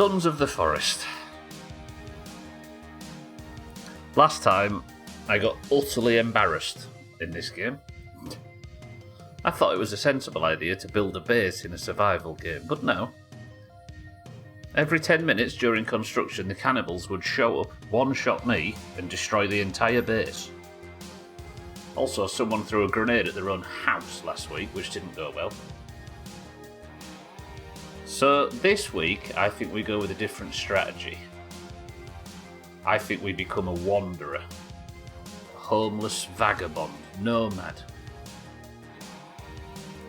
Sons of the Forest. Last time, I got utterly embarrassed in this game. I thought it was a sensible idea to build a base in a survival game, but no. Every 10 minutes during construction, the cannibals would show up, one-shot me, and destroy the entire base. Also, someone threw a grenade at their own house last week, which didn't go well. So this week, I think we go with a different strategy. I think we become a wanderer. A homeless vagabond, nomad.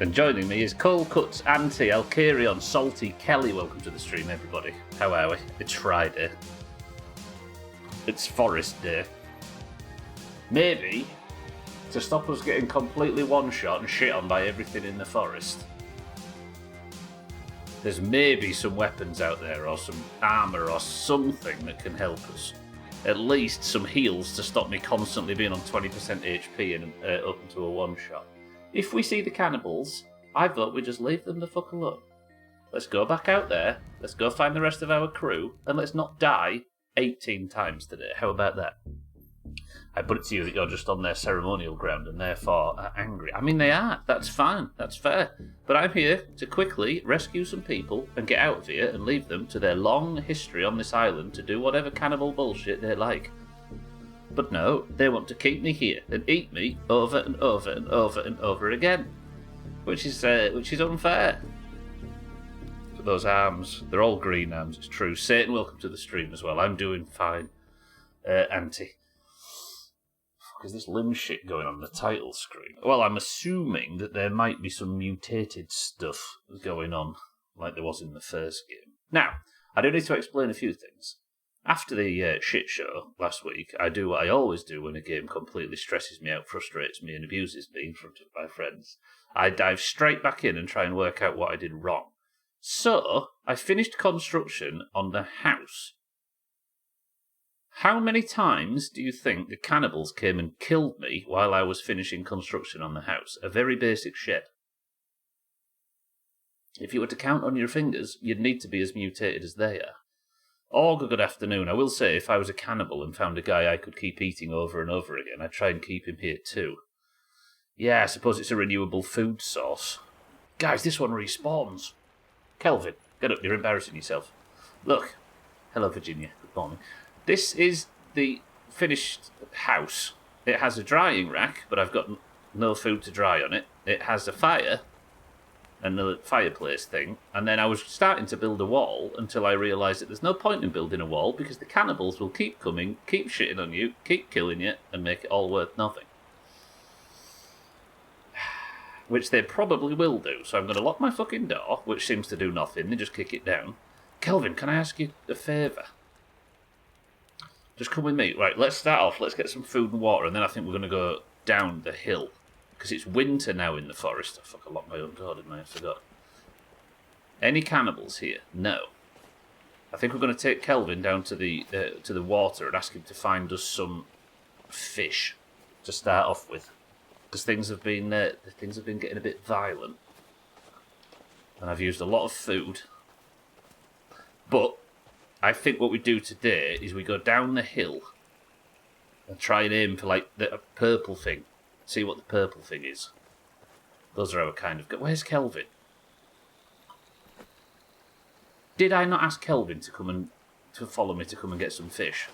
And joining me is Cold Cuts, Auntie, Alcarion, Salty, Kelly. Welcome to the stream, everybody. How are we? It's Friday. It's Forest Day. Maybe, to stop us getting completely one-shot and shit on by everything in the forest, there's maybe some weapons out there or some armour or something that can help us. At least some heals to stop me constantly being on 20% HP and up into a one-shot. If we see the cannibals, I vote we just leave them the fuck alone. Let's go back out there, let's go find the rest of our crew, and let's not die 18 times today. How about that? I put it to you that you're just on their ceremonial ground and therefore are angry. I mean, they are. That's fine. That's fair. But I'm here to quickly rescue some people and get out of here and leave them to their long history on this island to do whatever cannibal bullshit they like. But no, they want to keep me here and eat me over and over and over and over again. Which is unfair. For those arms, they're all green arms, it's true. Satan, welcome to the stream as well. I'm doing fine. Auntie. Is this limb shit going on the title screen? Well, I'm assuming that there might be some mutated stuff going on, like there was in the first game. Now, I do need to explain a few things. After the shit show last week, I do what I always do when a game completely stresses me out, frustrates me, and abuses me in front of my friends. I dive straight back in and try and work out what I did wrong. So, I finished construction on the house. How many times do you think the cannibals came and killed me while I was finishing construction on the house? A very basic shed. If you were to count on your fingers, you'd need to be as mutated as they are. Or good afternoon. I will say, if I was a cannibal and found a guy I could keep eating over and over again, I'd try and keep him here too. Yeah, I suppose it's a renewable food source. Guys, this one respawns. Kelvin, get up, you're embarrassing yourself. Look. Hello, Virginia. Good morning. This is the finished house. It has a drying rack, but I've got no food to dry on it. It has a fire, and the fireplace thing, and then I was starting to build a wall until I realised that there's no point in building a wall because the cannibals will keep coming, keep shitting on you, keep killing you, and make it all worth nothing. Which they probably will do, so I'm going to lock my fucking door, which seems to do nothing, and just kick it down. Kelvin, can I ask you a favour? Just come with me. Right, let's start off. Let's get some food and water, and then I think we're going to go down the hill. Because it's winter now in the forest. I fucking locked my own door, didn't I? I forgot. Any cannibals here? No. I think we're going to take Kelvin down to the water and ask him to find us some fish to start off with. Because things have been getting a bit violent. And I've used a lot of food. But I think what we do today is we go down the hill and try and aim for like the purple thing. See what the purple thing is. Those are our kind of... Where's Kelvin? Did I not ask Kelvin to follow me to come and get some fish?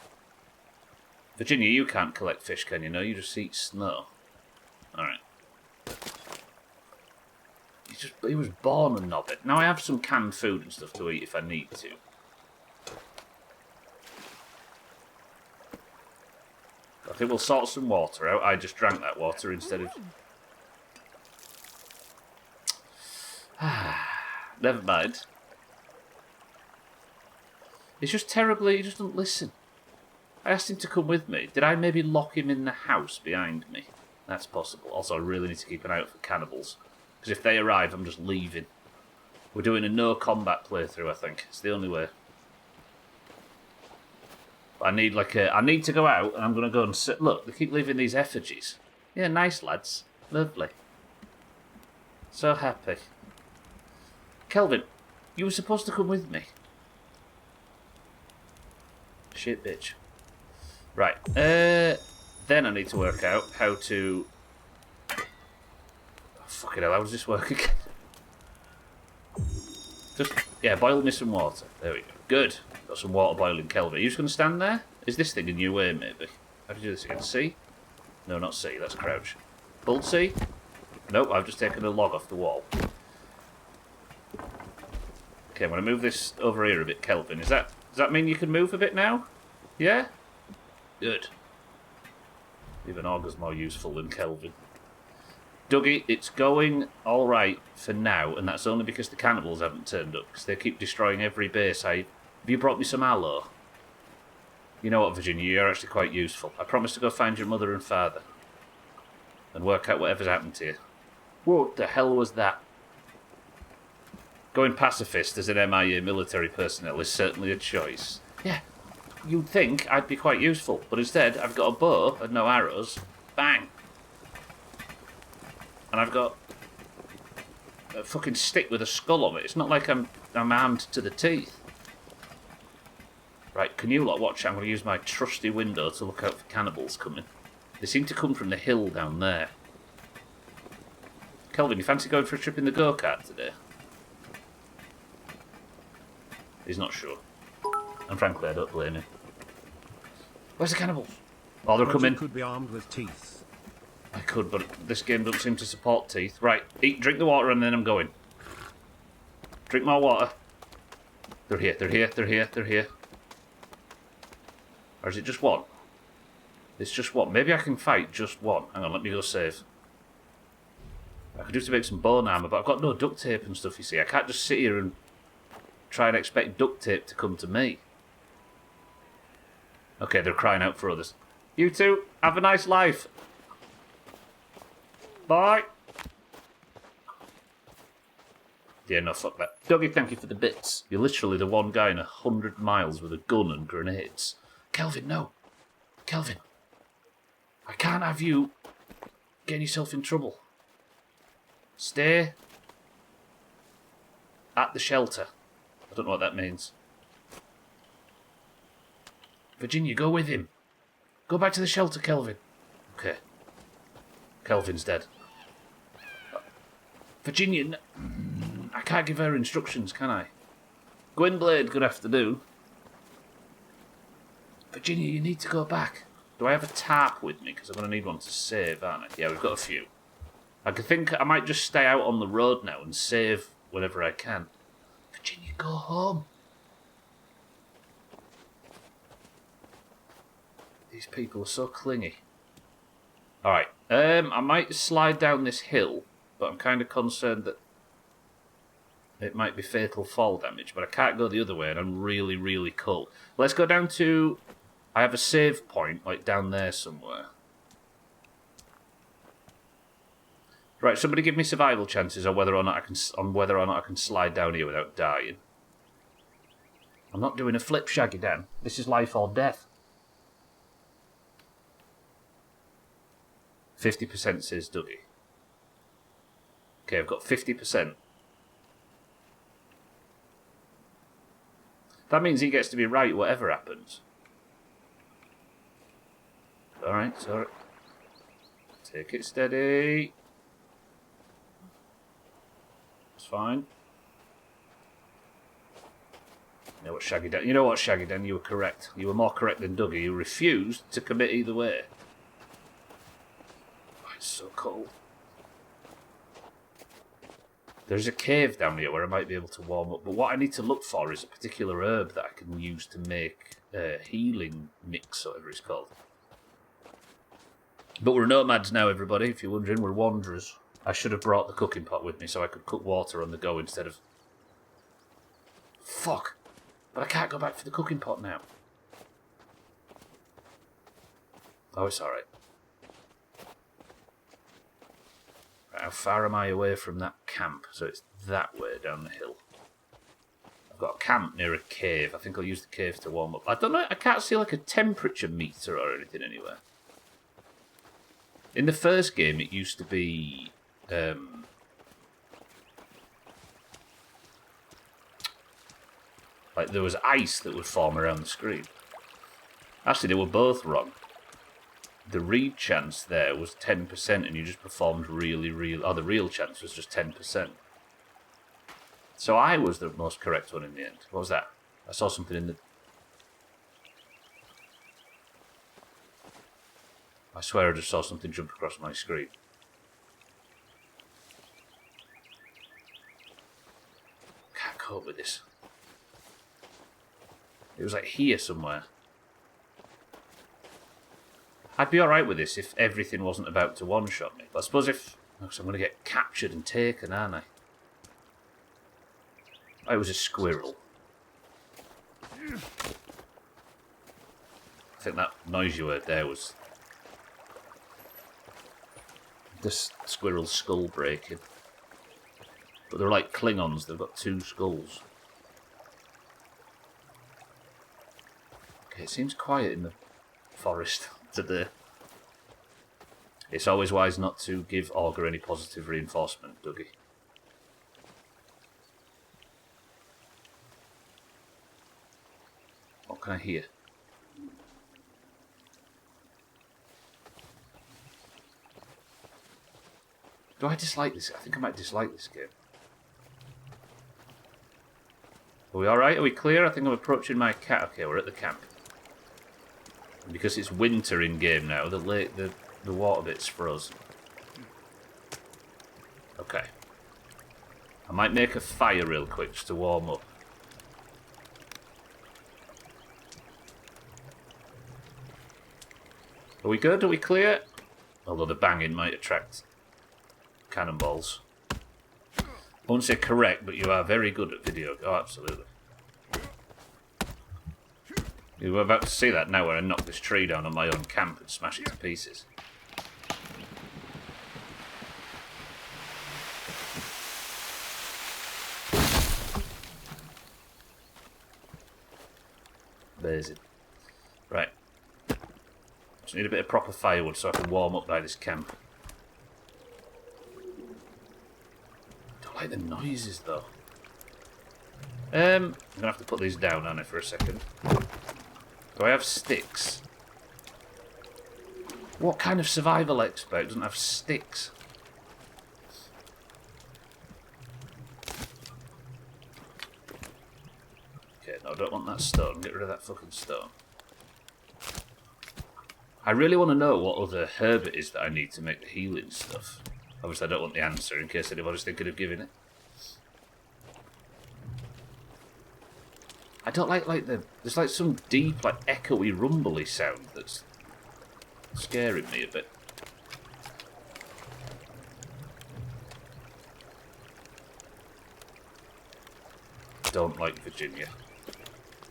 Virginia, you can't collect fish, can you? No, you just eat snow. Alright. He was born a knobhead. Now I have some canned food and stuff to eat if I need to. I think we'll sort some water out. I just drank that water instead of... Never mind. It's just terribly... He just doesn't listen. I asked him to come with me. Did I maybe lock him in the house behind me? That's possible. Also, I really need to keep an eye out for cannibals. Because if they arrive, I'm just leaving. We're doing a no-combat playthrough, I think. It's the only way. I need to go out, and I'm going to go and sit. Look, they keep leaving these effigies. Yeah, nice lads. Lovely. So happy. Kelvin, you were supposed to come with me. Shit, bitch. Right. Then I need to work out how to... Oh, fucking hell, how does this work again? Just, yeah, boil me some water. There we go. Good. Got some water boiling, Kelvin. Are you just going to stand there? Is this thing in your way, maybe? How do you do this again? C? No, not C. That's crouch. Bull C? Nope, I've just taken a log off the wall. Okay, I'm going to move this over here a bit, Kelvin. Does that mean you can move a bit now? Yeah? Good. Even Augur's more useful than Kelvin. Dougie, it's going alright for now, and that's only because the cannibals haven't turned up, because they keep destroying every base. Have you brought me some aloe? You know what, Virginia, you're actually quite useful. I promise to go find your mother and father. And work out whatever's happened to you. What the hell was that? Going pacifist as an MIA military personnel is certainly a choice. Yeah, you'd think I'd be quite useful, but instead I've got a bow and no arrows. Bang! And I've got a fucking stick with a skull on it. It's not like I'm armed to the teeth. Right, can you lot watch? I'm going to use my trusty window to look out for cannibals coming. They seem to come from the hill down there. Kelvin, you fancy going for a trip in the go-kart today? He's not sure. And frankly, I don't blame him. Where's the cannibals? Oh, they're coming. You could be armed with teeth. I could, but this game doesn't seem to support teeth. Right, drink the water and then I'm going. Drink more water. They're here, they're here, they're here, they're here. Or is it just one? It's just one. Maybe I can fight just one. Hang on, let me go save. I could do to make some bone armour, but I've got no duct tape and stuff, you see. I can't just sit here and try and expect duct tape to come to me. Okay, they're crying out for others. You two, have a nice life. Bye. Yeah, no, fuck that. Dougie, thank you for the bits. You're literally the one guy in 100 miles with a gun and grenades. Kelvin, no. Kelvin. I can't have you getting yourself in trouble. Stay at the shelter. I don't know what that means. Virginia, go with him. Go back to the shelter, Kelvin. Okay. Kelvin's dead. Virginia, I can't give her instructions, can I? Gwynblade, good afternoon. Virginia, you need to go back. Do I have a tarp with me? Because I'm going to need one to save, aren't I? Yeah, we've got a few. I think I might just stay out on the road now and save whenever I can. Virginia, go home. These people are so clingy. Alright, I might slide down this hill, but I'm kind of concerned that it might be fatal fall damage, but I can't go the other way and I'm really, really cold. Let's go down to... I have a save point, like down there somewhere. Right, somebody give me survival chances on whether or not I can slide down here without dying. I'm not doing a flip, Shaggy Dan. This is life or death. 50% says Dougie. Okay, I've got 50%. That means he gets to be right whatever happens. Alright, sorry. Take it steady. It's fine. You know what, Shaggy Dan? You were correct. You were more correct than Dougie. You refused to commit either way. Oh, it's so cold. There's a cave down here where I might be able to warm up, but what I need to look for is a particular herb that I can use to make a healing mix, or whatever it's called. But we're nomads now, everybody, if you're wondering. We're wanderers. I should have brought the cooking pot with me so I could cook water on the go instead of... Fuck! But I can't go back for the cooking pot now. Oh, it's alright. Right, how far am I away from that camp? So it's that way down the hill. I've got a camp near a cave. I think I'll use the cave to warm up. I don't know, I can't see like a temperature meter or anything anywhere. In the first game, it used to be... like there was ice that would form around the screen. Actually, they were both wrong. The read chance there was 10% and you just performed really... Oh, the real chance was just 10%. So I was the most correct one in the end. What was that? I saw something in the... I swear I just saw something jump across my screen. Can't cope with this. It was like here somewhere. I'd be alright with this if everything wasn't about to one-shot me. But I suppose if... Because I'm going to get captured and taken, aren't I? Oh, it was a squirrel. I think that noise you heard there was... this squirrel's skull breaking. But they're like Klingons, they've got 2 skulls. Okay, it seems quiet in the forest today. It's always wise not to give Augur any positive reinforcement, Dougie. What can I hear? Do I dislike this? I think I might dislike this game. Are we alright? Are we clear? I think I'm approaching my cat. Okay, we're at the camp. And because it's winter in game now, the water bit's frozen. Okay. I might make a fire real quick just to warm up. Are we good? Are we clear? Although the banging might attract cannonballs. I won't say correct, but you are very good at video. Oh, absolutely. You were about to see that now where I knock this tree down on my own camp and smash it to pieces. Amazing. Right. Just need a bit of proper firewood so I can warm up by this camp. I don't like the noises though. I'm gonna have to put these down on it for a second. Do I have sticks? What kind of survival expert doesn't have sticks? Okay, no, I don't want that stone. Get rid of that fucking stone. I really want to know what other herb it is that I need to make the healing stuff. Obviously, I don't want the answer in case anybody's thinking of giving it. I don't like there's like some deep, like echoey, rumbly sound that's scaring me a bit. Don't like Virginia.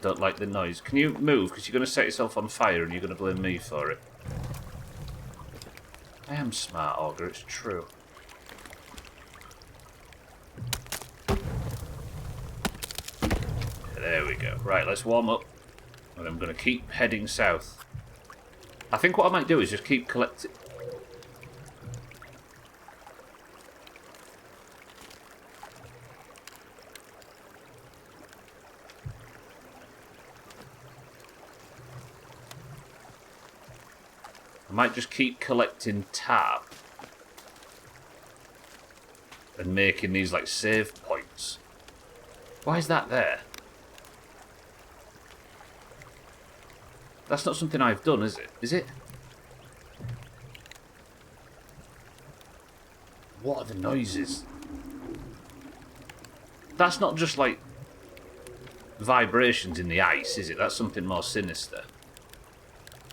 Don't like the noise. Can you move? Because you're going to set yourself on fire and you're going to blame me for it. I am smart, Augur, it's true. There we go. Right, let's warm up. And I'm going to keep heading south. I think what I might do is just keep collecting... I might just keep collecting tar. And making these, like, save points. Why is that there? That's not something I've done, is it? Is it? What are the noises? That's not just like vibrations in the ice, is it? That's something more sinister.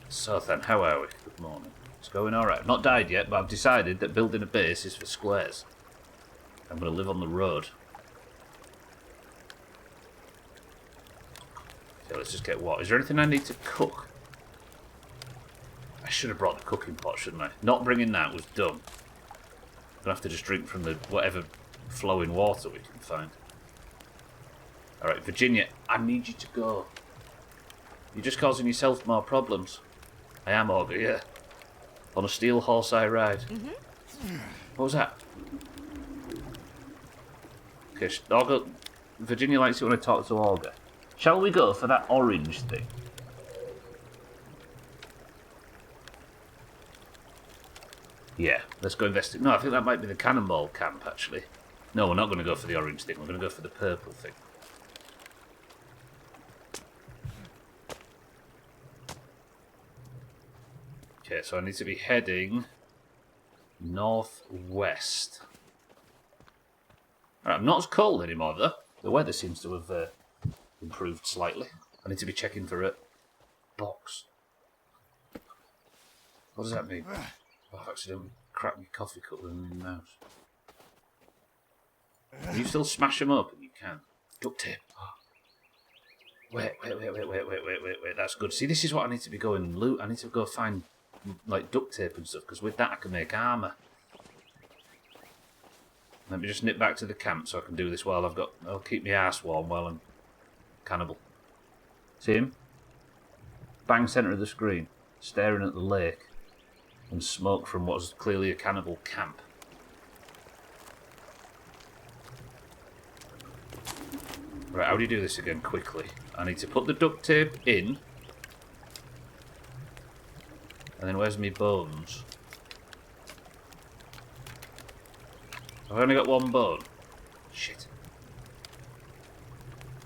So then, how are we? Good morning. It's going alright. I've not died yet, but I've decided that building a base is for squares. I'm going to live on the road. Okay, let's just get what? Is there anything I need to cook? I should have brought the cooking pot, shouldn't I? Not bringing that was dumb. I'm going to have to just drink from the whatever flowing water we can find. Alright, Virginia, I need you to go. You're just causing yourself more problems. I am, Augur, yeah. On a steel horse I ride. Mm-hmm. What was that? Okay, Augur, Virginia likes it when I talk to Augur. Shall we go for that orange thing? Yeah, let's go investigate. No, I think that might be the cannonball camp, actually. No, we're not going to go for the orange thing. We're going to go for the purple thing. Okay, so I need to be heading northwest. Right, I'm not as cold anymore, though. The weather seems to have improved slightly. I need to be checking for a box. What does that mean? Oh, I've accidentally cracked my coffee cup with my mouse. Can you still smash them open? You can. Duct tape. Oh. Wait. That's good. See, this is what I need to be going and loot. I need to go find, like, duct tape and stuff, because with that I can make armour. Let me just nip back to the camp so I can do this while I'll keep my arse warm while I'm cannibal. See him? Bang centre of the screen, staring at the lake and smoke from what was clearly a cannibal camp. Right, how do you do this again quickly? I need to put the duct tape in. And then where's my bones? I've only got one bone. Shit.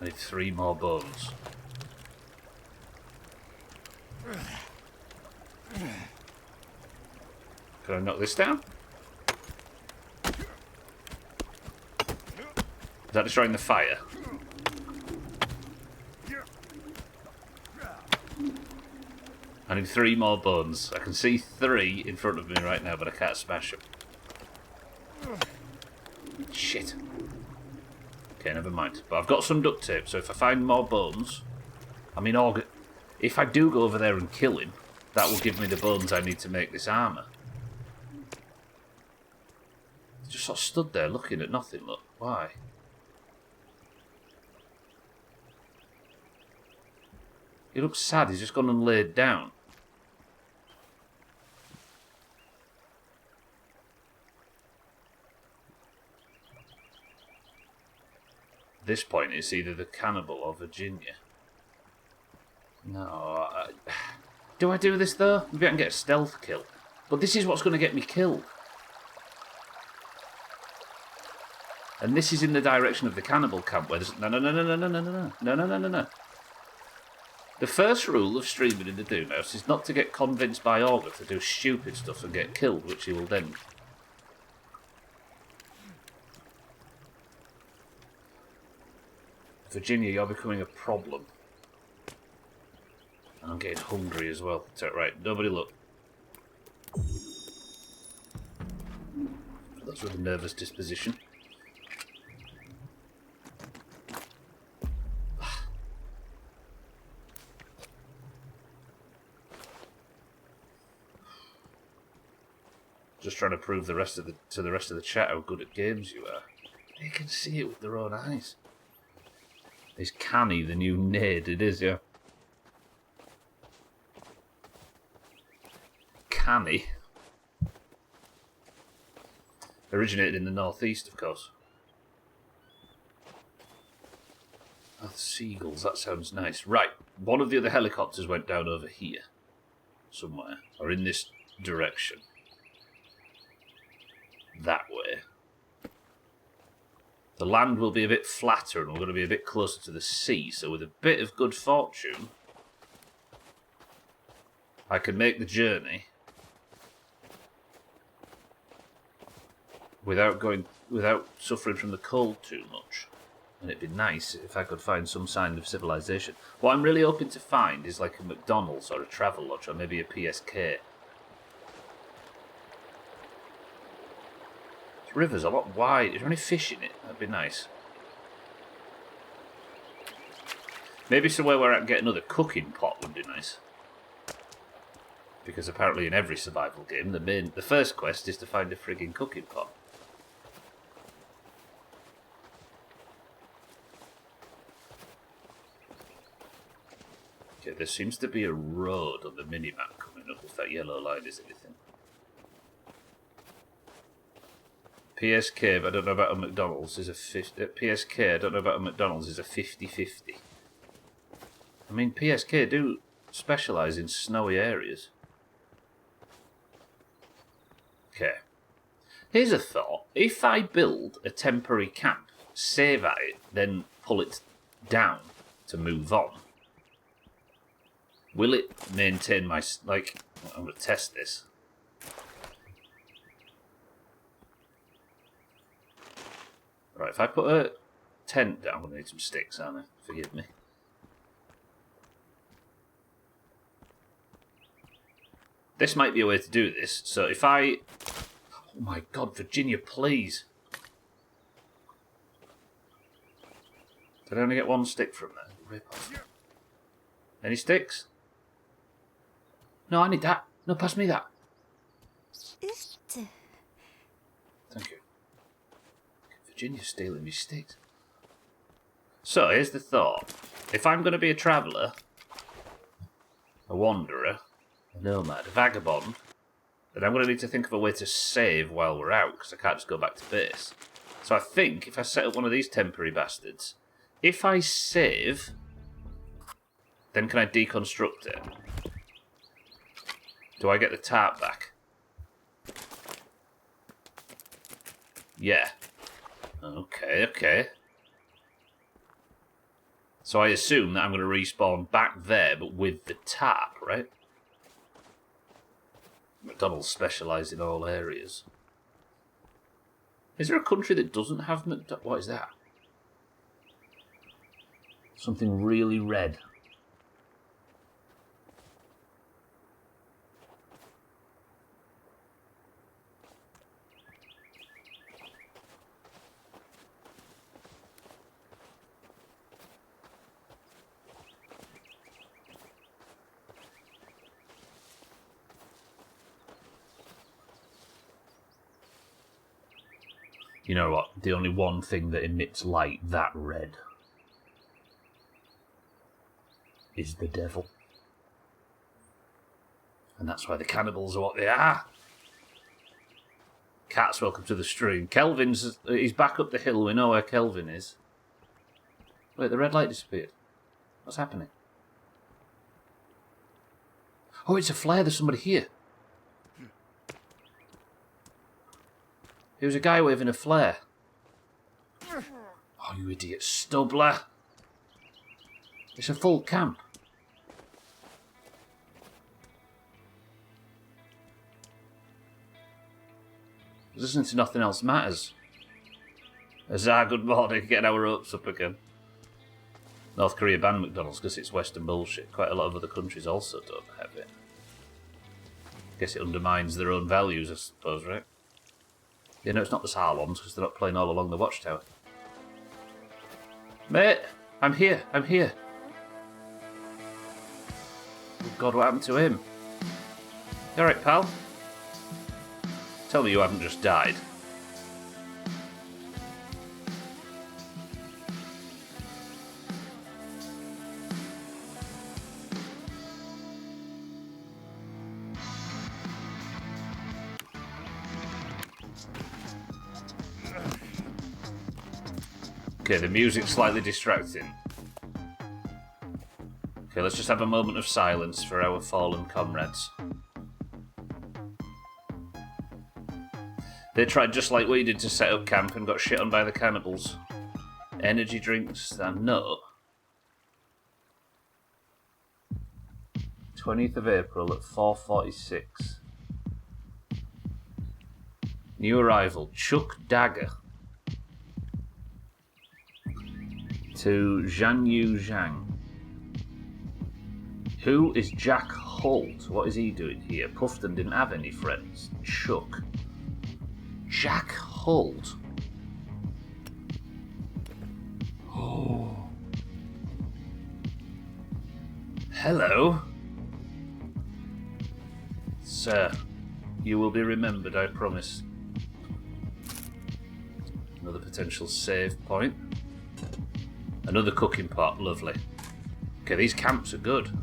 I need 3 more bones. Can I knock this down? Is that destroying the fire? I need 3 more bones. I can see 3 in front of me right now, but I can't smash them. Shit. Okay, never mind. But I've got some duct tape, so if I find more bones... I mean, if I do go over there and kill him, that will give me the bones I need to make this armour. Just sort of stood there looking at nothing, look. Why? He looks sad, he's just gone and laid down. At this point, it's either the cannibal or Virginia. No, do I do this though? Maybe I can get a stealth kill. But this is what's going to get me killed. And this is in the direction of the cannibal camp where there's... No. The first rule of streaming in the Doomhaus is not to get convinced by Augur to do stupid stuff and get killed, which he will then... Virginia, you're becoming a problem. And I'm getting hungry as well. Right, nobody look. That's with a nervous disposition. Just trying to prove to the rest of the chat how good at games you are. They can see it with their own eyes. Is Canny the new Nade? It is, yeah. Canny. Originated in the northeast, of course. Oh, the seagulls, that sounds nice. Right, one of the other helicopters went down over here. Somewhere. Or in this direction. That way. The land will be a bit flatter and we're going to be a bit closer to the sea, so with a bit of good fortune, I can make the journey without suffering from the cold too much. And it'd be nice if I could find some sign of civilization. What I'm really hoping to find is like a McDonald's or a Travelodge or maybe a PSK. This river's a lot wide. Is there any fish in it? That'd be nice. Maybe somewhere where I can get another cooking pot would be nice. Because apparently in every survival game, the first quest is to find a frigging cooking pot. Okay, there seems to be a road on the minimap coming up, if that yellow line is anything. PSK, but I don't know about a McDonald's, is a 50... PSK, I don't know about a McDonald's, is a 50-50. I mean, PSK do specialise in snowy areas. Okay. Here's a thought. If I build a temporary camp, save at it, then pull it down to move on, will it maintain my... Like, I'm going to test this. Right, if I put a tent down, I'm going to need some sticks, aren't I? Forgive me. This might be a way to do this. So if I... Oh my god, Virginia, please. Did I only get one stick from there? Rip off. Any sticks? No, I need that. No, pass me that. Thank you. Virginia's stealing me sticks. So, here's the thought. If I'm going to be a traveller, a wanderer, a nomad, a vagabond, then I'm going to need to think of a way to save while we're out, because I can't just go back to base. So I think if I set up one of these temporary bastards, if I save, then can I deconstruct it? Do I get the tarp back? Yeah. Okay. So I assume that I'm going to respawn back there, but with the tarp, right? McDonald's specialise in all areas. Is there a country that doesn't have McDonald's? What is that? Something really red. You know what? The only one thing that emits light that red is the devil. And that's why the cannibals are what they are. Cats, welcome to the stream. He's back up the hill. We know where Kelvin is. Wait, the red light disappeared. What's happening? Oh, it's a flare. There's somebody here. There was a guy waving a flare. Oh, you idiot stubbler. It's a full camp. Listening to Nothing Else Matters. Huzzah, good morning. Getting our hopes up again. North Korea banned McDonald's because it's Western bullshit. Quite a lot of other countries also don't have it. Guess it undermines their own values, I suppose, right? Yeah, no, it's not the SAR ones because they're not playing all along the watchtower. Mate, I'm here. Oh God, what happened to him? You alright, pal? Tell me you haven't just died. Okay, the music's slightly distracting. Okay, let's just have a moment of silence for our fallen comrades. They tried just like we did to set up camp and got shit on by the cannibals. Energy drinks, and no. 20th of April at 4:46. New arrival, Chuck Dagger. To Zhanyu Zhang. Who is Jack Holt? What is he doing here? Puffton didn't have any friends. Chuck. Jack Holt. Oh. Hello. Sir, you will be remembered, I promise. Another potential save point. Another cooking pot, lovely. Okay, these camps are good.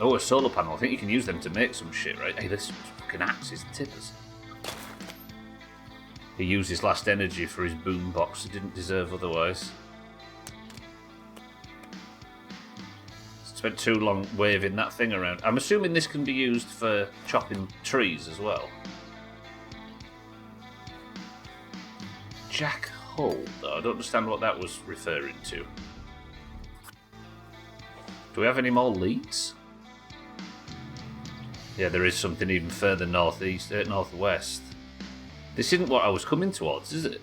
Oh, a solar panel. I think you can use them to make some shit, right? Hey, this fucking axe is tippers. He used his last energy for his boombox. He didn't deserve otherwise. Spent too long waving that thing around. I'm assuming this can be used for chopping trees as well. Jack Hull, though. I don't understand what that was referring to. Do we have any more leads? Yeah, there is something even further northeast, northwest. This isn't what I was coming towards, is it?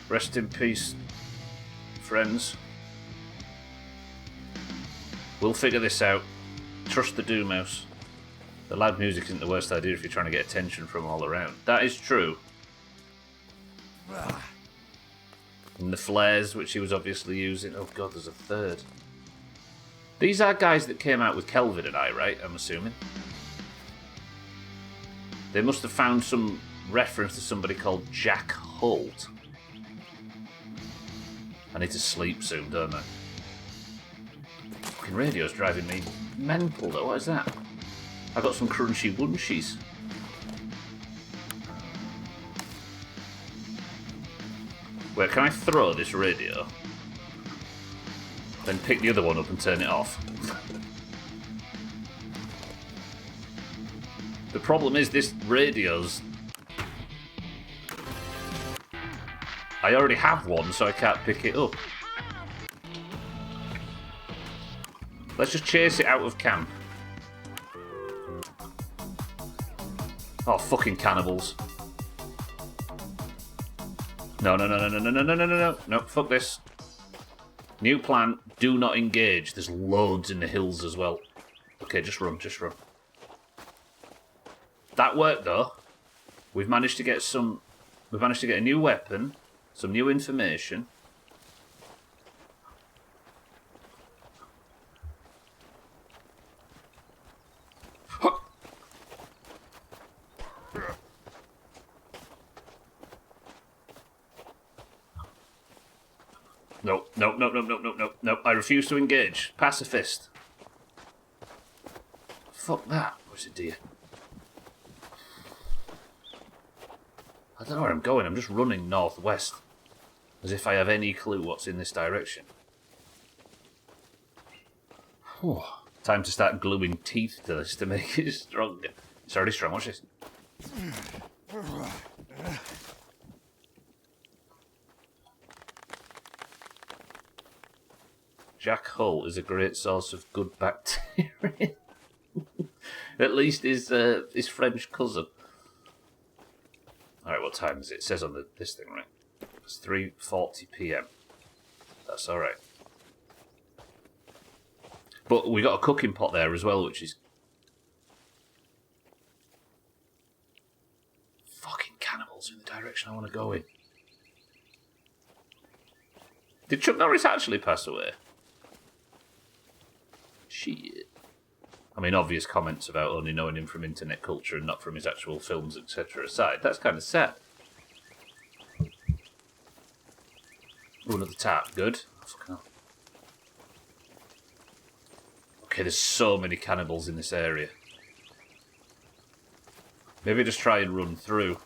Rest in peace, friends. We'll figure this out. Trust the Doomhaus. The loud music isn't the worst idea if you're trying to get attention from all around. That is true. And the flares, which he was obviously using. Oh god, there's a third. These are guys that came out with Kelvin and I, right? I'm assuming. They must have found some reference to somebody called Jack Holt. I need to sleep soon, don't I? Fucking radio's driving me mental, though. What is that? I got some crunchy wunchies. Wait, can I throw this radio? Then pick the other one up and turn it off. The problem is this radio's... I already have one, so I can't pick it up. Let's just chase it out of camp. Oh, fucking cannibals. No, no, no, no, no, no, no, no, no, no, no. No, fuck this. New plan, do not engage. There's loads in the hills as well. Okay, just run, just run. That worked, though. We've managed to get some... We've managed to get a new weapon, some new information. No, no, no, no, no, no, no, no. I refuse to engage. Pacifist. Fuck that. Where's it, dear? I don't know where I'm going. I'm just running northwest. As if I have any clue what's in this direction. Whew. Time to start gluing teeth to this to make it stronger. It's already strong. Watch this. Jack Hull is a great source of good bacteria. At least his French cousin. Alright, what time is it? It says on this thing, right? It's 3:40 PM. That's alright. But we got a cooking pot there as well, which is... Fucking cannibals in the direction I want to go in. Did Chuck Norris actually pass away? Shit. I mean, obvious comments about only knowing him from internet culture and not from his actual films, etc. aside, that's kind of sad. Oh, another tap. Good. Fucking hell. Okay, there's so many cannibals in this area. Maybe just try and run through.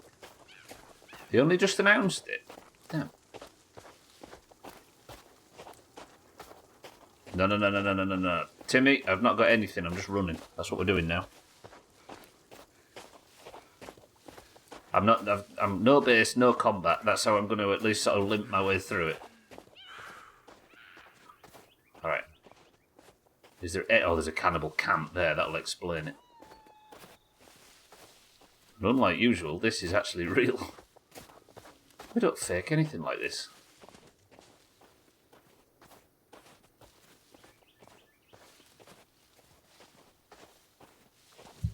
They only just announced it. Damn. No, no, no, no, no, no, no, no. Timmy, I've not got anything. I'm just running. That's what we're doing now. I'm no base, no combat. That's how I'm going to at least sort of limp my way through it. Alright. Is there... Oh, there's a cannibal camp there. That'll explain it. And unlike usual, this is actually real. We don't fake anything like this.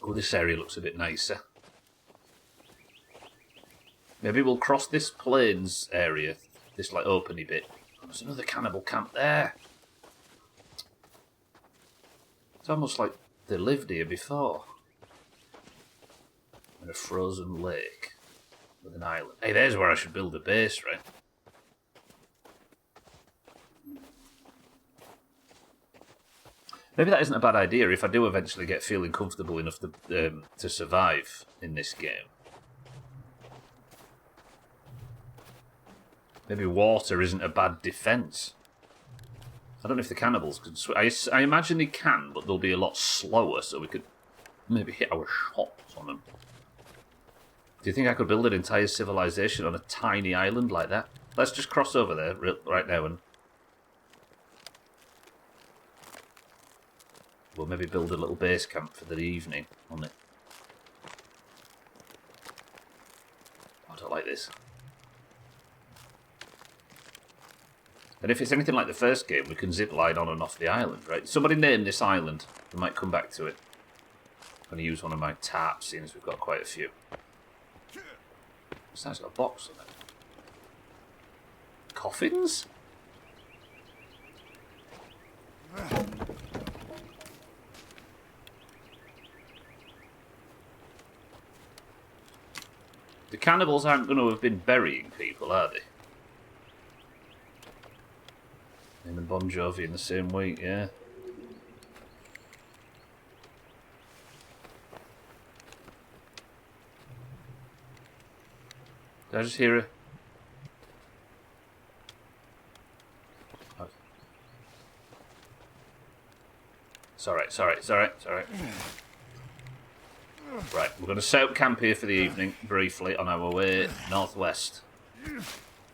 Oh, this area looks a bit nicer. Maybe we'll cross this plains area, this like openy bit. Oh, there's another cannibal camp there. It's almost like they lived here before. In a frozen lake with an island. Hey, there's where I should build a base, right? Maybe that isn't a bad idea if I do eventually get feeling comfortable enough to survive in this game. Maybe water isn't a bad defence. I don't know if the cannibals can swim. I imagine they can, but they'll be a lot slower, so we could maybe hit our shots on them. Do you think I could build an entire civilization on a tiny island like that? Let's just cross over there right now and we'll maybe build a little base camp for the evening on it. I don't like this. And if it's anything like the first game, we can zip line on and off the island, right? Somebody name this island. We might come back to it. I'm going to use one of my tarps, seeing as we've got quite a few. It's got a box on it. Coffins? The cannibals aren't going to have been burying people, are they? Him and Bon Jovi in the same week, yeah. Did I just hear a... Oh. It's alright. Right, we're going to set up camp here for the evening, briefly, on our way northwest.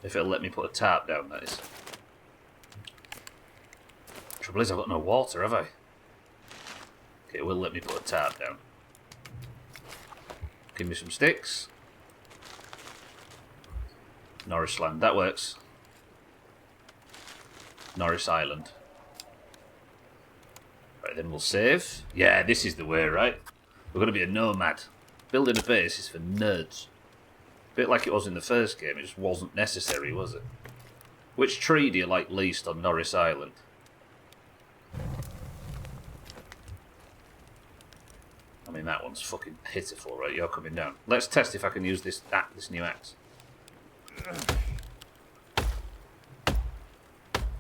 If it'll let me put a tarp down, that is. Trouble is, I've got no water, have I? Okay, it will let me put a tarp down. Give me some sticks. Norris Land, that works. Norris Island. Right, then we'll save. Yeah, this is the way, right? We're going to be a nomad. Building a base is for nerds. A bit like it was in the first game, it just wasn't necessary, was it? Which tree do you like least on Norris Island? I mean, that one's fucking pitiful, right? You're coming down. Let's test if I can use this new axe.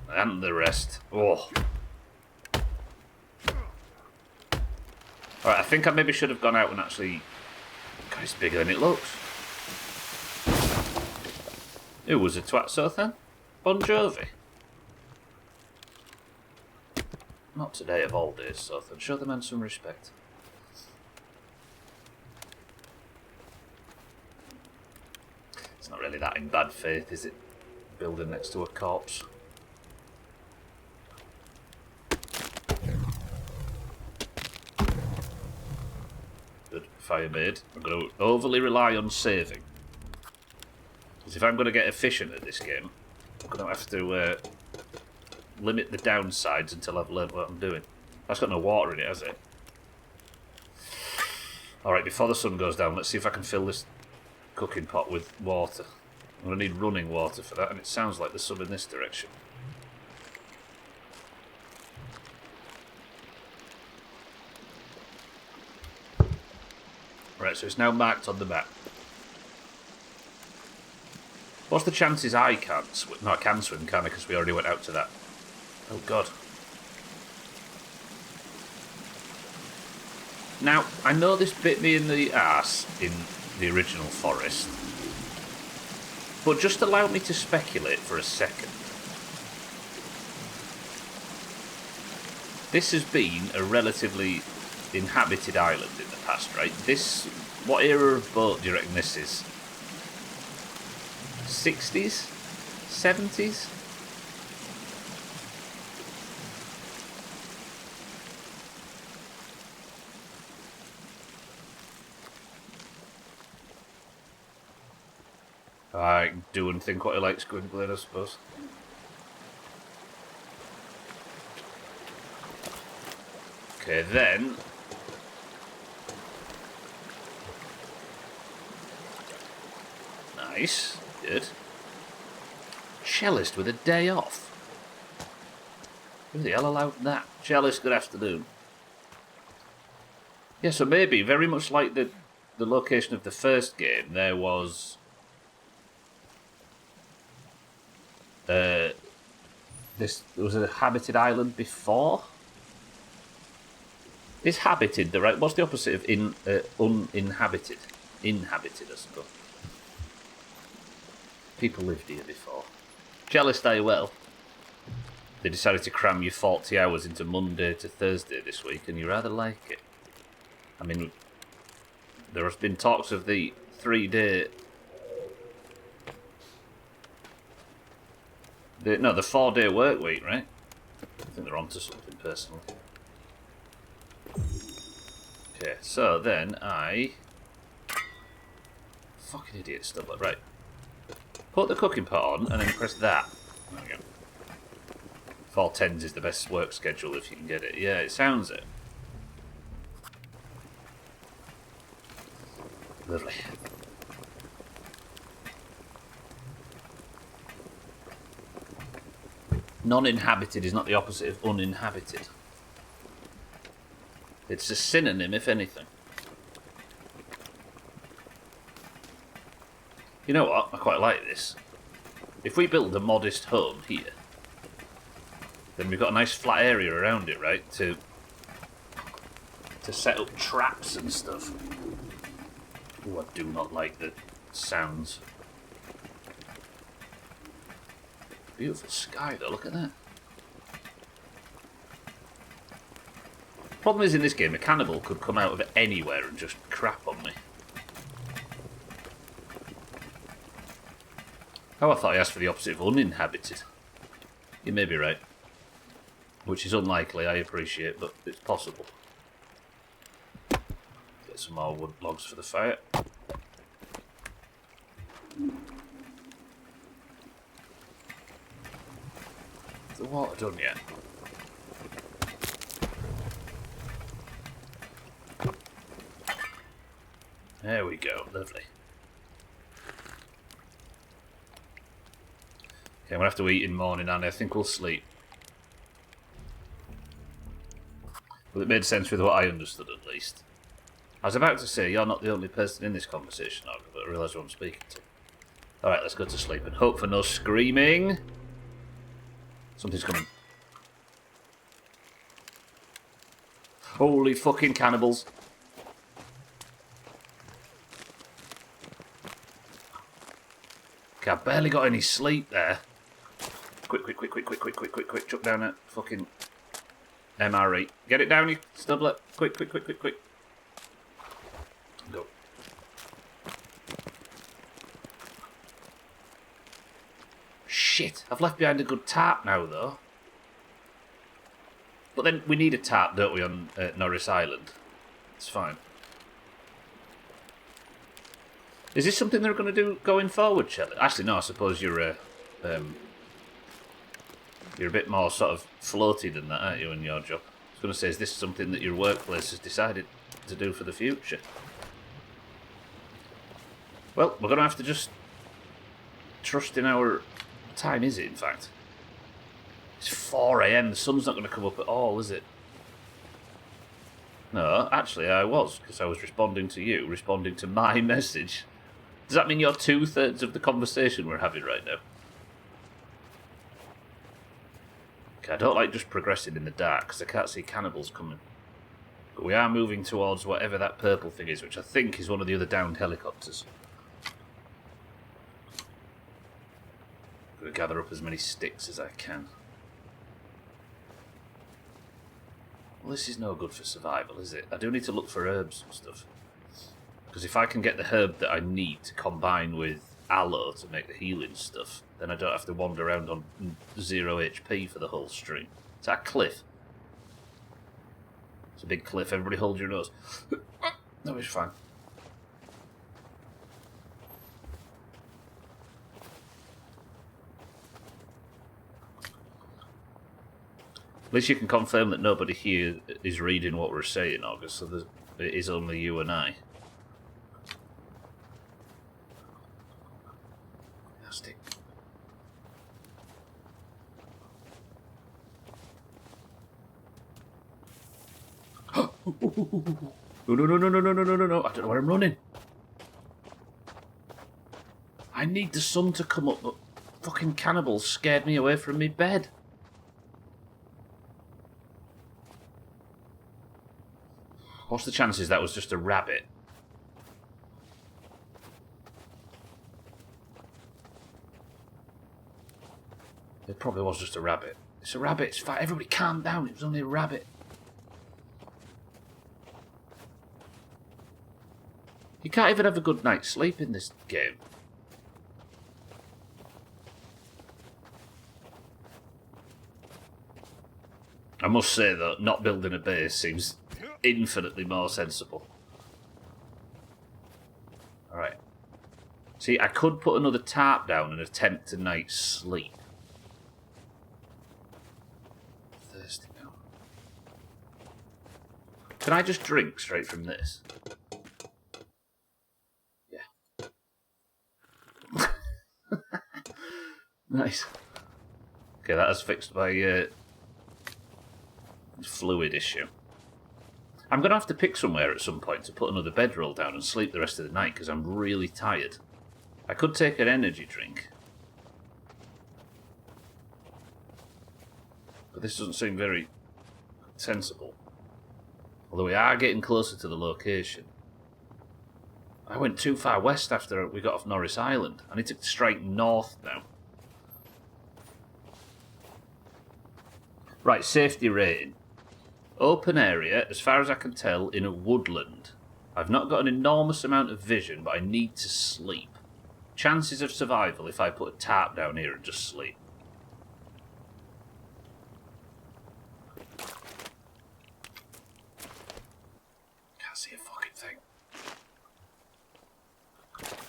And the rest. Oh. Alright, I think I maybe should have gone out and actually... God, it's bigger than it looks. Who was a twat so then? Bon Jovi. Not today of all days, Sothan. Show the man some respect. It's not really that in bad faith, is it? Building next to a corpse. Good. Fire made. I'm going to overly rely on saving. Because if I'm going to get efficient at this game, I'm going to have to limit the downsides until I've learned what I'm doing. That's got no water in it, has it? Alright, before the sun goes down, let's see if I can fill this cooking pot with water. I'm going to need running water for that, and it sounds like there's some in this direction. Right, so it's now marked on the map. What's the chances I can't swim? No, I can swim, can't I? Because we already went out to that. Oh, God. Now, I know this bit me in the arse in the original forest, but just allow me to speculate for a second. This has been a relatively inhabited island in the past, right? This, what era of boat do you reckon this is? 60s? 70s? I do and think what he likes squiggling, I suppose. Okay, then... Nice. Good. Cellist with a day off. Who the hell allowed that? Cellist, good afternoon. Yeah, so maybe, very much like the location of the first game, there was... there was a habited island before. Is habited the right? What's the opposite of uninhabited? Inhabited, I suppose. People lived here before. Jealous, stay well. they decided to cram your 40 hours into Monday to Thursday this week, and you rather like it. I mean, there has been talks of the 3-day... the 4-day work week, right? I think they're onto something personally. Okay, so then I... Fucking idiot stuff. Right. Put the cooking pot on and then press that. There we go. 410s is the best work schedule if you can get it. Yeah, it sounds it. Lovely. Non-inhabited is not the opposite of uninhabited. It's a synonym, if anything. You know what? I quite like this. If we build a modest home here, then we've got a nice flat area around it, right? To set up traps and stuff. Oh, I do not like the sounds. Beautiful sky, though. Look at that. Problem is, in this game, a cannibal could come out of anywhere and just crap on me. Oh, I thought I asked for the opposite of uninhabited. You may be right. Which is unlikely, I appreciate, but it's possible. Get some more wood logs for the fire. Is the water done yet? There we go, lovely. Okay, we'll have to eat in the morning, and I think we'll sleep. Well, it made sense with what I understood, at least. I was about to say, you're not the only person in this conversation, but I realise who I'm speaking to. Alright, let's go to sleep and hope for no screaming. Something's coming. Holy fucking cannibals. Okay, I barely got any sleep there. Quick. Chuck down that fucking MRE. Get it down, you stublet. Quick. Go. Shit, I've left behind a good tarp now, though. But then we need a tarp, don't we, on Norris Island? It's fine. Is this something they're going to do going forward, Shelley? Actually, no, I suppose you're a bit more sort of floaty than that, aren't you, in your job? I was going to say, is this something that your workplace has decided to do for the future? Well, we're going to have to just trust in our... What time is it, in fact? It's 4 AM. The sun's not going to come up at all, is it? No, actually, I was, because I was responding to you, responding to my message. Does that mean you're 2/3 of the conversation we're having right now? Okay, I don't like just progressing in the dark, because I can't see cannibals coming. But we are moving towards whatever that purple thing is, which I think is one of the other downed helicopters. I'm going to gather up as many sticks as I can. Well, this is no good for survival, is it? I do need to look for herbs and stuff. Because if I can get the herb that I need to combine with aloe to make the healing stuff, then I don't have to wander around on 0 HP for the whole stream. Is that a cliff? It's a big cliff. Everybody hold your nose. No, it's fine. At least you can confirm that nobody here is reading what we're saying, August, so it is only you and I. Nasty. No. I don't know where I'm running. I need the sun to come up, but fucking cannibals scared me away from my bed. What's the chances that was just a rabbit? It probably was just a rabbit. It's a rabbit. It's fine. Everybody calm down. It was only a rabbit. You can't even have a good night's sleep in this game. I must say, though, not building a base seems infinitely more sensible. Alright. See, I could put another tarp down and attempt a night's sleep. Thirsty now. Can I just drink straight from this? Yeah. Nice. Okay, that has fixed my fluid issue. I'm going to have to pick somewhere at some point to put another bedroll down and sleep the rest of the night because I'm really tired. I could take an energy drink. But this doesn't seem very sensible. Although we are getting closer to the location. I went too far west after we got off Norris Island. I need to strike north now. Right, safety rating. Open area, as far as I can tell, in a woodland. I've not got an enormous amount of vision, but I need to sleep. Chances of survival if I put a tarp down here and just sleep. Can't see a fucking thing.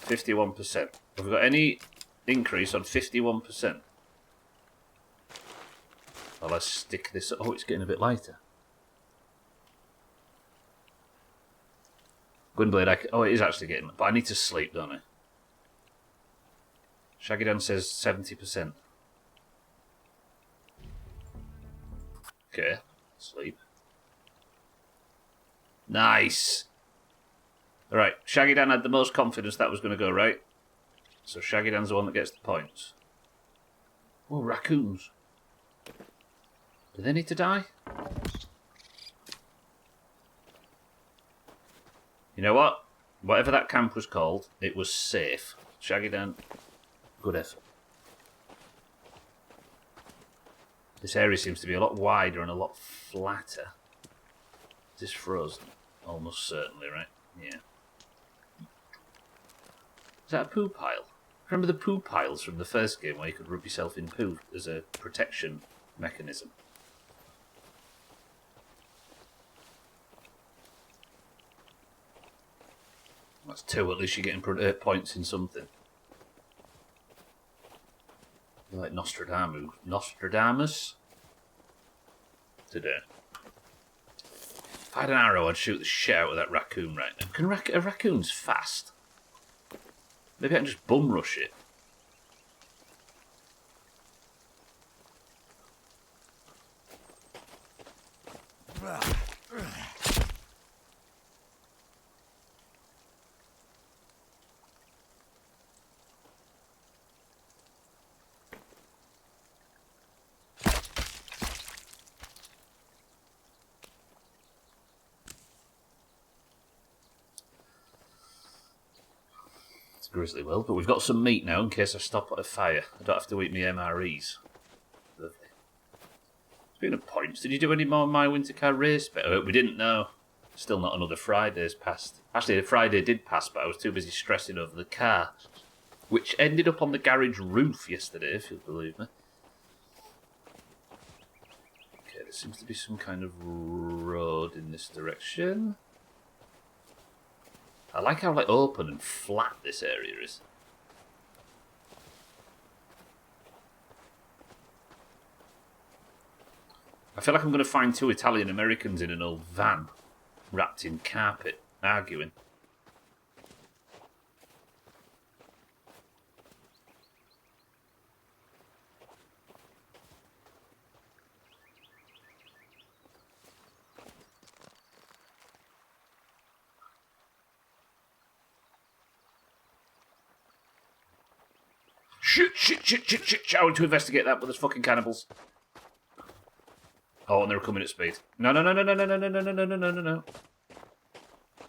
51%. Have we got any increase on 51%? Well, let's stick this... Oh, it's getting a bit lighter. Gwynblade, oh, it is actually getting... But I need to sleep, don't I? Shaggy Dan says 70%. Okay, sleep. Nice! Alright, Shaggy Dan had the most confidence that was going to go right. So Shaggy Dan's the one that gets the points. Oh, raccoons. Do they need to die? You know what? Whatever that camp was called, it was safe. Shaggy Dan, good effort. This area seems to be a lot wider and a lot flatter. Is this frozen? Almost certainly, right? Yeah. Is that a poo pile? Remember the poo piles from the first game where you could rub yourself in poo as a protection mechanism? That's 2, at least you're getting points in something. You're like Nostradamus today. If I had an arrow, I'd shoot the shit out of that raccoon right now. Can a raccoon's fast? Maybe I can just bum rush it. Grizzly will, but we've got some meat now in case I stop at a fire. I don't have to eat my MREs. Lovely. Speaking of points, did you do any more My Winter Car Race? We didn't know. Still not another Friday's passed. Actually, a Friday did pass, but I was too busy stressing over the car, which ended up on the garage roof yesterday, if you'll believe me. Okay, there seems to be some kind of road in this direction. I like how open and flat this area is. I feel like I'm going to find 2 Italian Americans in an old van, wrapped in carpet, arguing. Shit. I want to investigate that, but there's fucking cannibals. Oh, and they're coming at speed. No.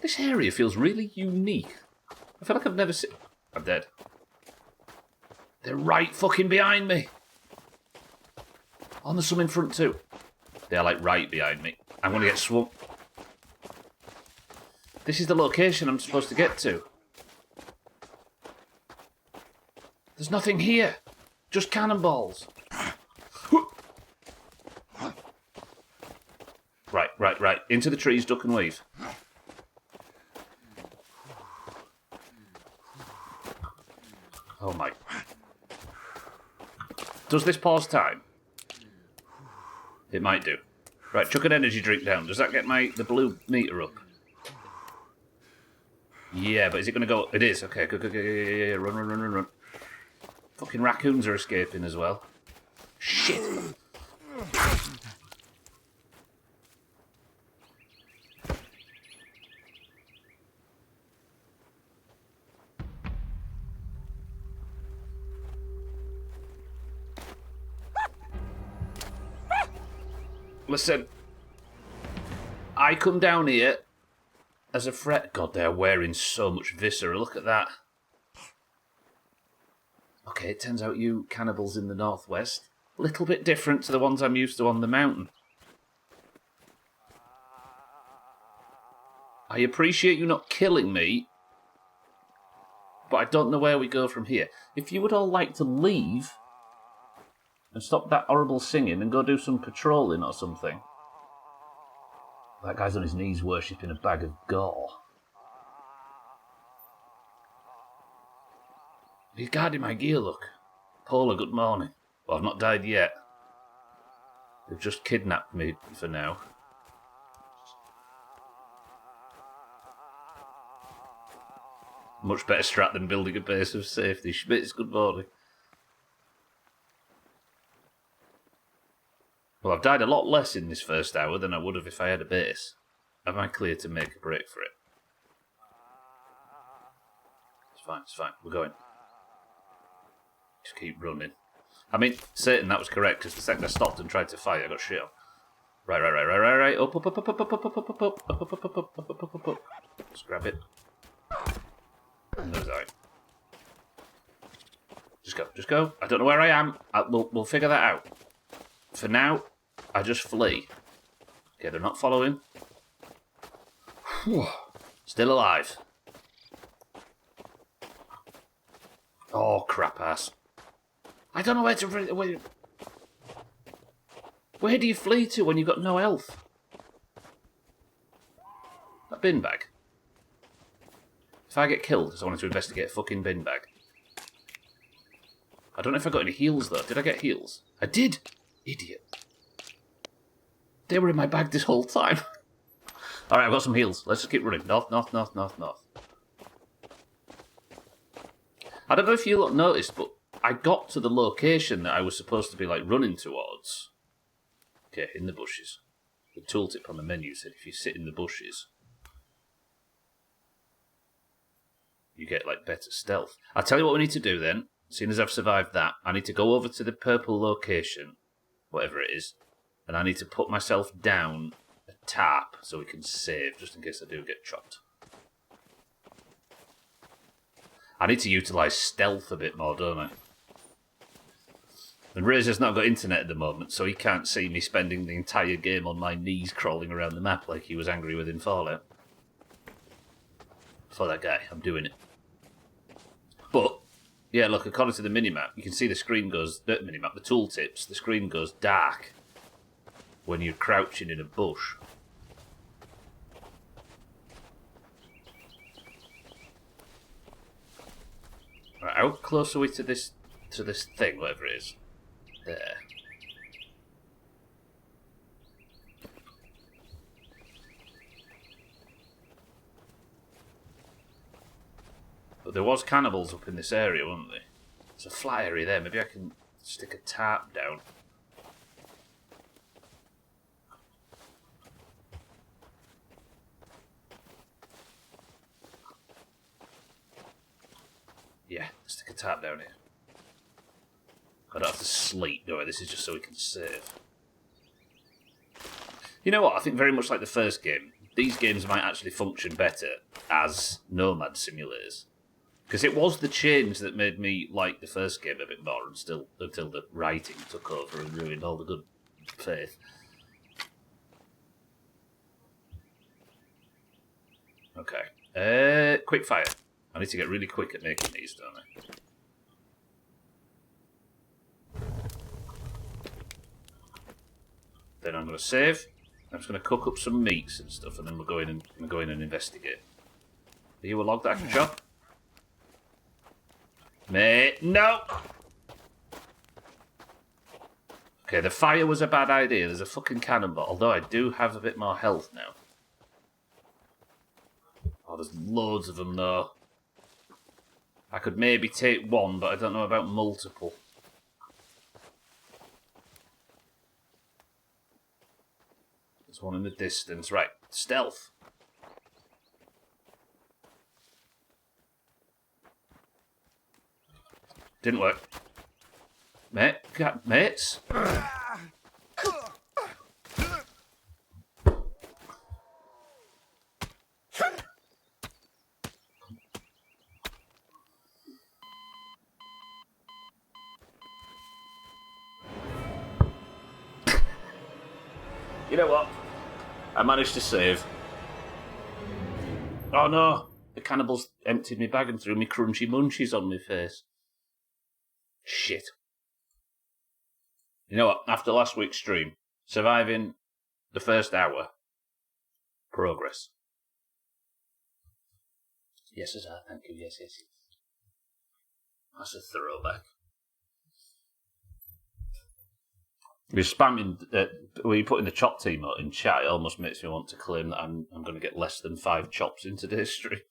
This area feels really unique. I feel like I've never seen... I'm dead. They're right fucking behind me. Oh, there's some in front too. They're like right behind me. I'm going to get swamped. This is the location I'm supposed to get to. There's nothing here. Just cannonballs. Right. Into the trees, duck and weave. Oh my. Does this pause time? It might do. Right, chuck an energy drink down. Does that get the blue meter up? Yeah, but is it going to go... It is. Okay, go. Yeah. Run. Fucking raccoons are escaping as well. Shit. Listen, I come down here as a threat. God, they're wearing so much viscera. Look at that. Okay, it turns out you cannibals in the northwest, a little bit different to the ones I'm used to on the mountain. I appreciate you not killing me, but I don't know where we go from here. If you would all like to leave... and stop that horrible singing and go do some patrolling or something. That guy's on his knees worshipping a bag of gore. He's guarding my gear, look. Paula, good morning. Well, I've not died yet. They've just kidnapped me for now. Much better strat than building a base of safety. Schmitz, good morning. Well, I've died a lot less in this first hour than I would have if I had a base. Am I clear to make a break for it? It's fine. We're going. Just keep running. I mean, Satan, that was correct, because the second I stopped and tried to fight, I got shit on. Right. Up. Let's grab it. And there's that. Just go. I don't know where I am. We'll figure that out. For now, I just flee. Okay, they're not following. Still alive. Oh, crap ass. I don't know where to... Where do you flee to when you've got no health? That bin bag. If I get killed because I wanted to investigate a fucking bin bag. I don't know if I got any heals, though. Did I get heals? I did! Idiot. They were in my bag this whole time. Alright, I've got some heals. Let's just keep running. North. I don't know if you lot noticed, but I got to the location that I was supposed to be, like, running towards. Okay, in the bushes. The tooltip on the menu said if you sit in the bushes, you get, like, better stealth. I'll tell you what we need to do, then. Seeing as I've survived that, I need to go over to the purple location, whatever it is, and I need to put myself down a tarp so we can save, just in case I do get chopped. I need to utilise stealth a bit more, don't I? And Razor's not got internet at the moment, so he can't see me spending the entire game on my knees crawling around the map like he was angry with in Fallout. For that guy, I'm doing it. But, yeah, look, according to the minimap, you can see the screen goes... The minimap, the tooltips, the screen goes dark when you're crouching in a bush. Right, how close are we to this thing, whatever it is? There. But there was cannibals up in this area, weren't there? There's a flat area there. Maybe I can stick a tarp down. Yeah, stick a tarp down here. I don't have to sleep, do I? This is just so we can save. You know what? I think very much like the first game, these games might actually function better as nomad simulators. Because it was the change that made me like the first game a bit more, and still until the writing took over and ruined all the good faith. Okay. Quick fire. I need to get really quick at making these, don't I? Then I'm going to save. I'm just going to cook up some meats and stuff, and then we'll go in and investigate. Are you a log that I can chop? Mate, no! Okay, the fire was a bad idea. There's a fucking cannonball, although I do have a bit more health now. Oh, there's loads of them, though. I could maybe take one, but I don't know about multiple. There's one in the distance. Right, stealth. Didn't work. Mates? You know what? I managed to save. Oh no! The cannibals emptied me bag and threw me crunchy munchies on my face. Shit. You know what? After last week's stream, surviving the first hour, progress. Yes, sir. Thank you. Yes. That's a throwback. You're spamming, when you put in the chop team in chat, it almost makes me want to claim that I'm going to get less than 5 chops in today's stream.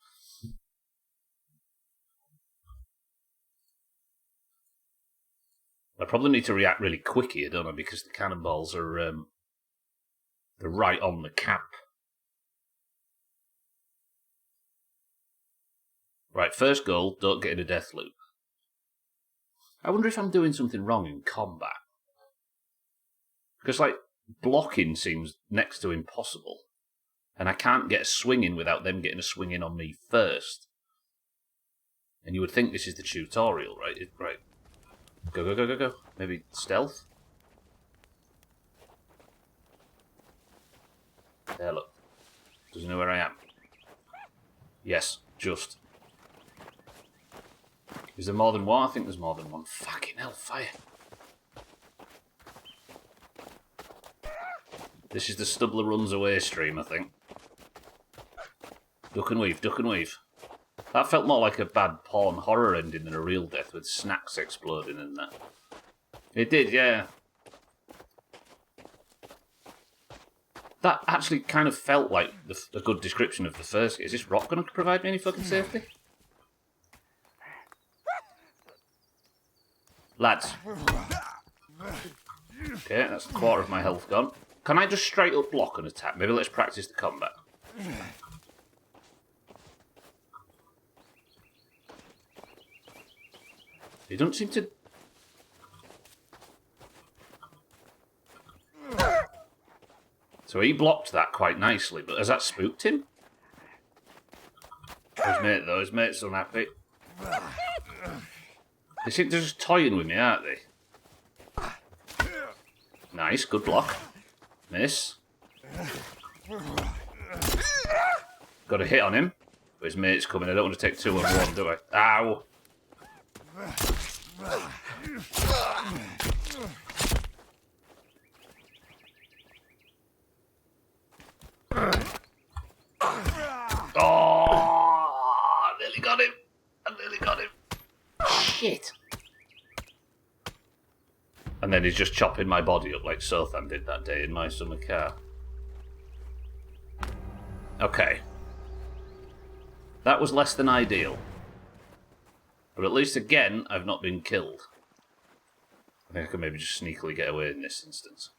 I probably need to react really quick here, don't I? Because the cannonballs are they're right on the camp. Right, first goal, don't get in a death loop. I wonder if I'm doing something wrong in combat. Because, like, blocking seems next to impossible. And I can't get a swing in without them getting a swing in on me first. And you would think this is the tutorial, right? Right. Go. Maybe stealth? There, look. Does he know where I am? Yes, just. Is there more than one? I think there's more than one. Fucking hell, fire. This is the Stubbler Runs Away stream, I think. Duck and weave. That felt more like a bad porn horror ending than a real death with snacks exploding and that. It did, yeah. That actually kind of felt like a good description of the first. Is this rock going to provide me any fucking safety? Lads. Okay, that's a quarter of my health gone. Can I just straight up block and attack? Maybe let's practice the combat. He doesn't seem to... So he blocked that quite nicely, but has that spooked him? His mate, though. His mate's unhappy. They seem to just toying with me, aren't they? Nice, good block. Miss. Got a hit on him. But his mate's coming. I don't want to take 2 on 1, do I? Ow! Oh! I nearly got him. Shit. And then he's just chopping my body up like Sothan did that day in my summer car. Okay. That was less than ideal. But at least again, I've not been killed. I think I can maybe just sneakily get away in this instance.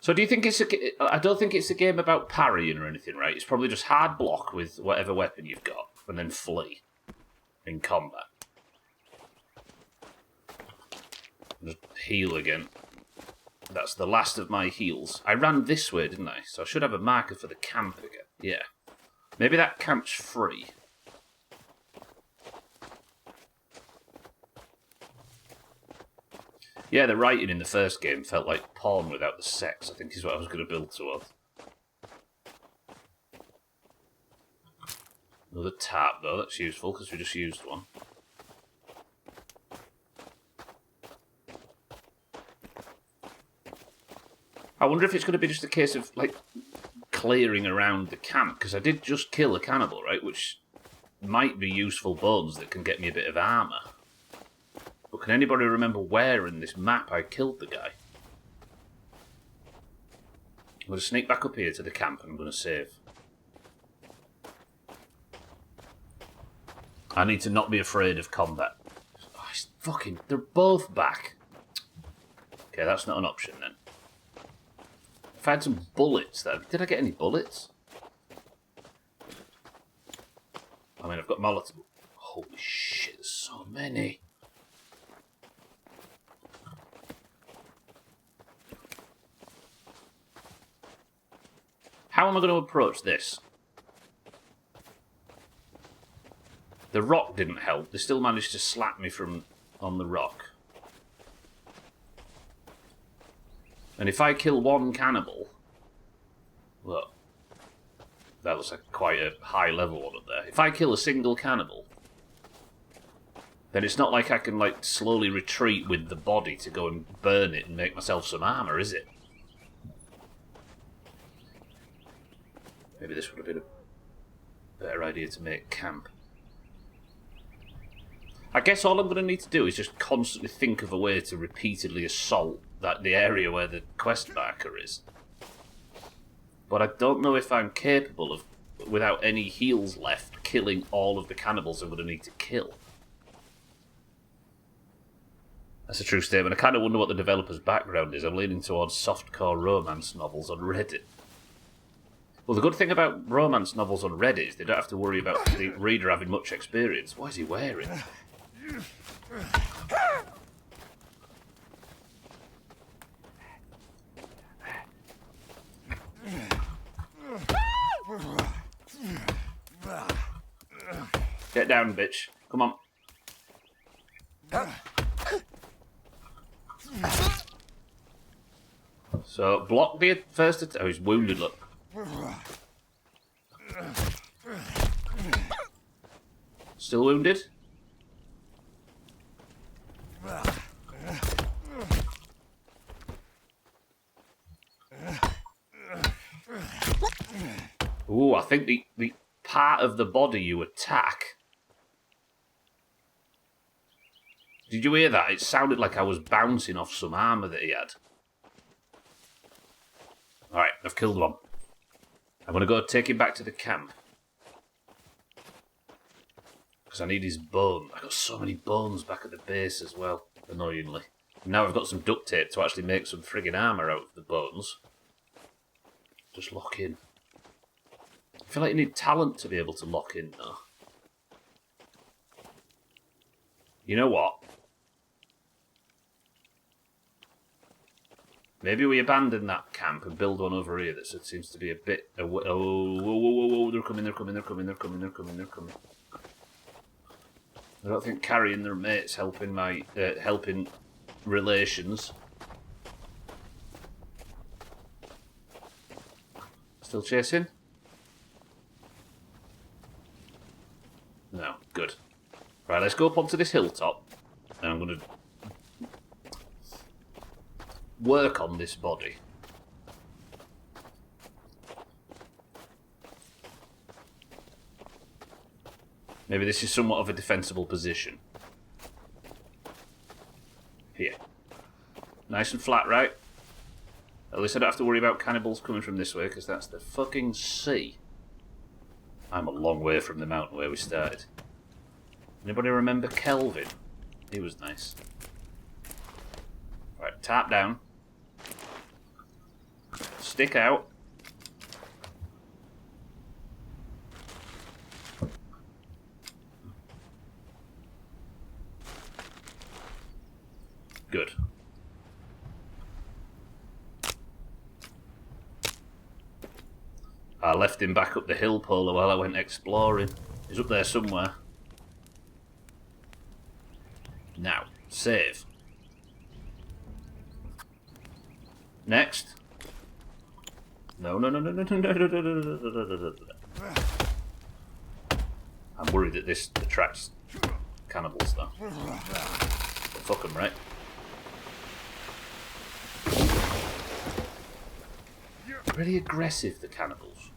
So do you think it's I don't think it's a game about parrying or anything, right? It's probably just hard block with whatever weapon you've got, and then flee in combat. Just heal again. That's the last of my heals. I ran this way, didn't I? So I should have a marker for the camp again. Yeah. Maybe that camp's free. Yeah, the writing in the first game felt like porn without the sex, I think is what I was going to build towards. Another tap, though. That's useful, because we just used one. I wonder if it's going to be just a case of, like, clearing around the camp, because I did just kill a cannibal, right, which might be useful bones that can get me a bit of armour. But can anybody remember where in this map I killed the guy? I'm going to sneak back up here to the camp and I'm going to save. I need to not be afraid of combat. Oh, fucking, they're both back. Okay, that's not an option then. If I had some bullets then. Did I get any bullets? I mean, I've got Molotov. Holy shit, there's so many. How am I going to approach this? The rock didn't help. They still managed to slap me from on the rock. And if I kill one cannibal... Look. That looks like quite a high level one up there. If I kill a single cannibal, then it's not like I can, like, slowly retreat with the body to go and burn it and make myself some armour, is it? Maybe this would have been a better idea to make camp. I guess all I'm going to need to do is just constantly think of a way to repeatedly assault the area where the quest marker is. But I don't know if I'm capable of, without any heals left, killing all of the cannibals I'm going to need to kill. That's a true statement. I kind of wonder what the developer's background is. I'm leaning towards softcore romance novels on Reddit. Well, the good thing about romance novels on Reddit is they don't have to worry about the reader having much experience. What is he wearing? Get down, bitch. Come on. So, block the first attack. Oh, he's wounded, look. Still wounded? Ooh, I think the part of the body you attack... Did you hear that? It sounded like I was bouncing off some armour that he had. Alright, I've killed one. I'm going to go take him back to the camp. Because I need his bone. I got so many bones back at the base as well, annoyingly. Now I've got some duct tape to actually make some friggin' armour out of the bones. Just lock in. I feel like you need talent to be able to lock in, though. You know what? Maybe we abandon that camp and build one over here that seems to be a bit... Oh, whoa, whoa, whoa, whoa, they're coming, they're coming, they're coming, they're coming, they're coming, they're coming. I don't think carrying their mates helping my... helping relations. Still chasing? No, good. Right, let's go up onto this hilltop. And I'm going to... work on this body. Maybe this is somewhat of a defensible position. Here. Nice and flat, right? At least I don't have to worry about cannibals coming from this way, because that's the fucking sea. I'm a long way from the mountain where we started. Anybody remember Kelvin? He was nice. Right, tap down. Stick out. Good. I left him back up the hill, Polo, while I went exploring. He's up there somewhere. Now, save. Next. No. I'm worried that this attracts cannibals, though. But fuck them, right? Pretty aggressive, the cannibals.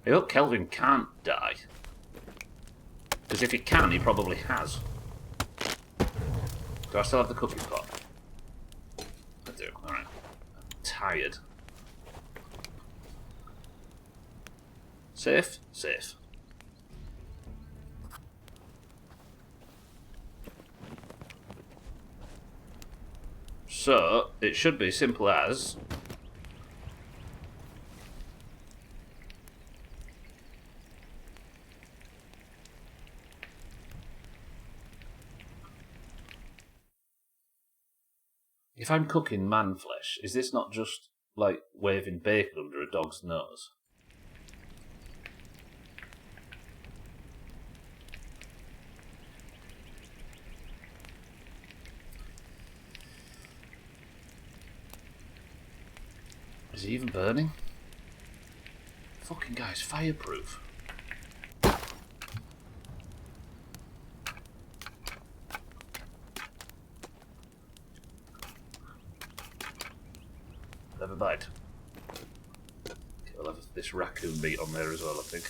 I hope Kelvin can't die. Because if he can, he probably has. Do I still have the cooking pot? I do, alright. I'm tired. Safe? Safe. So, it should be simple as... If I'm cooking man flesh, is this not just, like, waving bacon under a dog's nose? Is he even burning? Fucking guy's fireproof. Never mind. Okay, we'll have this raccoon meat on there as well, I think.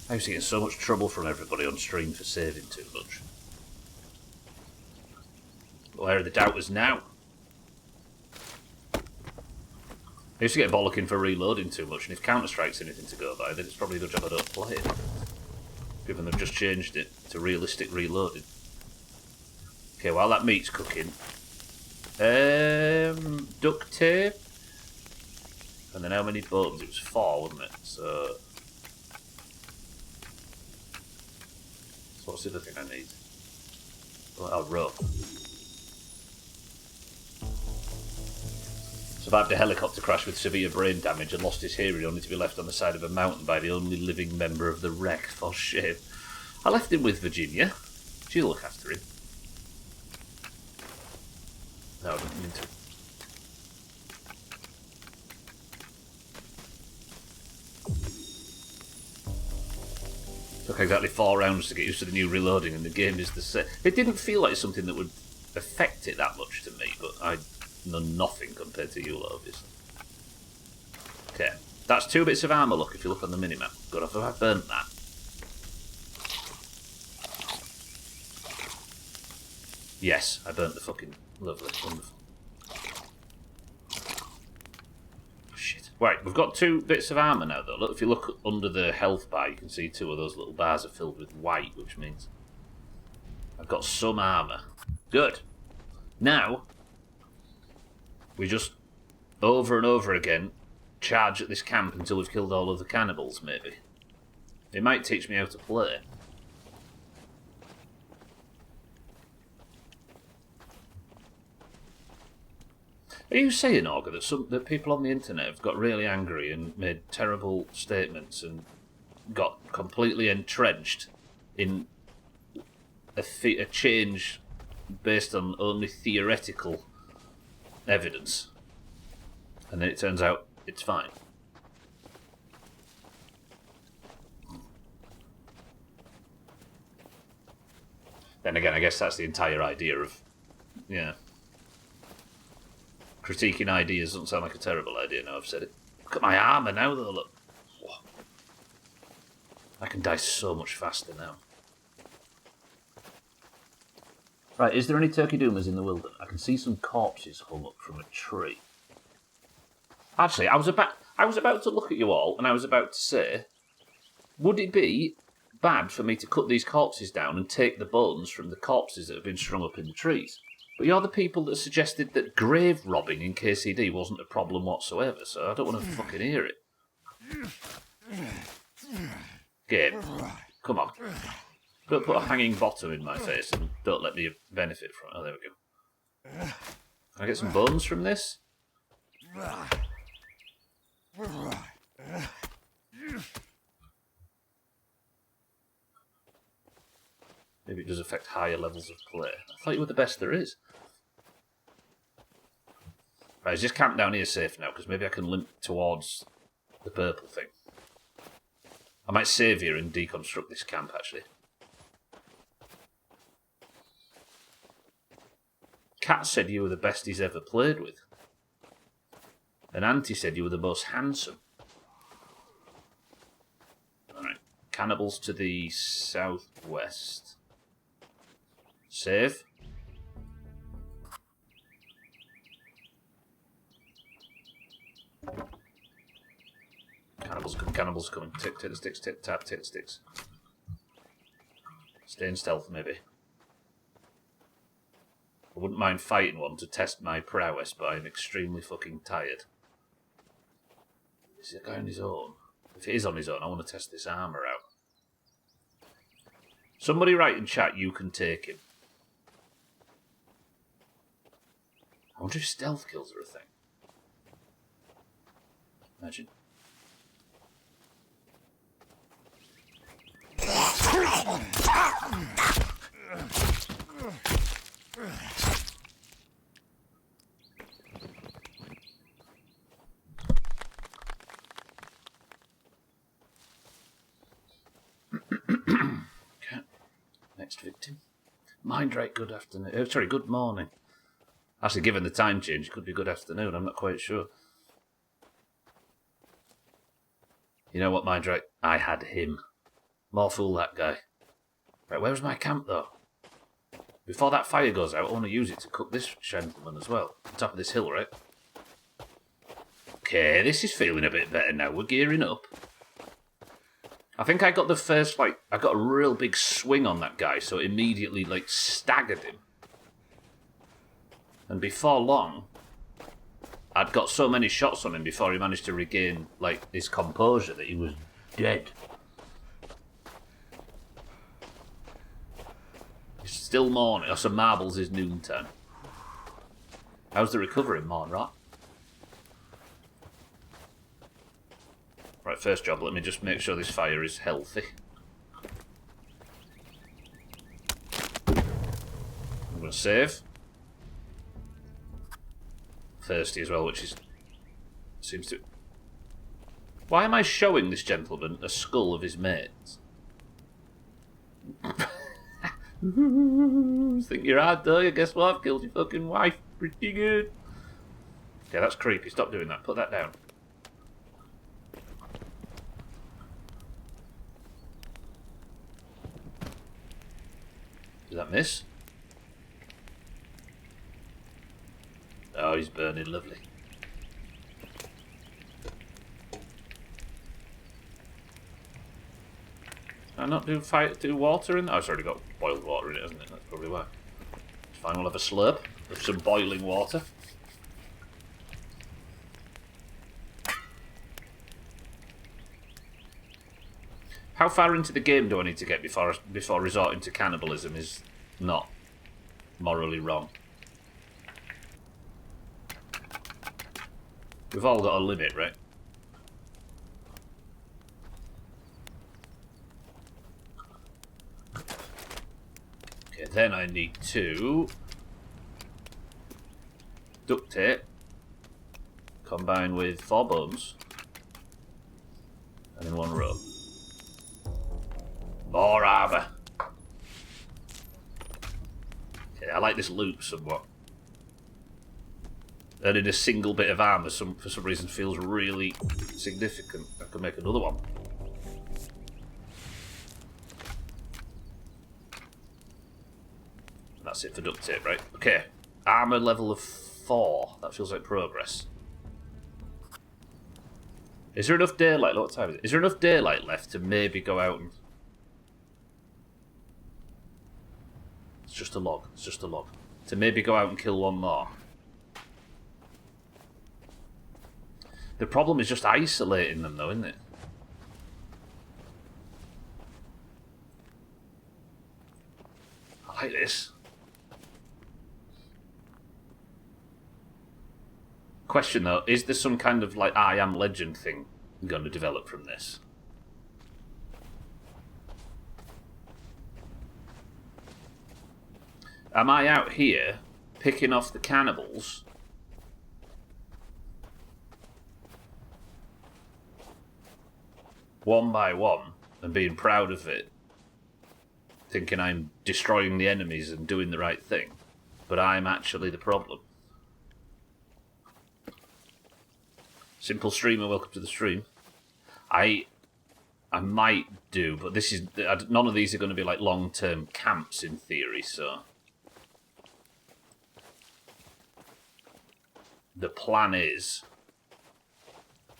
I used to get so much trouble from everybody on stream for saving too much. Where are the doubters now? I used to get bollocking for reloading too much, and if Counter-Strike's anything to go by, then it's probably a good job I don't play it. Given they've just changed it to realistic reloading. Okay, while that meat's cooking... duct tape? And then how many bones? It was 4, wasn't it? So what's the other thing I need? Oh, rope. Survived a helicopter crash with severe brain damage and lost his hearing, only to be left on the side of a mountain by the only living member of the wreck. For shame. I left him with Virginia. She'll look after him. No, I didn't mean to. Took exactly 4 rounds to get used to the new reloading, and the game is the same. It didn't feel like something that would affect it that much to me, but I know nothing compared to you lot, obviously. Okay, that's 2 bits of armour, look, if you look on the minimap. Good, I've burnt that. Yes, I burnt the fucking... Lovely, wonderful. Shit. Right, we've got 2 bits of armour now, though. Look, if you look under the health bar, you can see 2 of those little bars are filled with white, which means I've got some armour. Good. Now, we just, over and over again, charge at this camp until we've killed all of the cannibals, maybe. It might teach me how to play. Are you saying, Augur, that people on the internet have got really angry and made terrible statements and got completely entrenched in a change based on only theoretical evidence, and then it turns out it's fine? Then again, I guess that's the entire idea of, yeah. Critiquing ideas doesn't sound like a terrible idea now I've said it. Look at my armour now though, look. Whoa. I can die so much faster now. Right, is there any turkey doomers in the wilderness? I can see some corpses hung up from a tree. Actually, I was about to look at you all and I was about to say, would it be bad for me to cut these corpses down and take the bones from the corpses that have been strung up in the trees? But you're the people that suggested that grave robbing in KCD wasn't a problem whatsoever, so I don't want to fucking hear it. Game. Come on. Don't put a hanging bottom in my face and don't let me benefit from it. Oh, there we go. Can I get some bones from this? Maybe it does affect higher levels of play. I thought you were the best there is. Right, is this camp down here safe now? Because maybe I can limp towards the purple thing. I might save here and deconstruct this camp, actually. Cat said you were the best he's ever played with. And Auntie said you were the most handsome. Alright, cannibals to the southwest. Save. Cannibals coming. Take the sticks, take the sticks. Stay in stealth, maybe. I wouldn't mind fighting one to test my prowess, but I'm extremely fucking tired. Is he a guy on his own? If it is on his own, I want to test this armour out. Somebody write in chat, you can take him. I wonder if stealth kills are a thing. Imagine. Okay. Next victim. Mindrake, good afternoon. Oh, sorry, good morning. Actually, given the time change, it could be good afternoon. I'm not quite sure. You know what, Mindrake? I had him. More fool, that guy. Right, where's my camp, though? Before that fire goes out, I want to use it to cook this gentleman as well. On top of this hill, right? Okay, this is feeling a bit better now. We're gearing up. I think I got the first, I got a real big swing on that guy, so it immediately, staggered him. And before long, I'd got so many shots on him before he managed to regain, his composure that he was dead. It's still morning. Oh, so Marbles is noontime. How's the recovery, Morn, Right, first job, let me just make sure this fire is healthy. I'm going to save. Thirsty as well, which seems to... Why am I showing this gentleman a skull of his mates? Think you're hard, though? Guess what? I've killed your fucking wife. Pretty good. Okay, that's creepy. Stop doing that. Put that down. Did that miss? Oh, he's burning lovely. Can I not do water in there? Oh, it's already got boiled water in it, hasn't it? That's probably why. It's fine, we'll have a slurp of some boiling water. How far into the game do I need to get before resorting to cannibalism is not morally wrong? We've all got a limit, right? Okay, then I need to duct tape combine with 4 bones and in 1 row. More armour. Okay, I like this loop somewhat. Earning a single bit of armour for some reason feels really significant. I could make another one. That's it for duct tape, right? Okay. Armour level of 4. That feels like progress. Is there enough daylight? What time is it? Is there enough daylight left to maybe go out and... It's just a log. It's just a log. To maybe go out and kill one more. The problem is just isolating them, though, isn't it? like this. Question though, is there some kind of like I Am Legend thing going to develop from this? Am I out here picking off the cannibals? One by one and being proud of it, thinking I'm destroying the enemies and doing the right thing, but I'm actually the problem. Simple streamer, welcome to the stream. I might do, but this is none of these are going to be like long-term camps in theory, so the plan is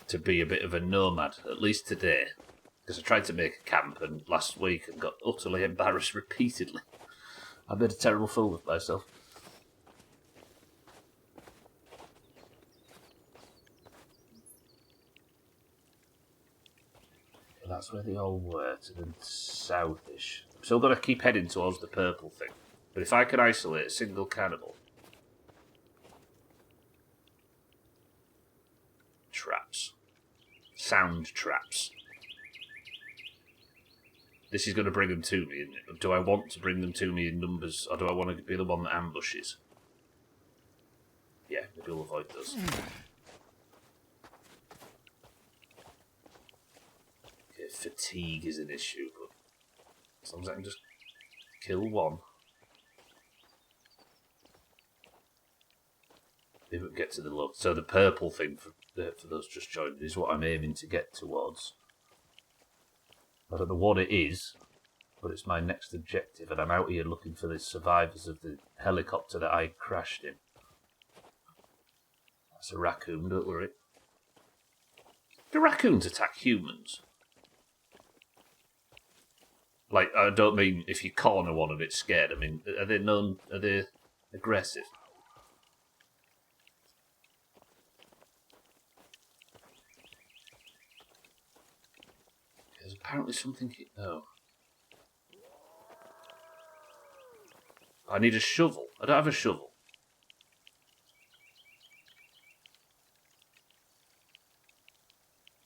to be a bit of a nomad, at least today. Because I tried to make a camp and last week and got utterly embarrassed repeatedly. I made a terrible fool of myself. Yeah, that's where they all were, to the southish. I'm still got to keep heading towards the purple thing. But if I can isolate a single cannibal... Traps. Sound traps. This is going to bring them to me, isn't it? Do I want to bring them to me in numbers, or do I want to be the one that ambushes? Yeah, maybe we'll avoid those. Okay, fatigue is an issue, but as long as I can just kill one. Maybe we can get to the look. So the purple thing, for those just joined, is what I'm aiming to get towards. I don't know what it is, but it's my next objective, and I'm out here looking for the survivors of the helicopter that I crashed in. That's a raccoon, don't worry. Do raccoons attack humans? Like, I don't mean if you corner one and it's scared. I mean, are they aggressive? There's apparently something... Oh. I need a shovel. I don't have a shovel.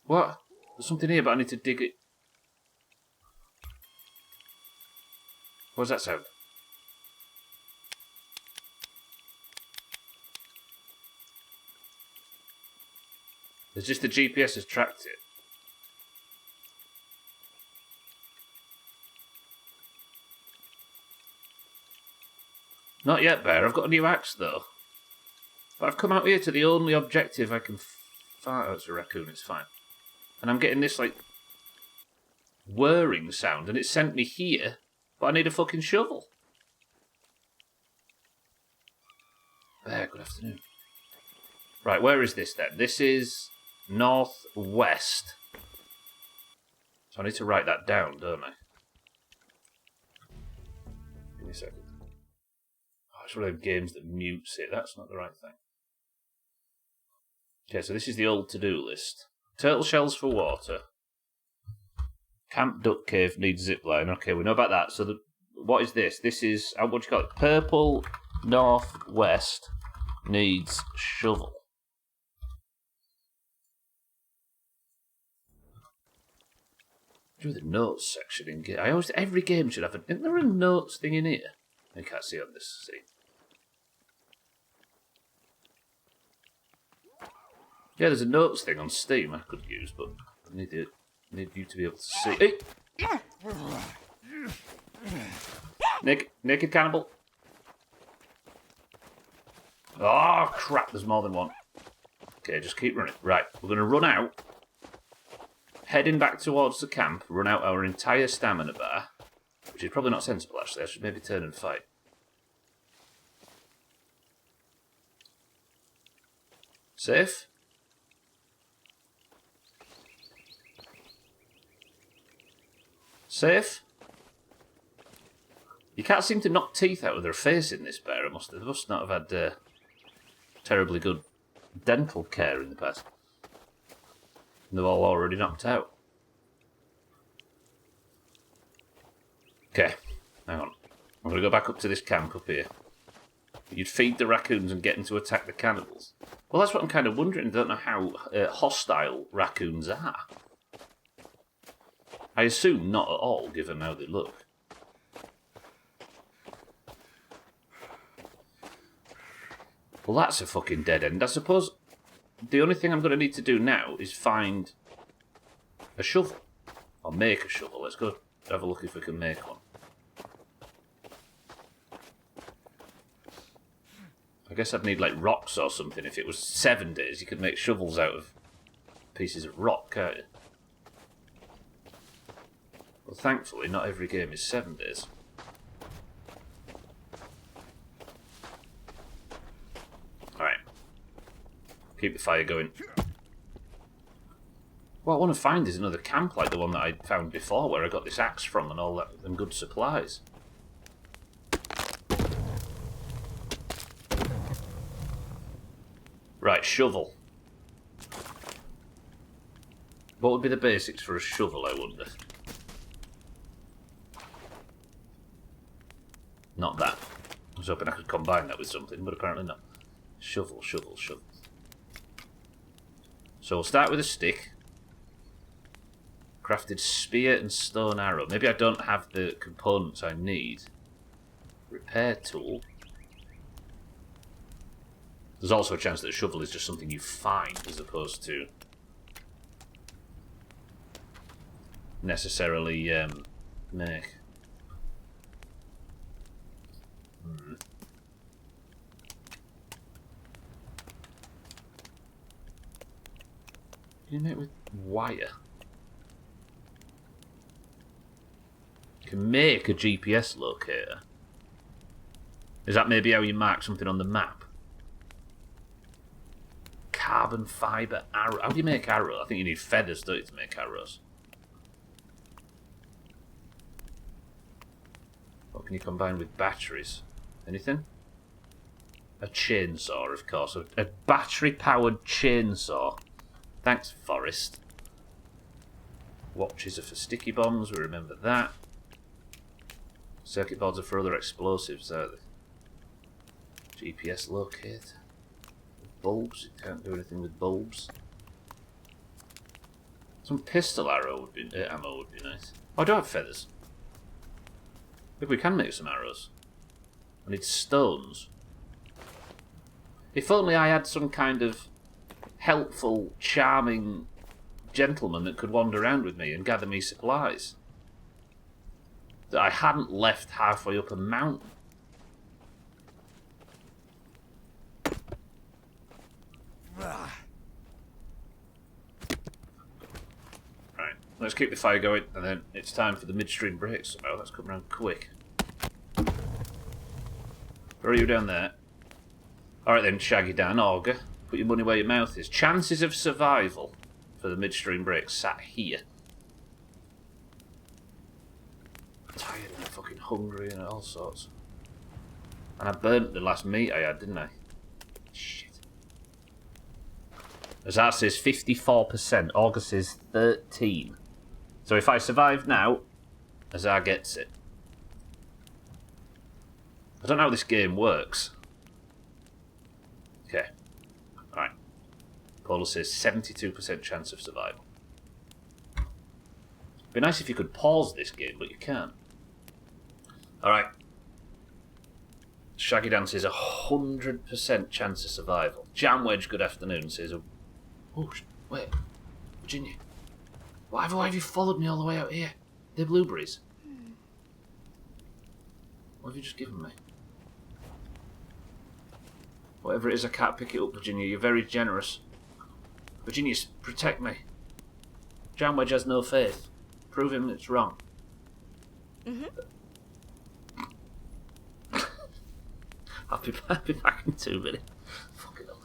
What? There's something here, but I need to dig it. What does that sound? It's just the GPS has tracked it. Not yet, Bear. I've got a new axe, though. But I've come out here to the only objective I can find. Oh, it's a raccoon. It's fine. And I'm getting this, like, whirring sound, and it sent me here, but I need a fucking shovel. Bear, good afternoon. Right, where is this, then? This is northwest. So I need to write that down, don't I? Give me a second. It's one of those games that mutes it. That's not the right thing. Okay, so this is the old to-do list. Turtle shells for water. Camp Duck Cave needs zipline. Okay, we know about that. So what is this? This is, what do you call it? Purple Northwest needs shovel. Do the notes section in game. Every game should have isn't there a notes thing in here? I can't see on this scene. Yeah, there's a notes thing on Steam I could use, but I need you to be able to see. Hey! Naked cannibal. Oh, crap, there's more than one. Okay, just keep running. Right, we're going to run out. Heading back towards the camp, run out our entire stamina bar. Which is probably not sensible, actually. I should maybe turn and fight. Safe? Safe? You can't seem to knock teeth out of their face in this bear. They must not have had terribly good dental care in the past. And they're all already knocked out. Okay, hang on. I'm going to go back up to this camp up here. You'd feed the raccoons and get them to attack the cannibals. Well, that's what I'm kind of wondering. I don't know how hostile raccoons are. I assume not at all, given how they look. Well, that's a fucking dead end. I suppose the only thing I'm going to need to do now is find a shovel. Or make a shovel. Let's go have a look if we can make one. I guess I'd need, like, rocks or something. If it was 7 days, you could make shovels out of pieces of rock, can't you? Well, thankfully, not every game is 7 days. Alright. Keep the fire going. What I want to find is another camp like the one that I found before, where I got this axe from and all that, and good supplies. Right, shovel. What would be the basics for a shovel, I wonder? Not that. I was hoping I could combine that with something, but apparently not. Shovel, shovel, shovel. So we'll start with a stick. Crafted spear and stone arrow. Maybe I don't have the components I need. Repair tool. There's also a chance that a shovel is just something you find as opposed to necessarily make. Can you make with wire? You can make a GPS locator. Is that maybe how you mark something on the map? Carbon fibre arrow. How do you make arrow? I think you need feathers, don't you, to make arrows? What can you combine with batteries? Anything? A chainsaw, of course. A battery-powered chainsaw. Thanks, Forrest. Watches are for sticky bombs, we remember that. Circuit boards are for other explosives, are they? GPS locator. Bulbs, you can't do anything with bulbs. Some pistol arrow would be, ammo would be nice. Oh, I do have feathers. Maybe we can make some arrows. I need stones. If only I had some kind of helpful, charming gentleman that could wander around with me and gather me supplies. That I hadn't left halfway up a mountain. Right, let's keep the fire going, and then it's time for the midstream break somehow. That's come around quick. Where are you down there? Alright then, Shaggy Dan, Auger. Put your money where your mouth is. Chances of survival for the midstream break sat here. I'm tired and I'm fucking hungry and all sorts. And I burnt the last meat I had, didn't I? Shit. Azar says 54%, Auger says 13. So if I survive now, Azar gets it. I don't know how this game works. Okay. Alright. Paula says 72% chance of survival. It'd be nice if you could pause this game, but you can't. Alright. Shaggy Dan says 100% chance of survival. Jam Wedge, good afternoon, says... Oh, wait. Virginia. Why have you followed me all the way out here? They're blueberries. What have you just given me? Whatever it is, I can't pick it up, Virginia. You're very generous. Virginia, protect me. Jam Wedge has no faith. Prove him it's wrong. I'll be back in 2 minutes. Fucking hell.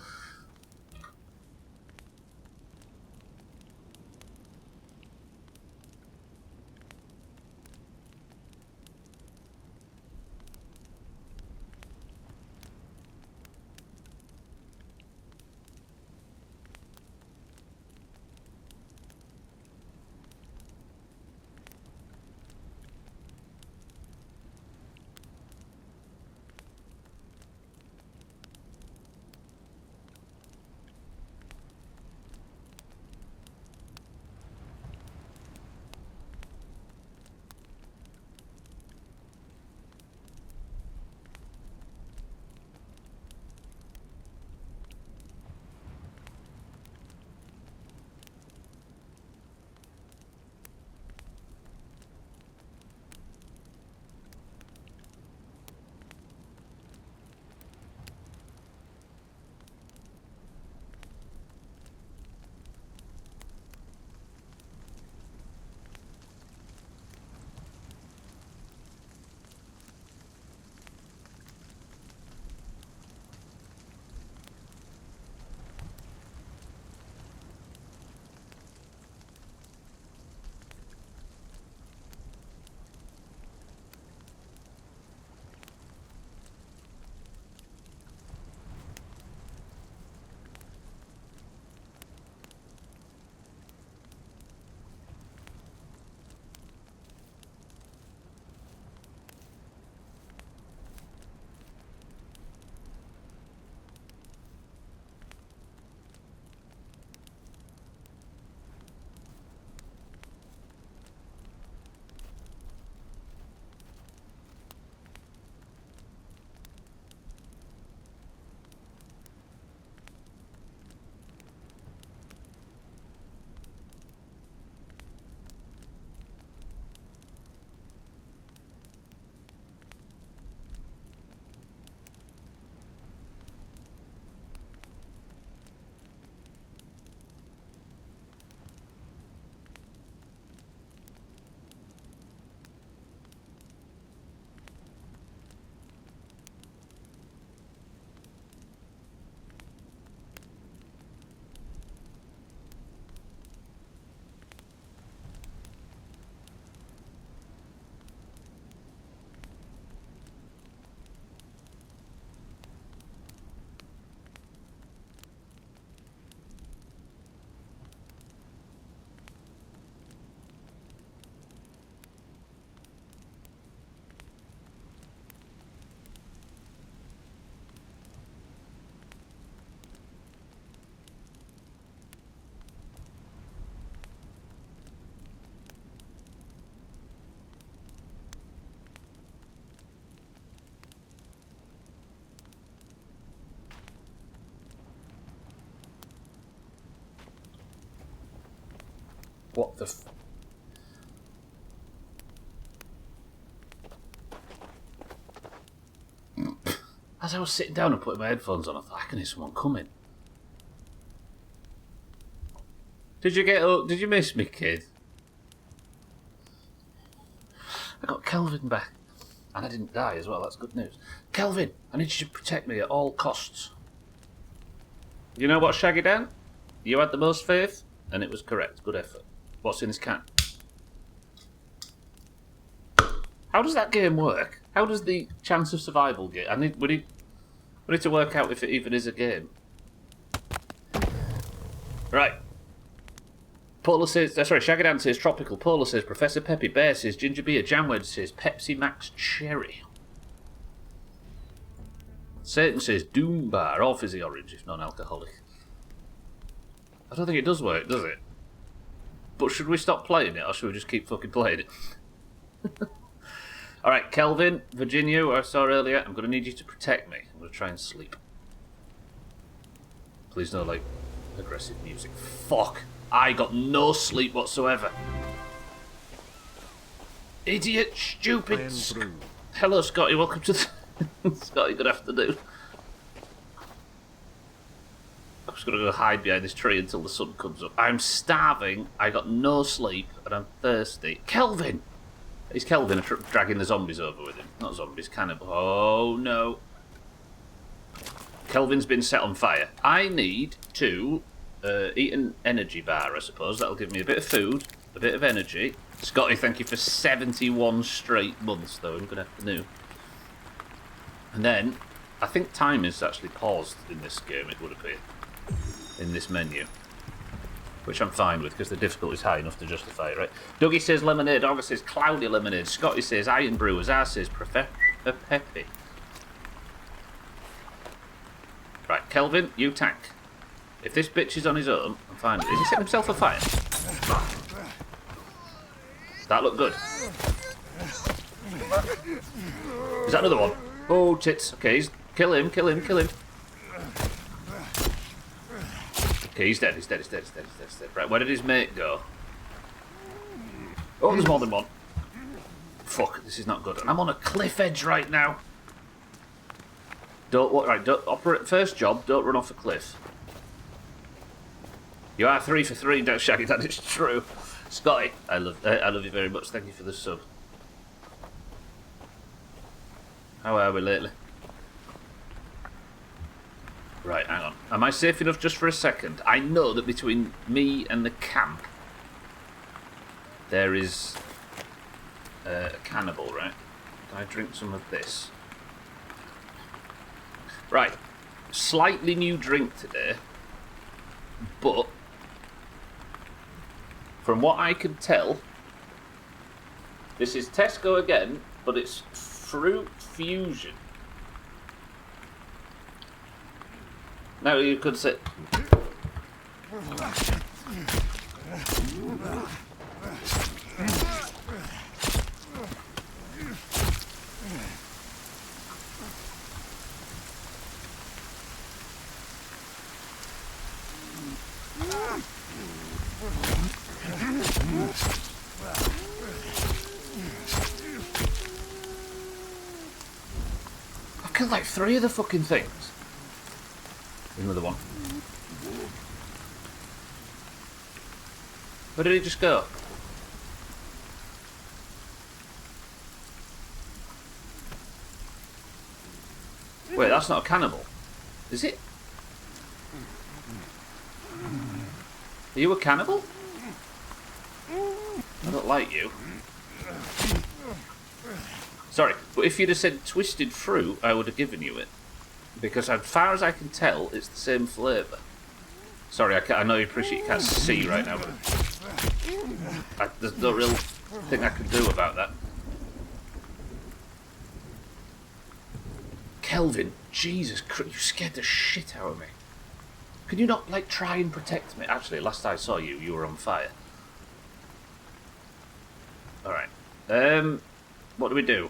What the f... As I was sitting down and putting my headphones on, I thought, I can hear someone coming. Did you miss me, kid? I got Kelvin back. And I didn't die as well, that's good news. Kelvin, I need you to protect me at all costs. You know what, Shaggy Dan? You had the most faith, and it was correct. Good effort. What's in this can? How does that game work? How does the chance of survival get? We need to work out if it even is a game. Right. Paula says, Shaggy Dan says tropical. Paula says Professor Peppy. Bear says ginger beer. Jamwed says Pepsi Max Cherry. Satan says Doom Bar or fizzy orange if non-alcoholic. I don't think it does work, does it? But should we stop playing it or should we just keep fucking playing it? Alright, Kelvin, Virginia, who I saw earlier, I'm going to need you to protect me. I'm going to try and sleep. Please no, like, aggressive music. Fuck! I got no sleep whatsoever. Idiot, stupid... Hello, Scotty, welcome to the... Scotty, good afternoon. I'm just going to go hide behind this tree until the sun comes up. I'm starving, I got no sleep, and I'm thirsty. Kelvin! Is Kelvin dragging the zombies over with him? Not zombies, cannibal. Oh, no. Kelvin's been set on fire. I need to eat an energy bar, I suppose. That'll give me a bit of food, a bit of energy. Scotty, thank you for 71 straight months, though. Good afternoon. And then, I think time is actually paused in this game, it would appear. In this menu. Which I'm fine with, because the difficulty is high enough to justify it, right? Dougie says lemonade, August says cloudy lemonade, Scotty says iron brewers, R says Professor Peppy. Right, Kelvin, you tank. If this bitch is on his own, I'm fine with it. Is he setting himself afire? That looked good. Is that another one? Oh, tits. Okay, kill him, kill him, kill him. Okay, he's dead, he's dead, he's dead, he's dead, he's dead, he's dead. Right, where did his mate go? Oh, there's more than one. Fuck, this is not good. And I'm on a cliff edge right now. Don't operate. First job, don't run off a cliff. You are 3 for 3, don't Shaggy, that is true. Scotty, I love you very much, thank you for the sub. How are we lately? Right, hang on. Am I safe enough just for a second? I know that between me and the camp, there is a cannibal, right? Can I drink some of this? Right. Slightly new drink today, but from what I can tell, this is Tesco again, but it's fruit fusion. Now you could say... I killed like 3 of the fucking things. Another one. Where did he just go? Wait, that's not a cannibal. Is it? Are you a cannibal? I don't like you. Sorry, but if you'd have said twisted fruit, I would have given you it. Because as far as I can tell, it's the same flavour. Sorry, I know you appreciate you can't see right now, but there's no real thing I can do about that. Kelvin, Jesus Christ, you scared the shit out of me. Can you not, like, try and protect me? Actually, last I saw you, you were on fire. Alright. What do we do?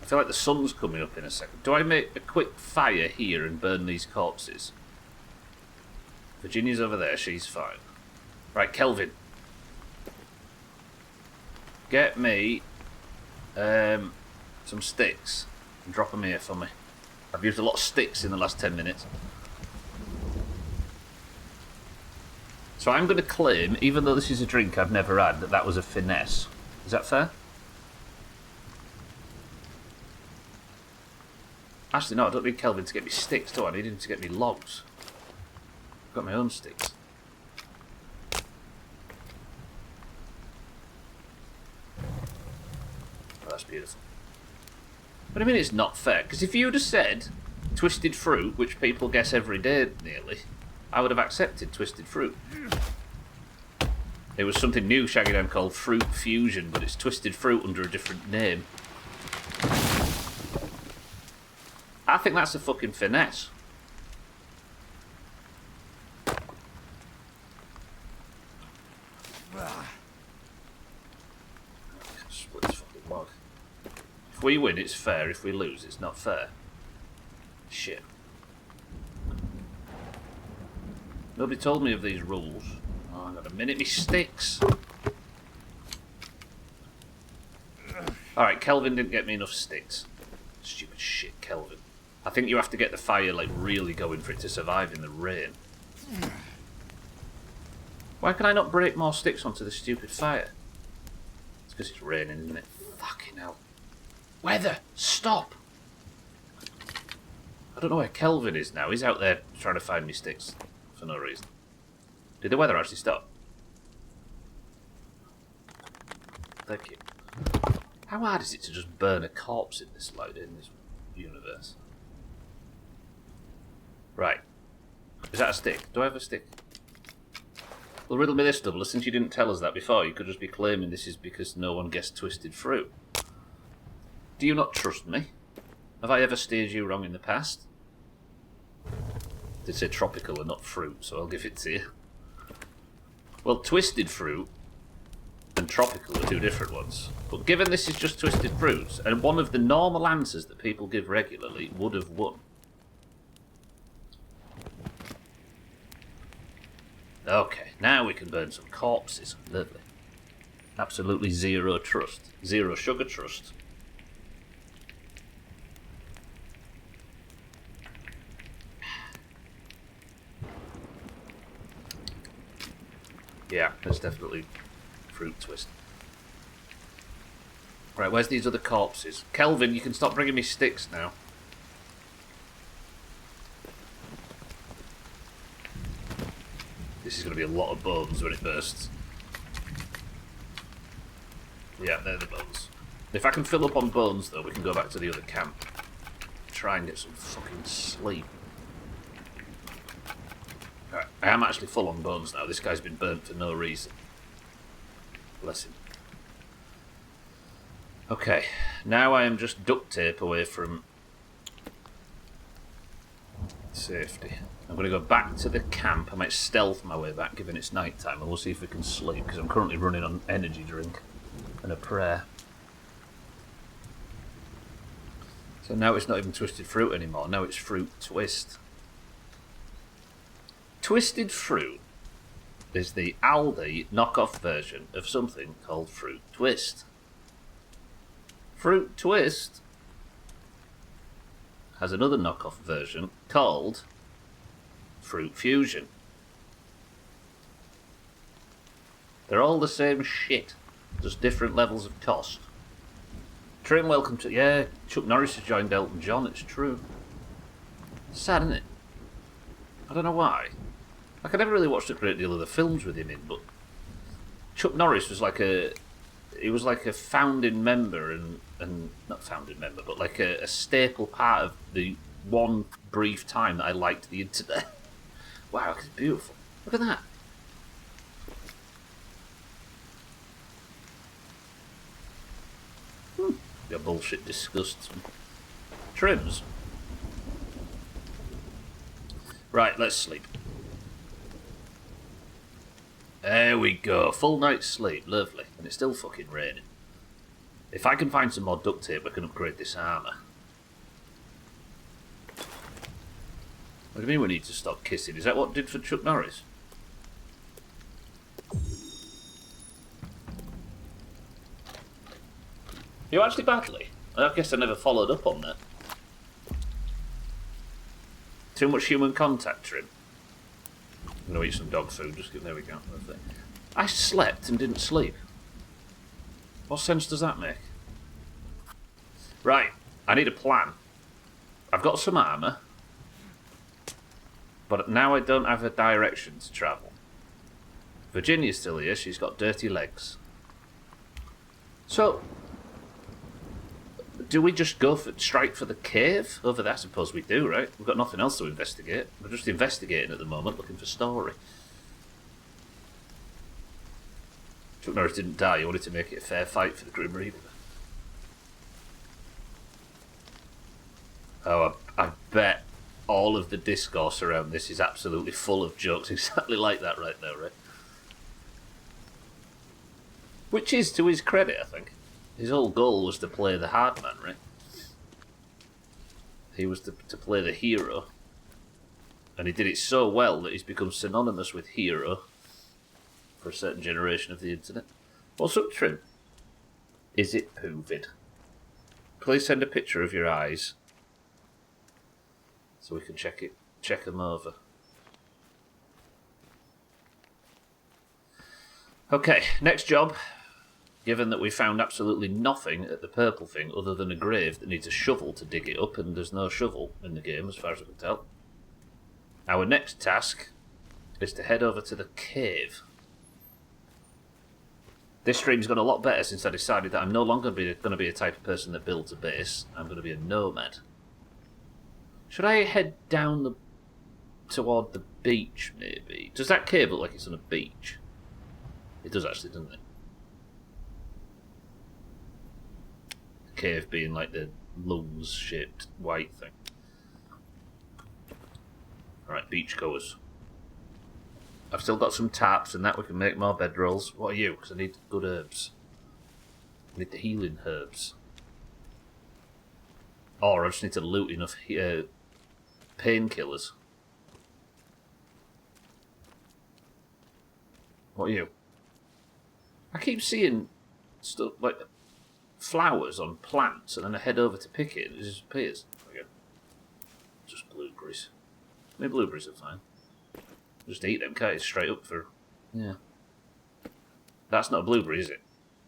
I feel like the sun's coming up in a second. Do I make a quick fire here and burn these corpses? Virginia's over there, she's fine. Right, Kelvin. Get me some sticks and drop them here for me. I've used a lot of sticks in the last 10 minutes. So I'm going to claim, even though this is a drink I've never had, that that was a finesse. Is that fair? Actually, no, I don't need Kelvin to get me sticks, do I? I need him to get me logs. I've got my own sticks. Oh, that's beautiful. But I mean, it's not fair, because if you'd have said twisted fruit, which people guess every day nearly, I would have accepted twisted fruit. It was something new Shaggy Dan called Fruit Fusion, but it's twisted fruit under a different name. I think that's a fucking finesse. Split this fucking log. If we win, it's fair. If we lose, it's not fair. Shit. Nobody told me of these rules. Oh, hang on a minute, me sticks. Alright, Kelvin didn't get me enough sticks. Stupid shit, Kelvin. I think you have to get the fire, like, really going for it to survive in the rain. Why can I not break more sticks onto the stupid fire? It's because it's raining, isn't it? Fucking hell. Weather! Stop! I don't know where Kelvin is now. He's out there trying to find me sticks for no reason. Did the weather actually stop? Thank you. How hard is it to just burn a corpse in this universe? Right. Is that a stick? Do I have a stick? Well, riddle me this, Doubler. Since you didn't tell us that before, you could just be claiming this is because no one guessed twisted fruit. Do you not trust me? Have I ever steered you wrong in the past? Did say tropical and not fruit, so I'll give it to you. Well, twisted fruit and tropical are two different ones. But given this is just twisted fruits, and one of the normal answers that people give regularly would have won. Okay, now we can burn some corpses. Lovely. Absolutely zero trust. Zero sugar trust. Yeah, there's definitely fruit twist. Right, where's these other corpses? Kelvin, you can stop bringing me sticks now. This is going to be a lot of bones when it bursts. Yeah, they're the bones. If I can fill up on bones, though, we can go back to the other camp. Try and get some fucking sleep. Right, I am actually full on bones now. This guy's been burnt for no reason. Bless him. Okay, now I am just duct tape away from safety. I'm going to go back to the camp. I might stealth my way back, given it's night time, and we'll see if we can sleep, because I'm currently running on energy drink and a prayer. So now it's not even twisted fruit anymore. Now it's fruit twist. Twisted fruit is the Aldi knockoff version of something called fruit twist. Fruit twist has another knockoff version called Fruit Fusion. They're all the same shit, just different levels of cost. Trim, welcome to... Yeah, Chuck Norris has joined Elton John, it's true. Sad, isn't it? I don't know why. Like, I never really watched a great deal of the films with him in, but Chuck Norris was like a... He was like a founding member, and not founding member, but like a staple part of the one brief time that I liked the internet. Wow, it's beautiful. Look at that. Your bullshit disgusts me. Trims. Right, let's sleep. There we go. Full night's sleep. Lovely. And it's still fucking raining. If I can find some more duct tape, I can upgrade this armour. What do you mean we need to stop kissing? Is that what it did for Chuck Norris? You actually badly? I guess I never followed up on that. Too much human contact, Trim. I'm going to eat some dog food. Just there we go. I slept and didn't sleep. What sense does that make? Right, I need a plan. I've got some armour, but now I don't have a direction to travel. Virginia's still here. She's got dirty legs. So, do we just go straight for the cave over there? I suppose we do, right? We've got nothing else to investigate. We're just investigating at the moment, looking for story. Chuck Norris didn't die. He wanted to make it a fair fight for the Grim Reaper. Oh, I bet all of the discourse around this is absolutely full of jokes exactly like that right now, right? Which is to his credit, I think. His whole goal was to play the hard man, right? He was to play the hero. And he did it so well that he's become synonymous with hero for a certain generation of the internet. What's up, Trim? Is it poovid? Please send a picture of your eyes so we can check them over. Okay, next job. Given that we found absolutely nothing at the purple thing other than a grave that needs a shovel to dig it up, and there's no shovel in the game as far as I can tell. Our next task is to head over to the cave. This stream's gone a lot better since I decided that I'm no longer going to be a type of person that builds a base. I'm going to be a nomad. Should I head down toward the beach, maybe? Does that cave look like it's on a beach? It does actually, doesn't it? Cave being like the lungs-shaped white thing. Alright, beachgoers. I've still got some taps and that we can make more bedrolls. What are you? Because I need good herbs. I need the healing herbs. Or I just need to loot enough painkillers. What are you? I keep seeing stuff like flowers on plants, and then I head over to pick it and it disappears. Okay. Just blueberries. Maybe blueberries are fine. Just eat them, can't you? Straight up for... Yeah. That's not a blueberry, is it?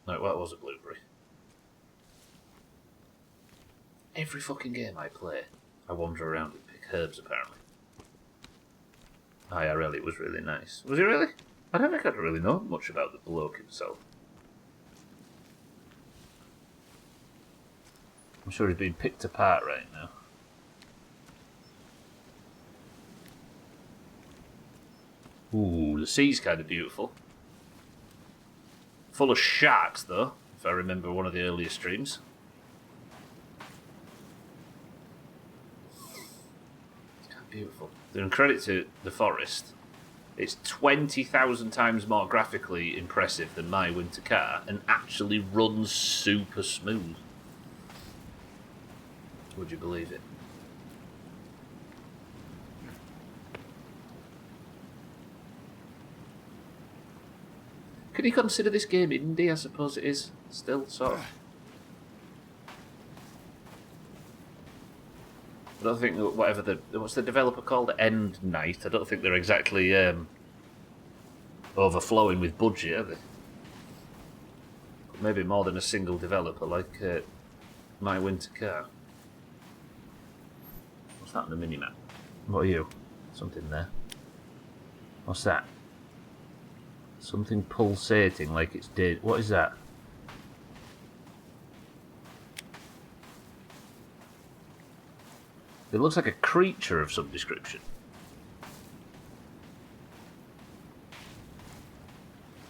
No, well, it was a blueberry. Every fucking game I play, I wander around and pick herbs, apparently. IRL, it was really nice. Was it really? I don't think I'd really know much about the bloke himself. I'm sure he's being picked apart right now. Ooh, the sea's kind of beautiful. Full of sharks, though, if I remember one of the earlier streams. It's kind of beautiful. Doing credit to the forest. It's 20,000 times more graphically impressive than my winter car and actually runs super smooth. Would you believe it? Can you consider this game indie? I suppose it is. Still, sort of. I don't think that whatever what's the developer called? End Night. I don't think they're exactly overflowing with budget, are they? But maybe more than a single developer, like my winter car. What's that on the minimap? What are you? Something there. What's that? Something pulsating like it's dead. What is that? It looks like a creature of some description.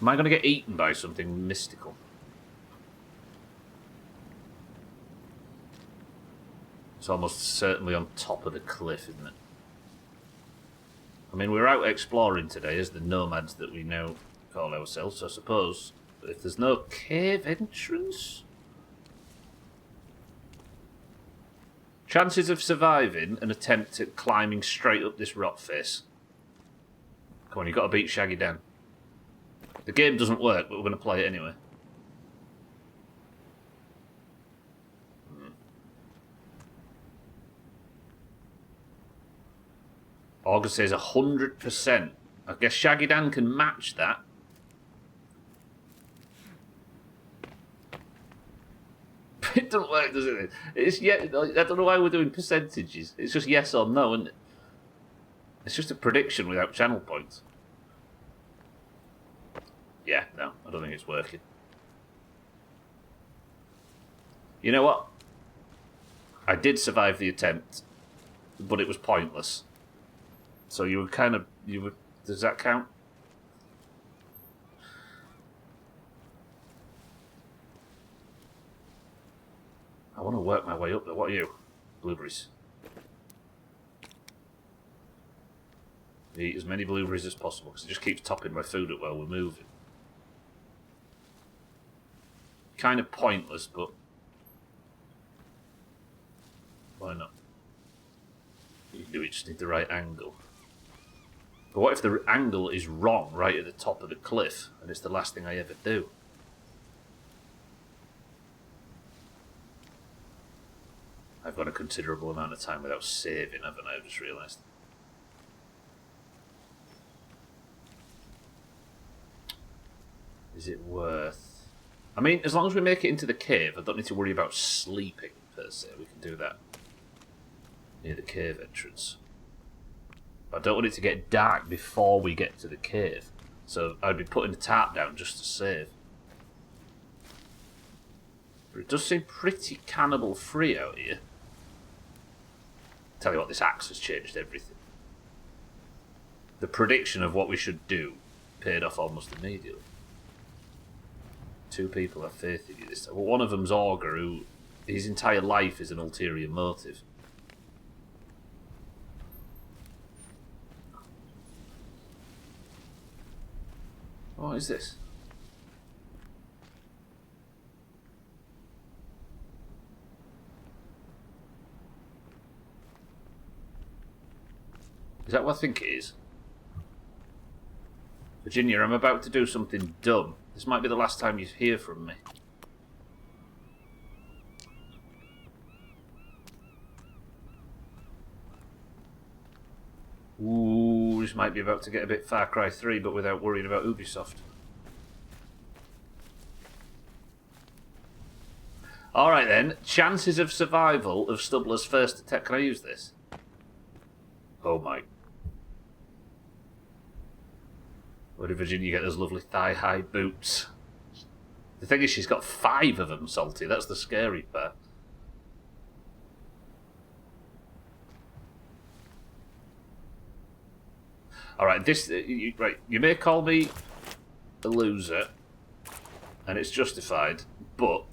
Am I going to get eaten by something mystical? It's almost certainly on top of the cliff, isn't it? I mean, we're out exploring today as the nomads that we now call ourselves, so I suppose if there's no cave entrance... Chances of surviving an attempt at climbing straight up this rock face. Come on, you've got to beat Shaggy down. The game doesn't work, but we're going to play it anyway. August says 100%. I guess Shaggy Dan can match that. It doesn't work, does it? It's I don't know why we're doing percentages. It's just yes or no, and it's just a prediction without channel points. Yeah, no, I don't think it's working. You know what? I did survive the attempt, but it was pointless. So you were kind of... Does that count? I want to work my way up there. What are you? Blueberries. Eat as many blueberries as possible, because it just keeps topping my food up while we're moving. Kind of pointless, but... why not? You can do it, just need the right angle. But what if the angle is wrong right at the top of the cliff, and it's the last thing I ever do? I've got a considerable amount of time without saving, haven't I? I've just realised. Is it worth... I mean, as long as we make it into the cave, I don't need to worry about sleeping, per se. We can do that near the cave entrance. But I don't want it to get dark before we get to the cave. So I'd be putting the tarp down just to save. But it does seem pretty cannibal-free out here. Tell you what, this axe has changed everything. The prediction of what we should do paid off almost immediately. 2 people have faith in you this time. Well, one of them's Augur, who his entire life is an ulterior motive. What is this? Is that what I think it is? Virginia, I'm about to do something dumb. This might be the last time you hear from me. Ooh, this might be about to get a bit Far Cry 3, but without worrying about Ubisoft. Alright then, chances of survival of Stubbler's first attack. Can I use this? Oh my. Where did Virginia get those lovely thigh-high boots? The thing is, she's got 5 of them, Salty. That's the scary part. Alright, this... right, you may call me a loser, and it's justified, but...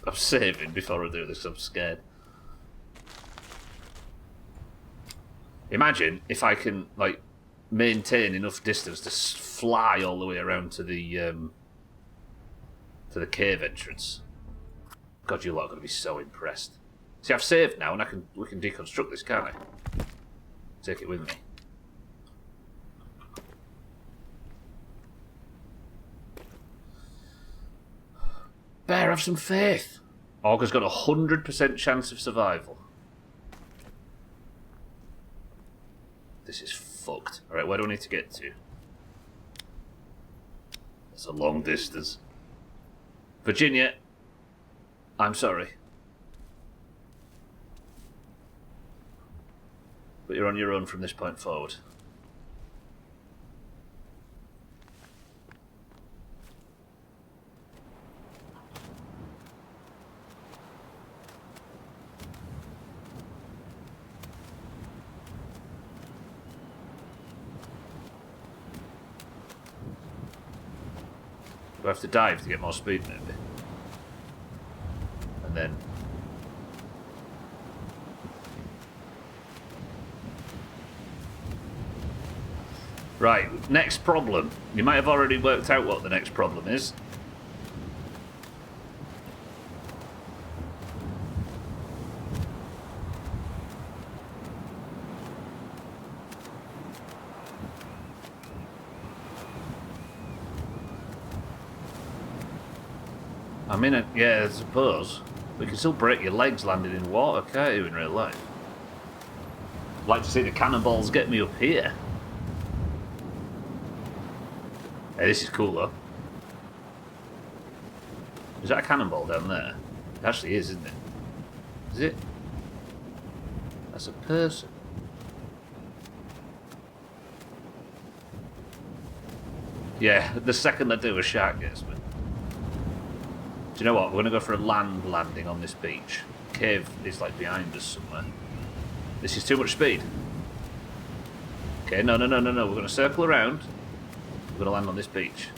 I'm saving before I do this, I'm scared. Imagine if I can, like, maintain enough distance to fly all the way around to the cave entrance. God, you lot are going to be so impressed. See, I've saved now, and we can deconstruct this, can't I? Take it with me. Bear, have some faith. Augur's got a 100% chance of survival. This is fucked. Alright, where do I need to get to? It's a long distance. Virginia, I'm sorry. But you're on your own from this point forward. Do I have to dive to get more speed, maybe? And then... Right, next problem. You might have already worked out what the next problem is. I mean, yeah, I suppose. We can still break your legs landing in water, can't you, in real life? I'd like to see the cannonballs get me up here. Hey, this is cool, though. Is that a cannonball down there? It actually is, isn't it? Is it? That's a person. Yeah, the second I do, a shark gets me. Do you know what? We're going to go for a land landing on this beach. Cave is like behind us somewhere. This is too much speed. Okay, no. We're going to circle around. We're going to land on this beach.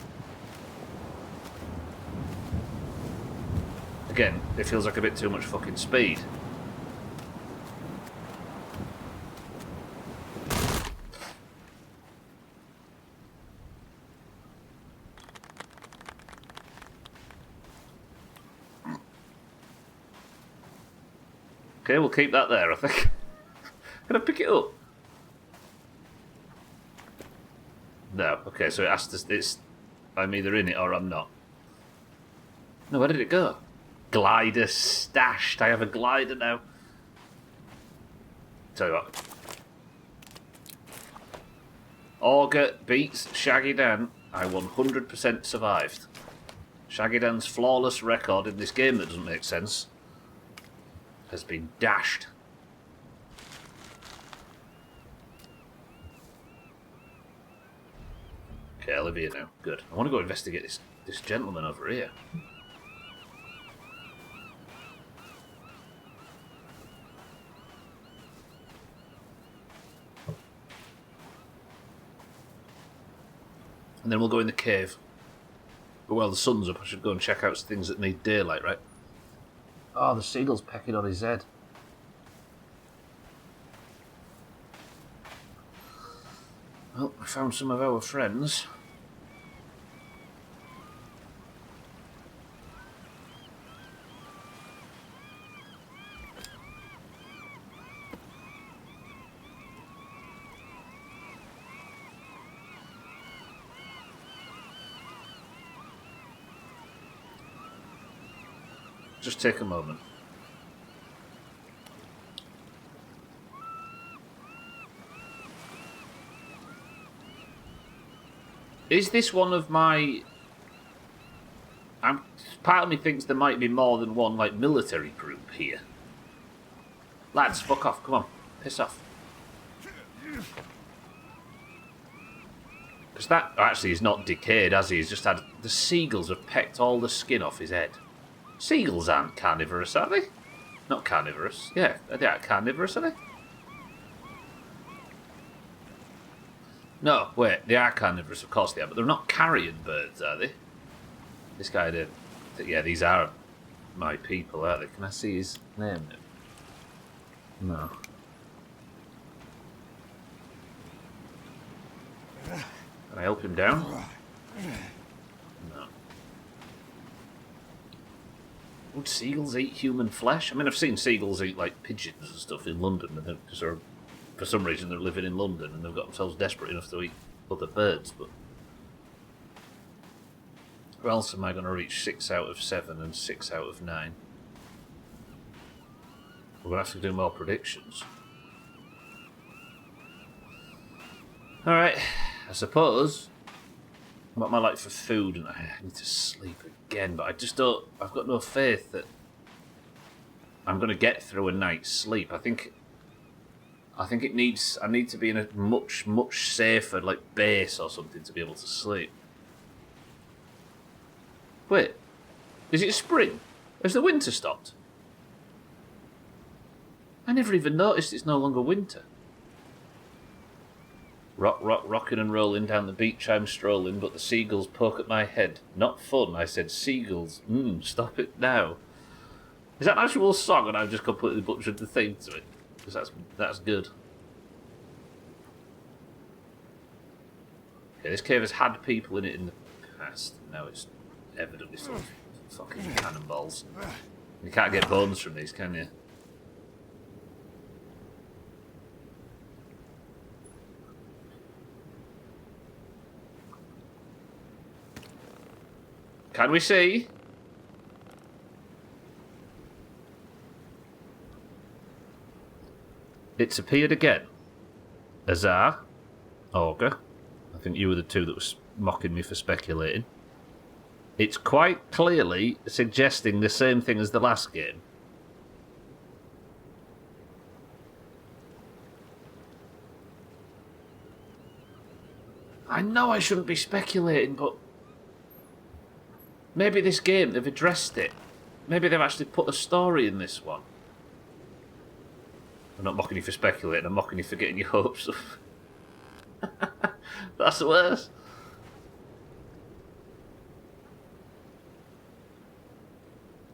Again, it feels like a bit too much fucking speed. Okay, we'll keep that there, I think. Can I pick it up? No. Okay, so it has to... I'm either in it or I'm not. No, where did it go? Glider stashed. I have a glider now. Tell you what. Auger beats Shaggy Dan. I 100% survived. Shaggy Dan's flawless record in this game that doesn't make sense has been dashed. Okay, I'll live here now. Good. I want to go investigate this gentleman over here. And then we'll go in the cave. But while the sun's up, I should go and check out things that need daylight, right? Oh, the seagull's pecking on his head. Well, I found some of our friends. Just take a moment. Is this one of my... part of me thinks there might be more than one, like, military group here. Lads, fuck off, come on. Piss off. Because that actually is not decayed, has he? He's just had... The seagulls have pecked all the skin off his head. Seagulls aren't carnivorous, are they? Not carnivorous. Yeah, they aren't carnivorous, are they? No, wait, they are carnivorous, of course they are, but they're not carrion birds, are they? This guy did. Yeah, these are my people, aren't they? Can I see his name? No. Can I help him down? No. Would seagulls eat human flesh? I mean, I've seen seagulls eat, like, pigeons and stuff in London, because for some reason they're living in London and they've got themselves desperate enough to eat other birds, but... Who else am I going to reach 6 out of 7 and 6 out of 9? We're going to have to do more predictions. Alright, I suppose... What am I like for food? And I need to sleep again, but I just don't... I've got no faith that I'm going to get through a night's sleep. I think it needs... I need to be in a much, much safer, like, base or something to be able to sleep. Wait. Is it spring? Has the winter stopped? I never even noticed it's no longer winter. Rocking and rolling down the beach I'm strolling, but the seagulls poke at my head. Not fun, I said. Seagulls. Stop it now. Is that an actual song and I've just completely butchered the theme to it? Because that's good. Okay, this cave has had people in it in the past. Now it's evidently full of fucking cannonballs. You can't get bones from these, can you? Can we see? It's appeared again. Azar, Augur. I think you were the two that was mocking me for speculating. It's quite clearly suggesting the same thing as the last game. I know I shouldn't be speculating, but maybe this game, they've addressed it. Maybe they've actually put a story in this one. I'm not mocking you for speculating, I'm mocking you for getting your hopes up. That's the worst.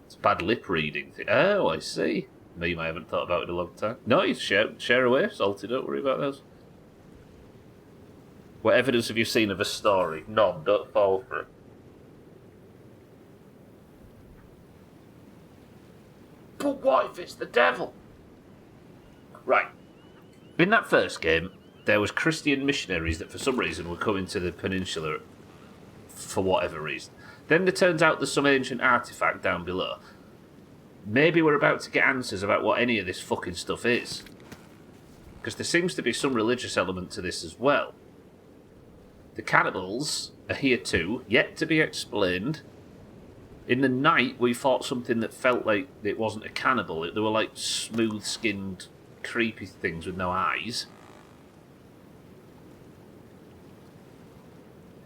It's bad lip reading. Oh, I see. Meme I haven't thought about in a long time. No, you share away, Salty, don't worry about those. What evidence have you seen of a story? None, don't fall for it. But what if it's the devil? Right. In that first game, there was Christian missionaries that for some reason were coming to the peninsula for whatever reason. Then it turns out there's some ancient artifact down below. Maybe we're about to get answers about what any of this fucking stuff is. Because there seems to be some religious element to this as well. The cannibals are here too, yet to be explained. In the night, we fought something that felt like it wasn't a cannibal. They were like smooth-skinned, creepy things with no eyes.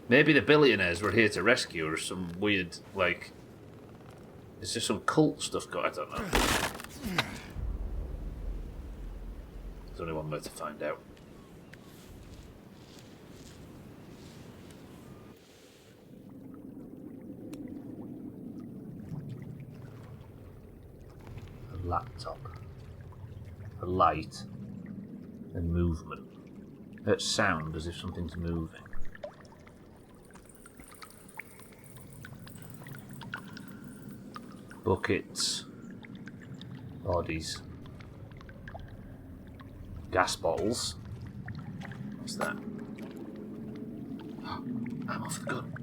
Maybe the billionaires were here to rescue her, some weird, like... Is there some cult stuff going on? I don't know. There's only one way to find out. A laptop. A light. And movement. That sound as if something's moving. Buckets. Bodies. Gas bottles. What's that? I'm off the gun.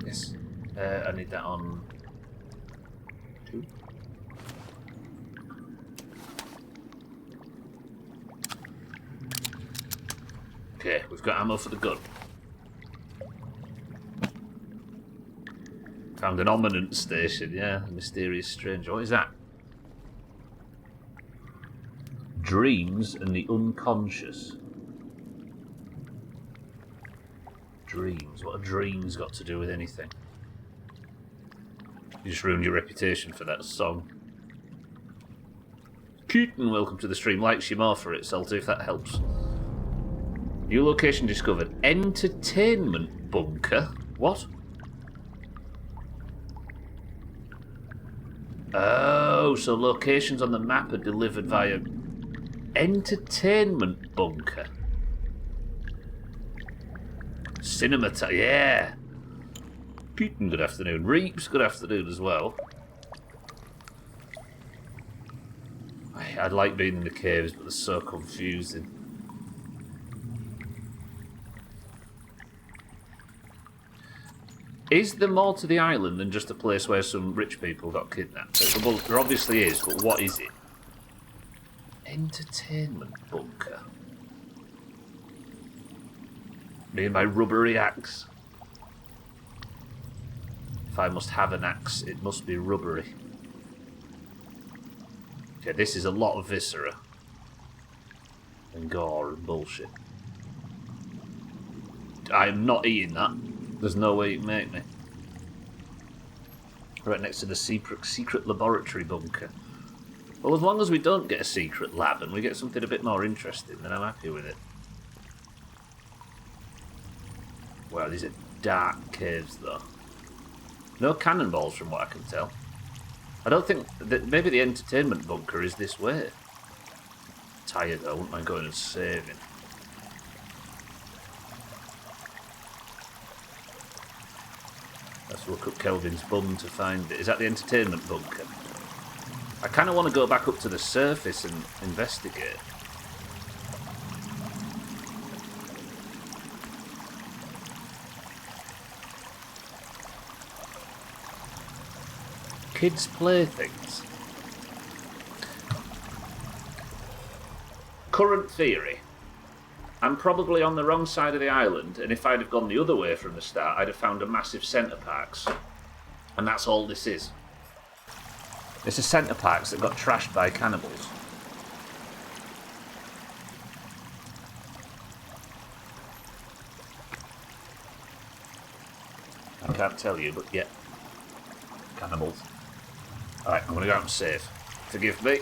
Yes. I need that on 2. Okay, we've got ammo for the gun. Found an ominous station, yeah. A mysterious stranger. What is that? Dreams and the unconscious. Dreams. What have dreams got to do with anything? You just ruined your reputation for that song. Keaton, welcome to the stream. Likes you more for it, Salty, if that helps. New location discovered. Entertainment bunker? What? Oh, so locations on the map are delivered via entertainment bunker. Cinema, yeah. Keaton, good afternoon. Reeps, good afternoon as well. I'd like being in the caves, but they're so confusing. Is there more to the island than just a place where some rich people got kidnapped? Well, there obviously is, but what is it? Entertainment bunker. Me and my rubbery axe. If I must have an axe, it must be rubbery. Okay, this is a lot of viscera. And gore and bullshit. I'm not eating that. There's no way you can make me. Right next to the secret laboratory bunker. Well, as long as we don't get a secret lab and we get something a bit more interesting, then I'm happy with it. Wow, these are dark caves, though. No cannonballs, from what I can tell. I don't think that maybe the entertainment bunker is this way. Tired, though. I wouldn't mind going and saving. Let's look up Kelvin's bum to find it. Is that the entertainment bunker? I kind of want to go back up to the surface and investigate. Kids' playthings. Current theory. I'm probably on the wrong side of the island, and if I'd have gone the other way from the start, I'd have found a massive centre parks. And that's all this is. It's a centre parks that got trashed by cannibals. I can't tell you, but yeah. Cannibals. Alright, I'm going to go out and save. Forgive me.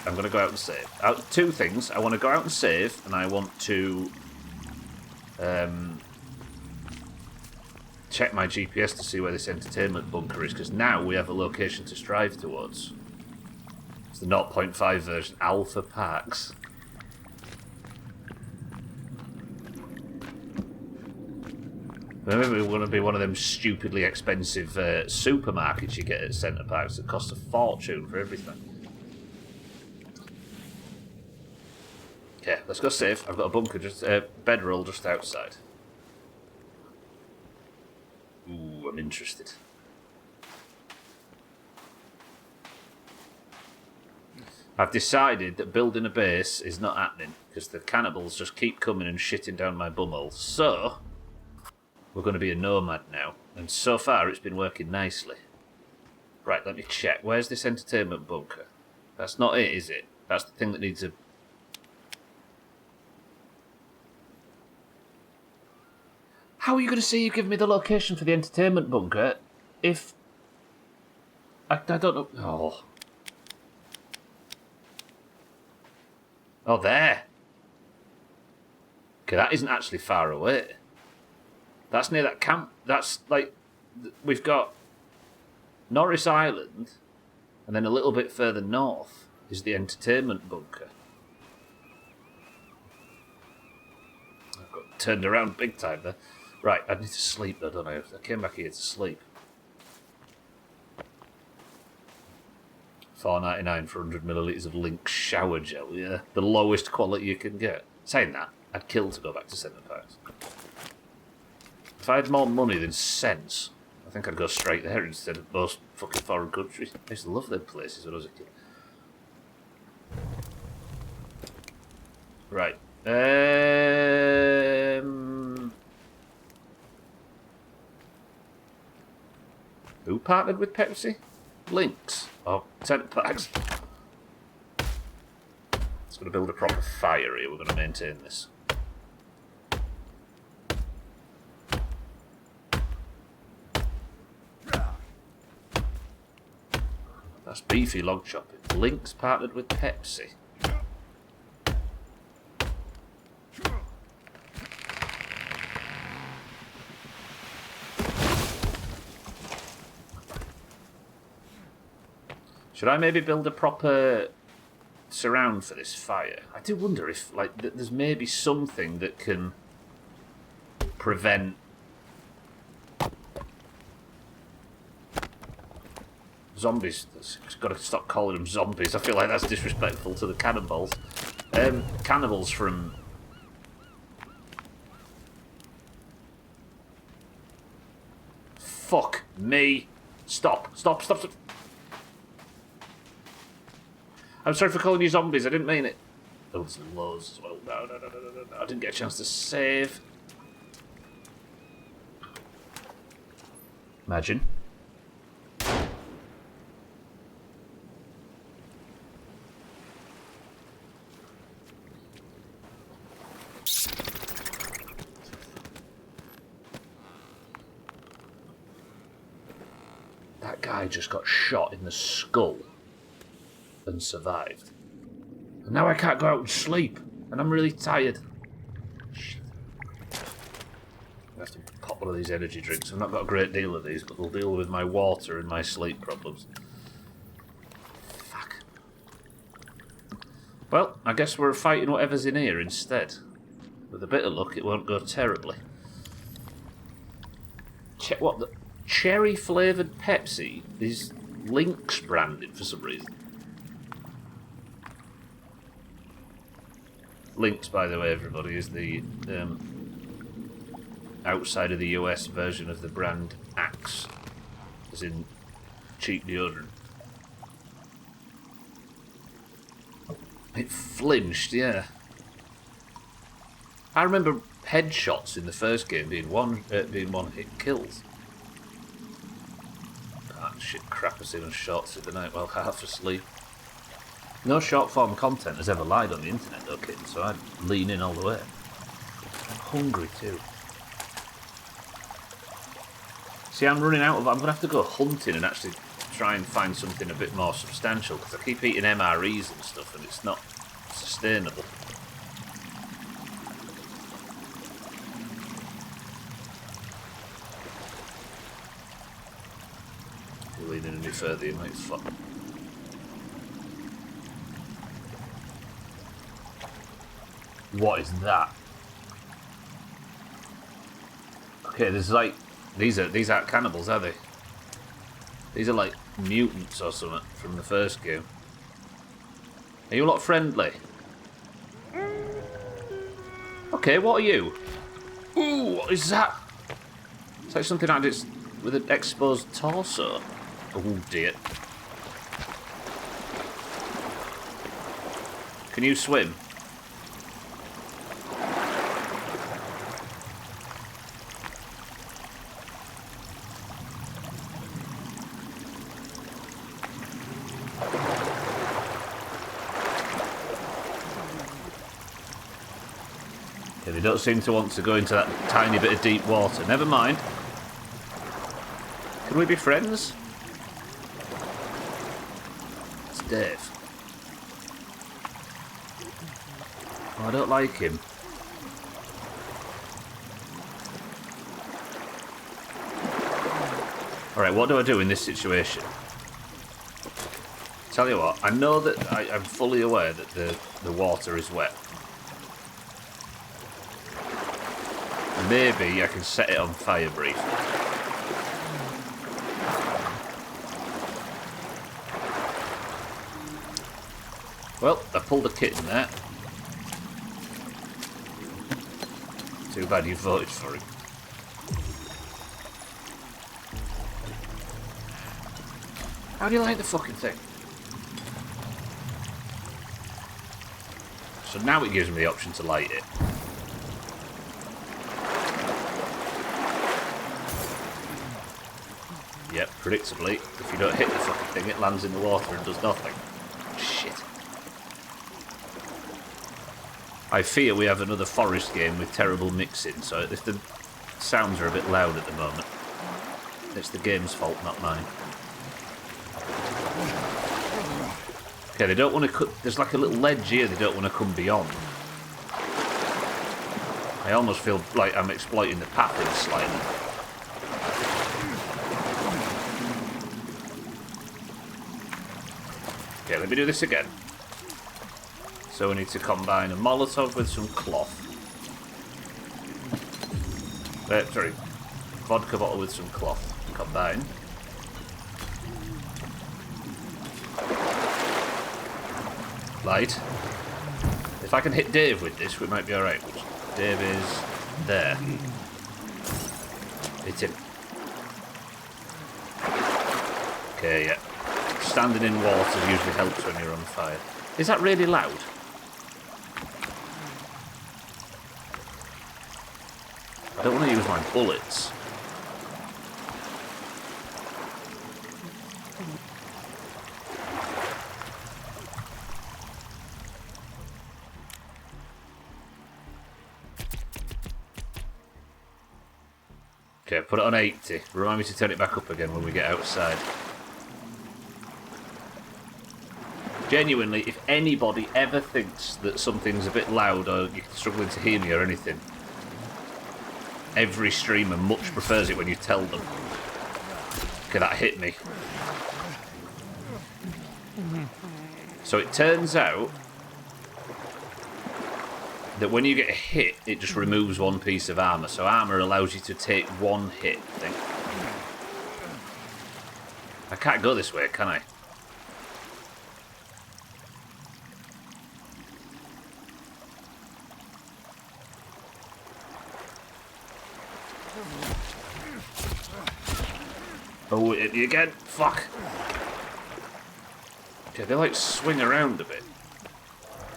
I'm going to go out and save. Two things. I want to go out and save, and I want to check my GPS to see where this entertainment bunker is, because now we have a location to strive towards. It's the 0.5 version, Alpha Parks. Maybe we're going to be one of them stupidly expensive supermarkets you get at centre parks that cost a fortune for everything. Okay, let's go save. I've got a bunker, just bedroll just outside. Ooh, I'm interested. I've decided that building a base is not happening because the cannibals just keep coming and shitting down my bumhole. So we're going to be a nomad now, and so far it's been working nicely. Right, let me check. Where's this entertainment bunker? That's not it, is it? That's the thing that needs a... How are you going to say you give me the location for the entertainment bunker if... I don't know... Oh. Oh, there. Okay, that isn't actually far away. That's near that camp. That's like... We've got Norris Island, and then a little bit further north is the entertainment bunker. I've got turned around big time there. Right, I need to sleep though, don't I? I came back here to sleep. $4.99 for 100 millilitres of Lynx shower gel, yeah. The lowest quality you can get. Saying that, I'd kill to go back to Centre Parks. If I had more money than sense, I think I'd go straight there instead of most fucking foreign countries. I used to love them places when I was a kid. Right. Who partnered with Pepsi? Lynx. Oh, Centre Parks. It's going to build a proper fire here. We're going to maintain this. That's beefy log chopping. Lynx partnered with Pepsi. Should I maybe build a proper surround for this fire? I do wonder if, like, there's maybe something that can prevent zombies. I've got to stop calling them zombies. I feel like that's disrespectful to the cannibals. Cannibals from... Fuck me. Stop. I'm sorry for calling you zombies, I didn't mean it. Oh, there's loads as well. No. I didn't get a chance to save. Imagine. That guy just got shot in the skull and survived. And now I can't go out and sleep. And I'm really tired. Shit. I have to pop one of these energy drinks. I've not got a great deal of these, but they'll deal with my water and my sleep problems. Fuck. Well, I guess we're fighting whatever's in here instead. With a bit of luck, it won't go terribly. Check what the... Cherry flavoured Pepsi is Lynx branded for some reason. Lynx, by the way, everybody, is the outside of the US version of the brand Axe. As in cheap deodorant. It flinched, yeah. I remember headshots in the first game being one-hit kills. Ah, shit, crap, I see on shorts at the night while half asleep. No short-form content has ever lied on the internet, though, kitten, so I'd lean in all the way. I'm hungry, too. See, I'm running out of... I'm going to have to go hunting and actually try and find something a bit more substantial, because I keep eating MREs and stuff, and it's not sustainable. You're leaning any further, you might fuck. What is that? Okay, there's like... These aren't cannibals, are they? These are like mutants or something from the first game. Are you a lot friendly? Okay, what are you? Ooh, what is that? It's like something like this with an exposed torso. Oh dear. Can you swim? They don't seem to want to go into that tiny bit of deep water. Never mind. Can we be friends? It's Dave. Oh, I don't like him. Alright, what do I do in this situation? Tell you what, I know that I'm fully aware that the water is wet. Maybe I can set it on fire briefly. Well, I pulled a kitten there. Too bad you voted for him. How do you like the fucking thing? So now it gives me the option to light it. Yep, predictably, if you don't hit the fucking thing, it lands in the water and does nothing. Shit. I fear we have another forest game with terrible mixing, so if the sounds are a bit loud at the moment, it's the game's fault, not mine. Okay, they don't want to cut... There's like a little ledge here they don't want to come beyond. I almost feel like I'm exploiting the pathing slightly. Okay, let me do this again. So we need to combine a Molotov with some cloth. Sorry, vodka bottle with some cloth. Combine. Light. If I can hit Dave with this, we might be alright. Dave is there. Hit him. Okay, yeah. Standing in water usually helps when you're on fire. Is that really loud? I don't want to use my bullets. Okay, put it on 80. Remind me to turn it back up again when we get outside. Genuinely, if anybody ever thinks that something's a bit loud or you're struggling to hear me or anything, every streamer much prefers it when you tell them. Okay, that hit me. So it turns out that when you get hit, it just removes one piece of armour. So armour allows you to take one hit, I think. I can't go this way, can I? Oh, it hit me again. Fuck. Okay, they like swing around a bit.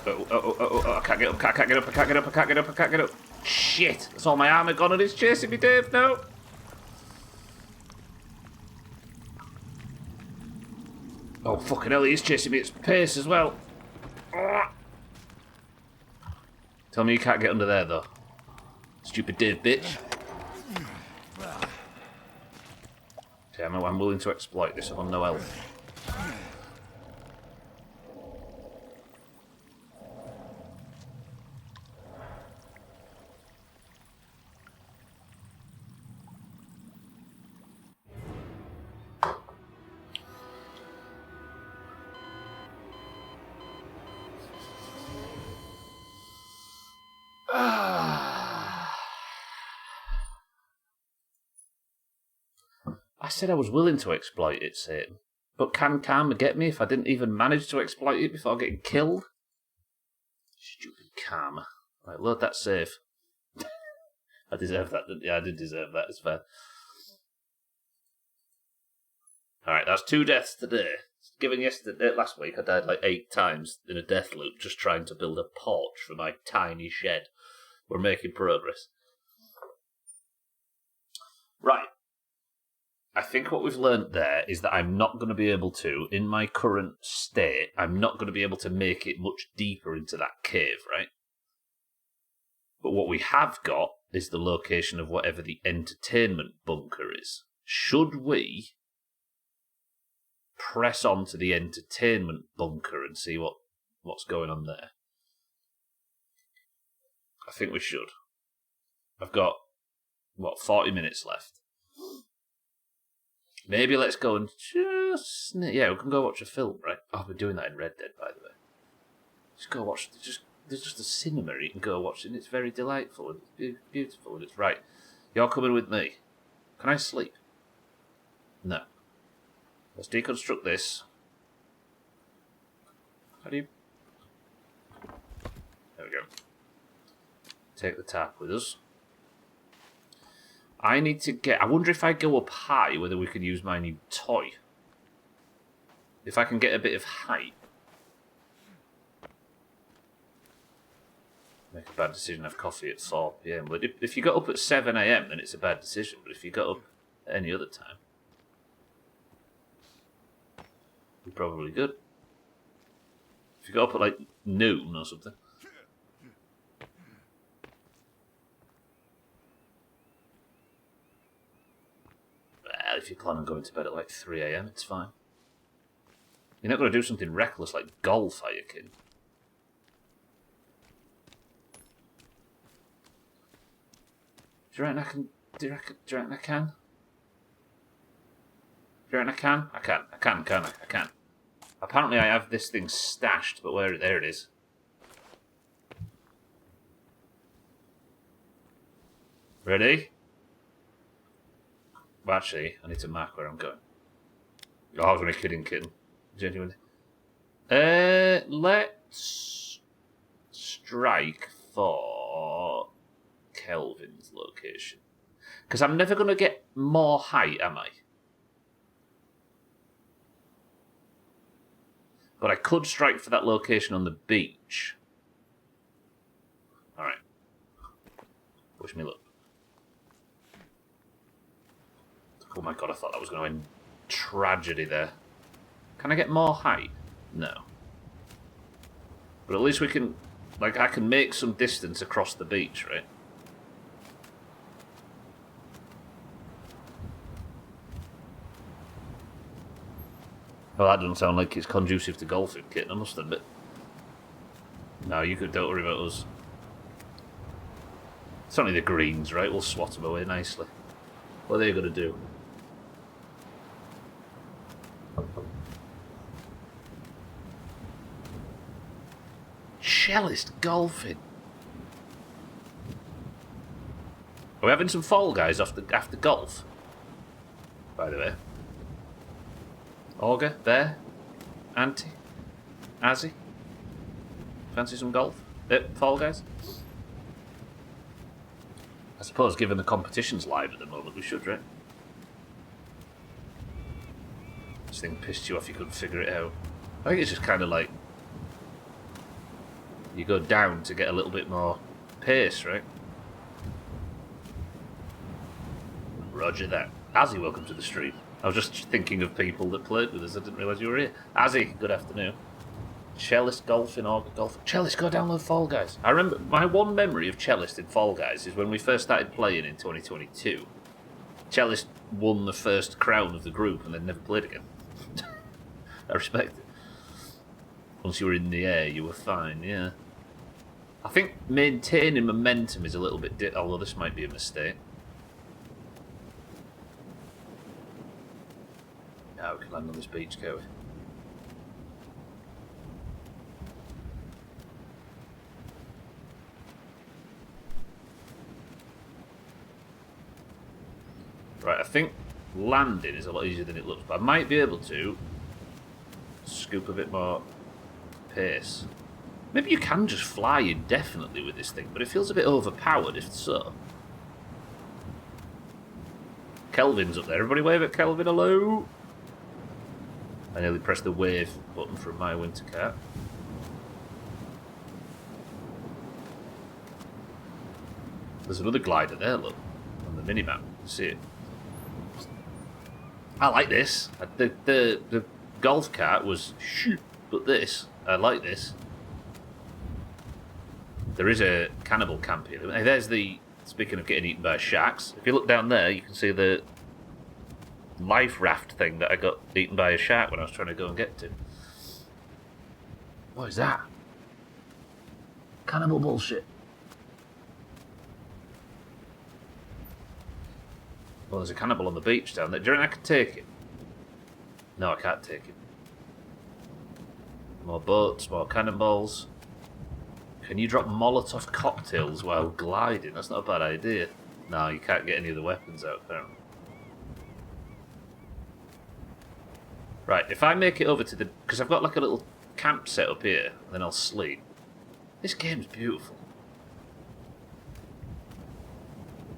Oh, I can't get up, I can't get up, I can't get up, I can't get up, I can't get up. Shit! That's all my armor gone and it's chasing me, Dave, no! Oh, fucking hell, he's chasing me at pace as well. Tell me you can't get under there, though. Stupid Dave, bitch. Okay, I'm willing to exploit this. I'm on no health. I said I was willing to exploit it, Satan. But can karma get me if I didn't even manage to exploit it before getting killed? Stupid karma. Right, load that safe. I deserve that, didn't I? I did deserve that, it's fair. Alright, that's 2 deaths today. Given last week, I died like 8 times in a death loop just trying to build a porch for my tiny shed. We're making progress. Right. I think what we've learnt there is that I'm not going to be able to, in my current state, I'm not going to be able to make it much deeper into that cave, right? But what we have got is the location of whatever the entertainment bunker is. Should we press on to the entertainment bunker and see what's going on there? I think we should. I've got, 40 minutes left. Maybe let's go and just... Yeah, we can go watch a film, right? Oh, we're doing that in Red Dead, by the way. Just go watch... There's just a cinema you can go watch, and it's very delightful, and it's beautiful, and it's right. You're coming with me. Can I sleep? No. Let's deconstruct this. How do you... There we go. Take the tap with us. I need to get... I wonder if I go up high, whether we can use my new toy. If I can get a bit of height. Make a bad decision, have coffee at 4 PM. But if you got up at 7 AM, then it's a bad decision. But if you got up at any other time, you're probably good. If you got up at like noon or something. Well, if you plan on going to bed at like 3 AM, it's fine. You're not going to do something reckless like golf, are you, kid? Do you reckon I can? Do you reckon I can? Do you reckon I can? I can, can't I? I can. Apparently I have this thing stashed, but there it is. Ready? Well, actually, I need to mark where I'm going. Oh, I was only kidding. Genuinely. Let's strike for Kelvin's location. Because I'm never going to get more height, am I? But I could strike for that location on the beach. Alright. Wish me luck. Oh my god, I thought that was going to end tragedy there. Can I get more height? No. But at least we can... Like, I can make some distance across the beach, right? Well, that doesn't sound like it's conducive to golfing, Kit, I must admit. No, don't worry about us. It's only the greens, right? We'll swat them away nicely. What are they going to do? Cellist golfing. Are we having some Fall Guys after golf? By the way. Auger, Bear, Auntie, Azzy. Fancy some golf? Fall Guys? I suppose given the competition's live at the moment, we should, right? This thing pissed you off, you couldn't figure it out. I think it's just kind of like you go down to get a little bit more pace, right? Roger that. Azzy, welcome to the stream. I was just thinking of people that played with us. I didn't realise you were here. Azzy, good afternoon. Cellist golfing or golf. Cellist, go download Fall Guys. I remember my one memory of Cellist in Fall Guys is when we first started playing in 2022. Cellist won the first crown of the group and then never played again. I respect it. Once you were in the air, you were fine, yeah. I think maintaining momentum is a little bit although this might be a mistake. Now we can land on this beach, can't we? Right, I think landing is a lot easier than it looks, but I might be able to scoop a bit more pace. Maybe you can just fly indefinitely with this thing, but it feels a bit overpowered if so. Kelvin's up there. Everybody wave at Kelvin, hello! I nearly pressed the wave button from my winter cat. There's another glider there, look, on the minimap. You can see it. I like this. The golf cart was shoot, but this, I like this. There is a cannibal camp here. Hey, there's the, speaking of getting eaten by sharks, if you look down there, you can see the life raft thing that I got eaten by a shark when I was trying to go and get to. What is that? Cannibal bullshit. Well, there's a cannibal on the beach down there. Do you reckon I can take it? No, I can't take it. More boats, more cannonballs. Can you drop Molotov cocktails while gliding? That's not a bad idea. No, you can't get any of the weapons out, apparently. Right, if I make it over to the... Because I've got like a little camp set up here, and then I'll sleep. This game's beautiful.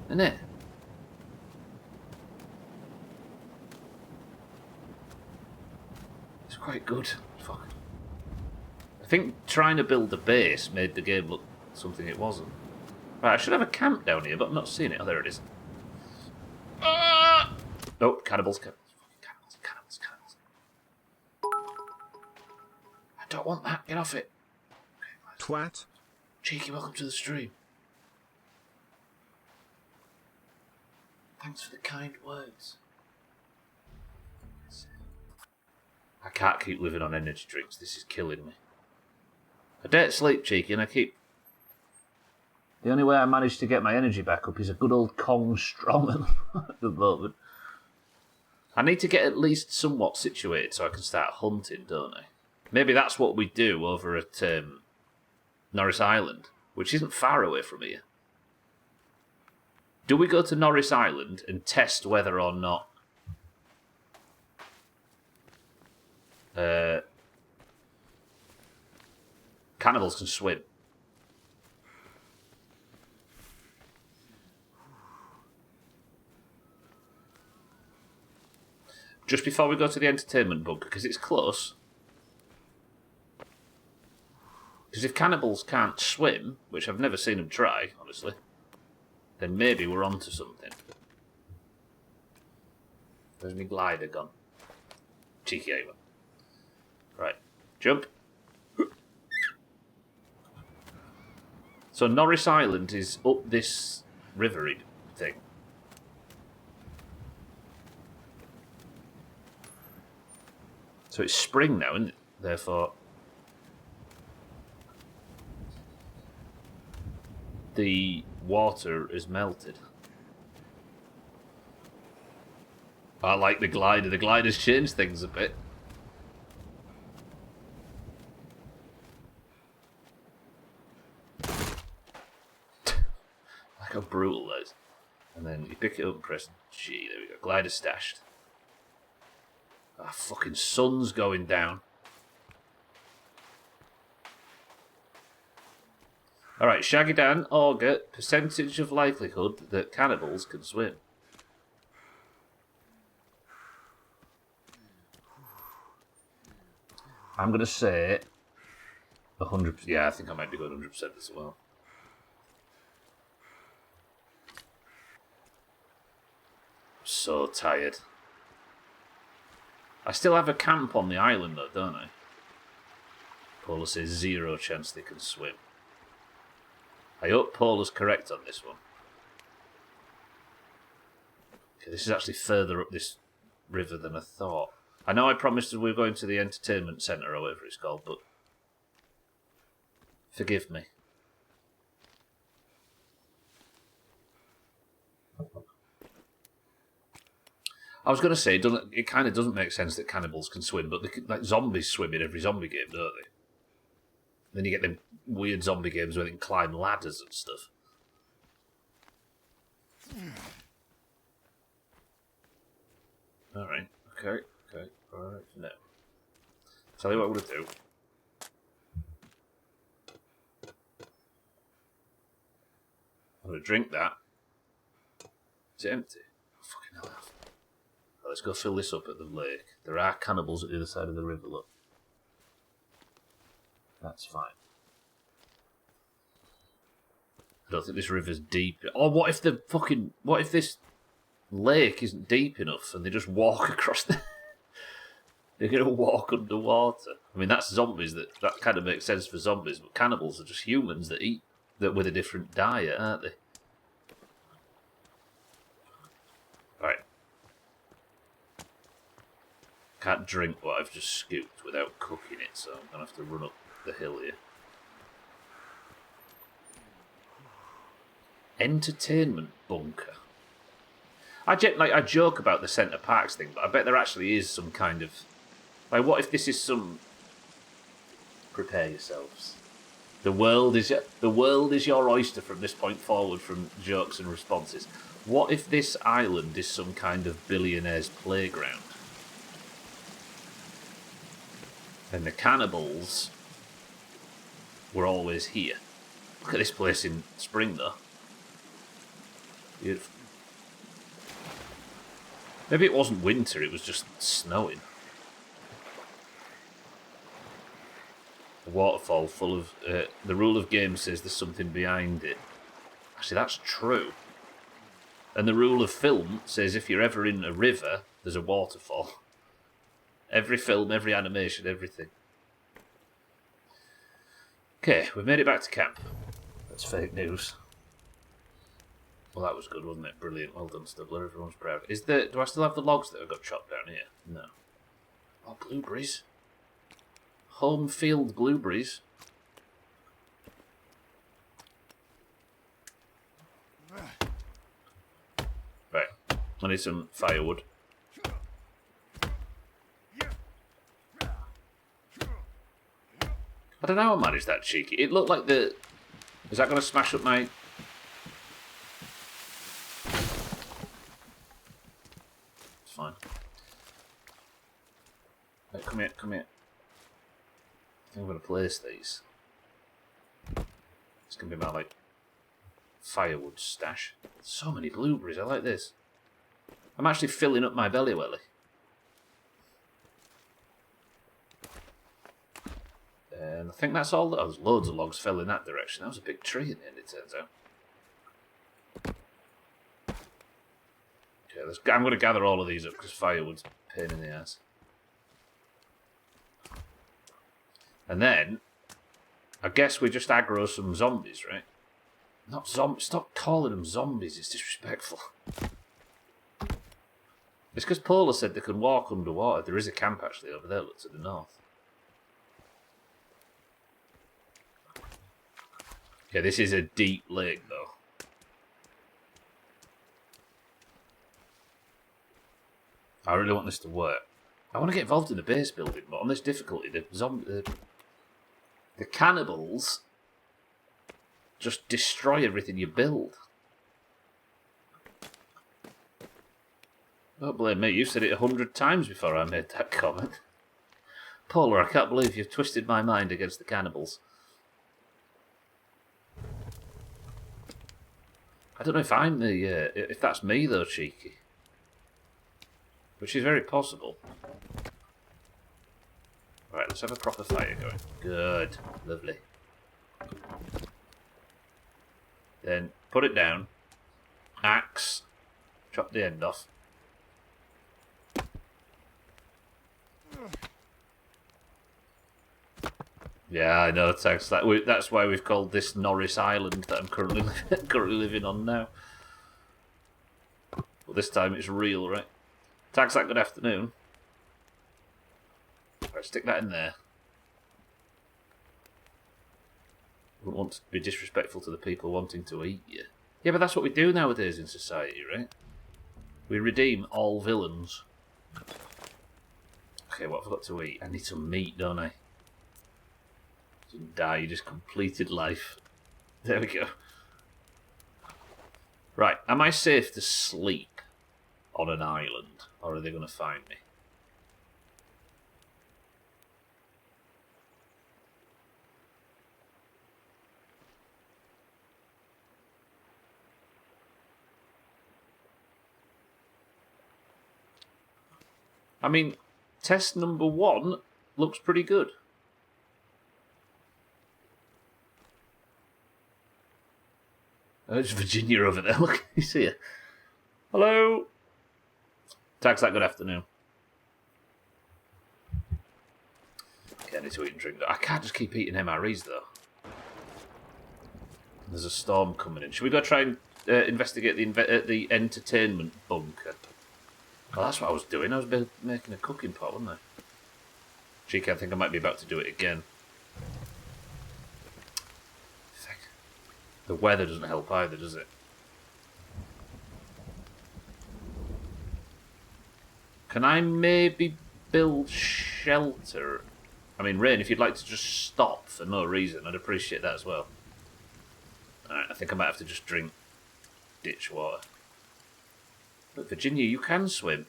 Isn't it? It's quite good. Fuck. I think trying to build a base made the game look something it wasn't. Right, I should have a camp down here, but I'm not seeing it. Oh, there it is. Oh, cannibals, cannibals. I don't want that. Get off it. Okay, Twat. Cheeky, welcome to the stream. Thanks for the kind words. I can't keep living on energy drinks. This is killing me. I don't sleep, Cheeky, and I keep... The only way I manage to get my energy back up is a good old Kong Strong at the moment. I need to get at least somewhat situated so I can start hunting, don't I? Maybe that's what we do over at Norris Island, which isn't far away from here. Do we go to Norris Island and test whether or not cannibals can swim? Just before we go to the entertainment bunker, because it's close. Because if cannibals can't swim, which I've never seen them try, honestly, then maybe we're onto something. Where's my glider gone? Cheeky Ava. Right, jump. So Norris Island is up this rivery thing. So it's spring now, isn't it? Therefore, the water is melted. I like the glider. The glider's changed things a bit. How brutal that is. And then you pick it up and press G. There we go. Glider stashed. Ah, fucking sun's going down. Alright, Shaggy Dan, Auger, percentage of likelihood that cannibals can swim. I'm going to say 100%. Yeah, I think I might be going 100% as well. So tired. I still have a camp on the island though, don't I? Paula says 0 chance they can swim. I hope Paula's correct on this one. Okay, this is actually further up this river than I thought. I know I promised that we were going to the entertainment centre or whatever it's called, but forgive me. I was going to say, it kind of doesn't make sense that cannibals can swim, but like zombies swim in every zombie game, don't they? Then you get them weird zombie games where they can climb ladders and stuff. Alright, okay, alright, no. Tell you what I'm going to do. I'm going to drink that. Is it empty? Oh, fucking hell. Let's go fill this up at the lake. There are cannibals at the other side of the river, look. That's fine. I don't think this river's deep. Or what if this lake isn't deep enough and they just walk across the... They're going to walk underwater. I mean, that's zombies. That kind of makes sense for zombies, but cannibals are just humans that eat that with a different diet, aren't they? Right. Can't drink what I've just scooped without cooking it, so I'm going to have to run up the hill here. Entertainment bunker. I joke about the Centre Parks thing, but I bet there actually is some kind of... Like, what if this is some... Prepare yourselves. The world is your oyster from this point forward from jokes and responses. What if this island is some kind of billionaire's playground? And the cannibals were always here. Look at this place in spring, though. Beautiful. Maybe it wasn't winter, it was just snowing. A waterfall full of... the rule of game says there's something behind it. Actually, that's true. And the rule of film says if you're ever in a river, there's a waterfall. Every film, every animation, everything. Okay, we've made it back to camp. That's fake news. Well, that was good, wasn't it? Brilliant. Well done, Stubbler. Everyone's proud. Do I still have the logs that have got chopped down here? No. Oh, blueberries. Home field blueberries. Right. I need some firewood. I don't know how I managed that cheeky. It looked like the... Is that going to smash up my... It's fine. Right, come here, come here. I think I'm going to place these. It's going to be my, like, firewood stash. So many blueberries, I like this. I'm actually filling up my belly welly. And I think that's all. Oh, there's loads of logs fell in that direction. That was a big tree in the end, it turns out. Okay, I'm going to gather all of these up because firewood's a pain in the ass. And then, I guess we just aggro some zombies, right? Not zombies. Stop calling them zombies. It's disrespectful. It's because Paula said they can walk underwater. There is a camp actually over there, look, to the north. Okay, this is a deep lake, though. I really want this to work. I want to get involved in the base building, but on this difficulty, the cannibals just destroy everything you build. Don't blame me, you've said it 100 times before I made that comment. Paula, I can't believe you've twisted my mind against the cannibals. I don't know if I'm the... if that's me, though, cheeky. Which is very possible. Right, let's have a proper fire going. Good. Lovely. Then put it down. Axe. Chop the end off. Yeah, I know. Thanks. That's why we've called this Norris Island that I'm currently living on now. But this time it's real, right? Tags that good afternoon. Right, stick that in there. Wouldn't want to be disrespectful to the people wanting to eat you. Yeah, but that's what we do nowadays in society, right? We redeem all villains. Okay, what have I got to eat? I need some meat, don't I? Didn't die, you just completed life. There we go. Right, am I safe to sleep on an island? Or are they going to find me? I mean, test number 1 looks pretty good. Oh, it's Virginia over there. Look, you see her. Hello. Tags that good afternoon. Okay, I need to eat and drink. I can't just keep eating MREs though. There's a storm coming in. Should we go try and investigate the entertainment bunker? Well, that's what I was doing. I was making a cooking pot, wasn't I? Cheeky, I think I might be about to do it again. The weather doesn't help either, does it? Can I maybe build shelter? I mean, Rain, if you'd like to just stop for no reason, I'd appreciate that as well. Alright, I think I might have to just drink ditch water. Look, Virginia, you can swim.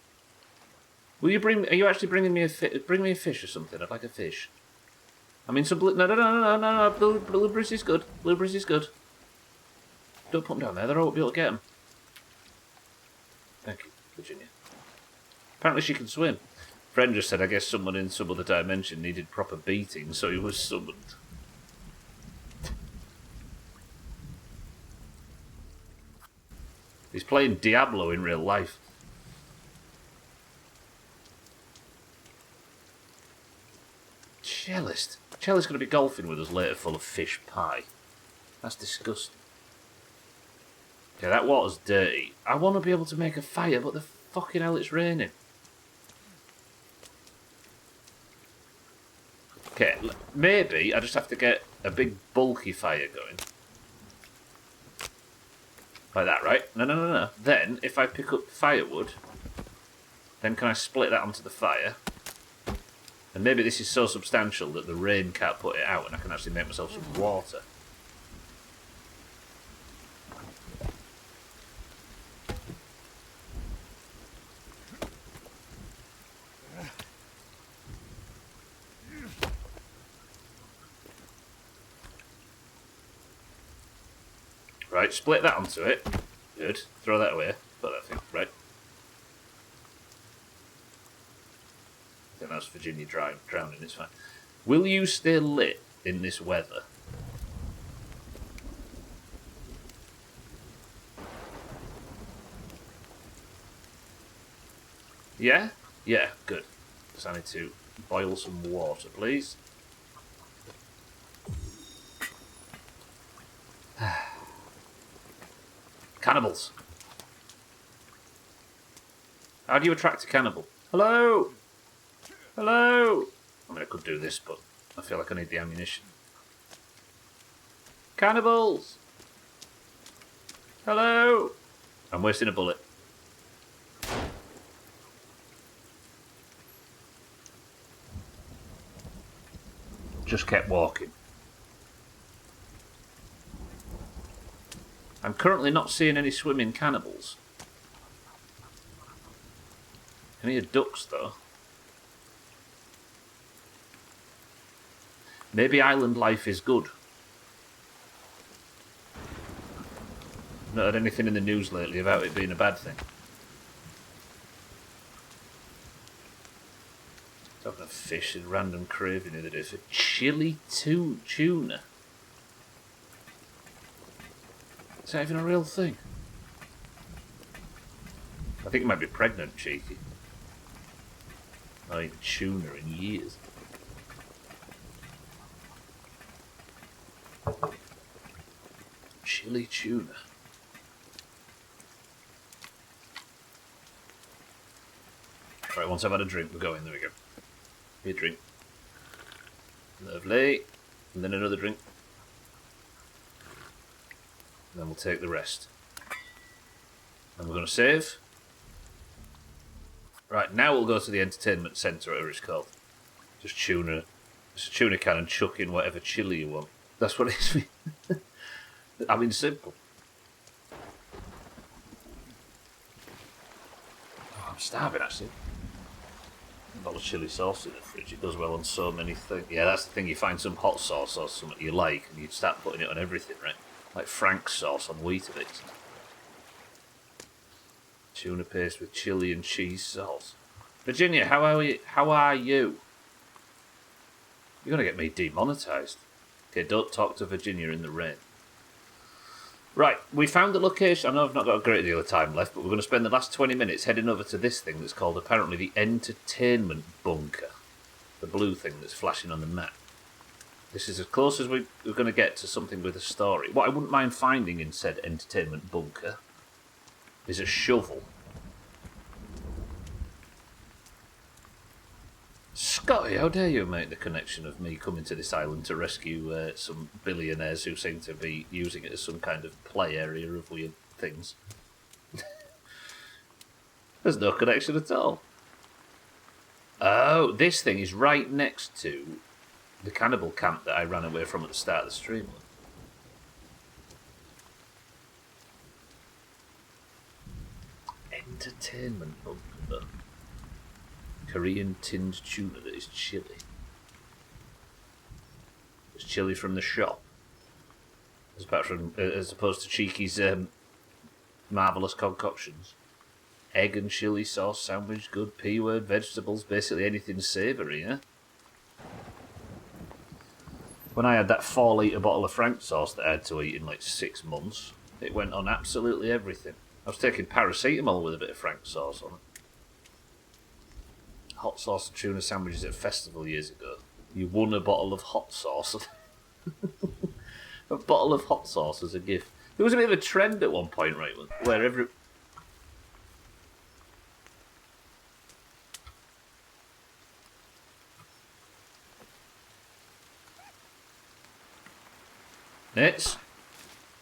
Will you bring? Are you actually bringing me bring me a fish or something? I'd like a fish. I mean, some no. Blueberries is good. Blueberries is good. Don't put them down there. They won't be able to get them. Thank you, Virginia. Apparently she can swim. Friend just said, I guess someone in some other dimension needed proper beating, so he was summoned. He's playing Diablo in real life. Cellist. Cellist's going to be golfing with us later full of fish pie. That's disgusting. Okay, that water's dirty. I want to be able to make a fire, but the fucking hell, it's raining. Okay, maybe I just have to get a big bulky fire going. Like that, right? No. Then, if I pick up firewood, then can I split that onto the fire? And maybe this is so substantial that the rain can't put it out and I can actually make myself some water. Right, split that onto it. Good. Throw that away. Put that thing. Right. I think that's Virginia drowning. It's fine. Will you stay lit in this weather? Yeah? Yeah, good. So I need to boil some water, please. Cannibals. How do you attract a cannibal? Hello? Hello? I mean, I could do this, but I feel like I need the ammunition. Cannibals! Hello? I'm wasting a bullet. Just kept walking. I'm currently not seeing any swimming cannibals. I hear ducks, though. Maybe island life is good. Not heard anything in the news lately about it being a bad thing. Talking of fish, a random craving the other day for chili tuna. Is that even a real thing? I think it might be pregnant, cheeky. I ain't tuna in years. Chili tuna. Right, once I've had a drink, we're going. There we go. Be a drink. Lovely. And then another drink. And then we'll take the rest. And we're going to save. Right, now we'll go to the entertainment centre, whatever it's called. Just tuna. Just a tuna can and chuck in whatever chili you want. That's what it is. I mean, simple. Oh, I'm starving, actually. A lot of chili sauce in the fridge. It does well on so many things. Yeah, that's the thing. You find some hot sauce or something you like, and you start putting it on everything, right? Like Frank's sauce on Weetabix. Tuna paste with chili and cheese sauce. Virginia, how are you? You're gonna get me demonetised. Okay, don't talk to Virginia in the rain. Right, we found the location. I know I've not got a great deal of time left, but we're going to spend the last 20 minutes heading over to this thing that's called apparently the entertainment bunker. The blue thing that's flashing on the map. This is as close as we're going to get to something with a story. What I wouldn't mind finding in said entertainment bunker is a shovel. Scotty, how dare you make the connection of me coming to this island to rescue some billionaires who seem to be using it as some kind of play area of weird things. There's no connection at all. Oh, this thing is right next to the cannibal camp that I ran away from at the start of the stream. Entertainment bunker. Korean tinned tuna that is chili. It's chili from the shop, as opposed to Cheeky's marvellous concoctions. Egg and chili sauce sandwich, good P-word, vegetables, basically anything savoury, yeah? When I had that 4-litre bottle of Frank's sauce that I had to eat in like 6 months, it went on absolutely everything. I was taking paracetamol with a bit of Frank's sauce on it. Hot sauce and tuna sandwiches at a festival years ago. You won a bottle of hot sauce. A bottle of hot sauce as a gift. There was a bit of a trend at one point, right, where every... Nits?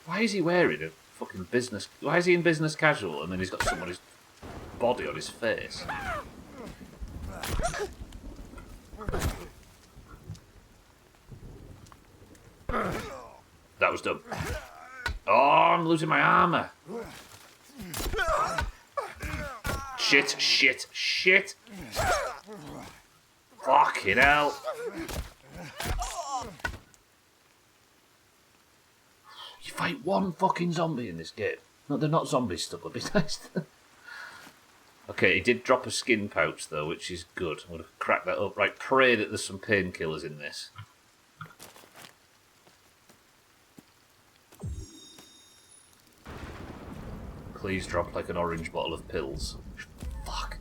Why is he wearing a fucking business... Why is he in business casual and then he's got somebody's body on his face? That was dumb. Oh, I'm losing my armour. Shit, shit, shit. Fucking hell. You fight one fucking zombie in this game. No, they're not zombies still, would be nice. Okay, he did drop a skin pouch, though, which is good. I'm going to crack that up. Right, pray that there's some painkillers in this. Please drop like an orange bottle of pills. Fuck.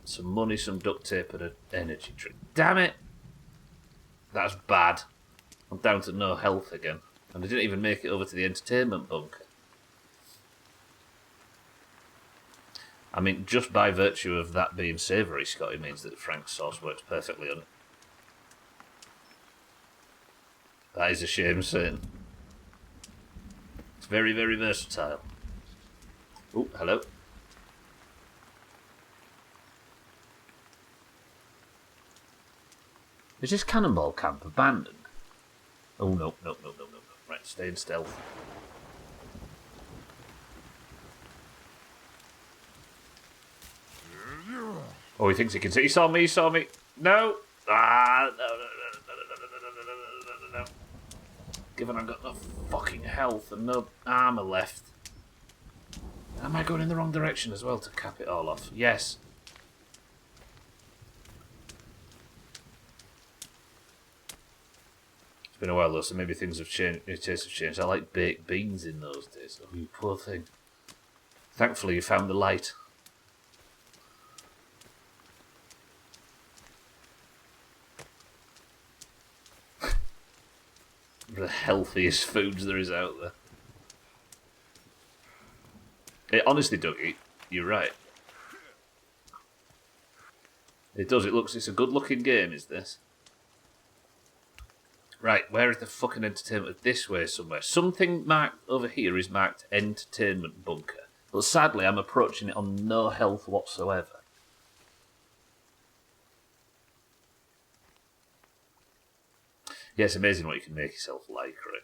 Some money, some duct tape, and an energy drink. Damn it! That's bad. I'm down to no health again. And I didn't even make it over to the entertainment bunker. I mean, just by virtue of that being savoury, Scotty, means that Frank's sauce works perfectly on it. That is a shame, saying. It's very, very versatile. Oh, hello. Is this cannonball camp abandoned? Oh, no. Right, stay in stealth. Oh, he thinks he can see. He saw me. No. Ah, no. Given I've got no fucking health and no armour left. Am I going in the wrong direction as well to cap it all off? Yes. It's been a while though, so maybe things have changed. Tastes have changed. I like baked beans in those days. Oh, you poor thing. Thankfully, you found the light. The healthiest foods there is out there. Honestly, Dougie, you're right. It does. It's a good-looking game, is this? Right, where is the fucking entertainment? This way somewhere. Something marked over here is marked entertainment bunker. But sadly, I'm approaching it on no health whatsoever. Yeah, it's amazing what you can make yourself like, right?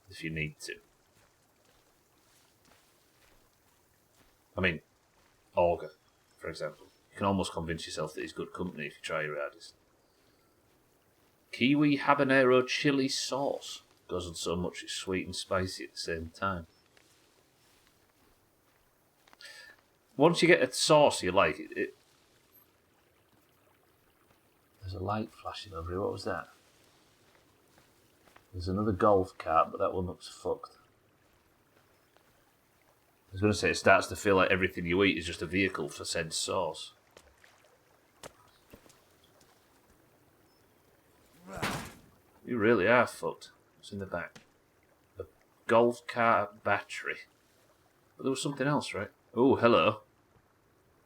If you need to. I mean, Augur, for example. You can almost convince yourself that he's good company if you try your hardest. Kiwi habanero chili sauce. Goes on so much it's sweet and spicy at the same time. Once you get a sauce you like, there's a light flashing over here. What was that? There's another golf cart, but that one looks fucked. I was going to say, it starts to feel like everything you eat is just a vehicle for said sauce. You really are fucked. What's in the back? A golf cart battery. But there was something else, right? Oh, hello.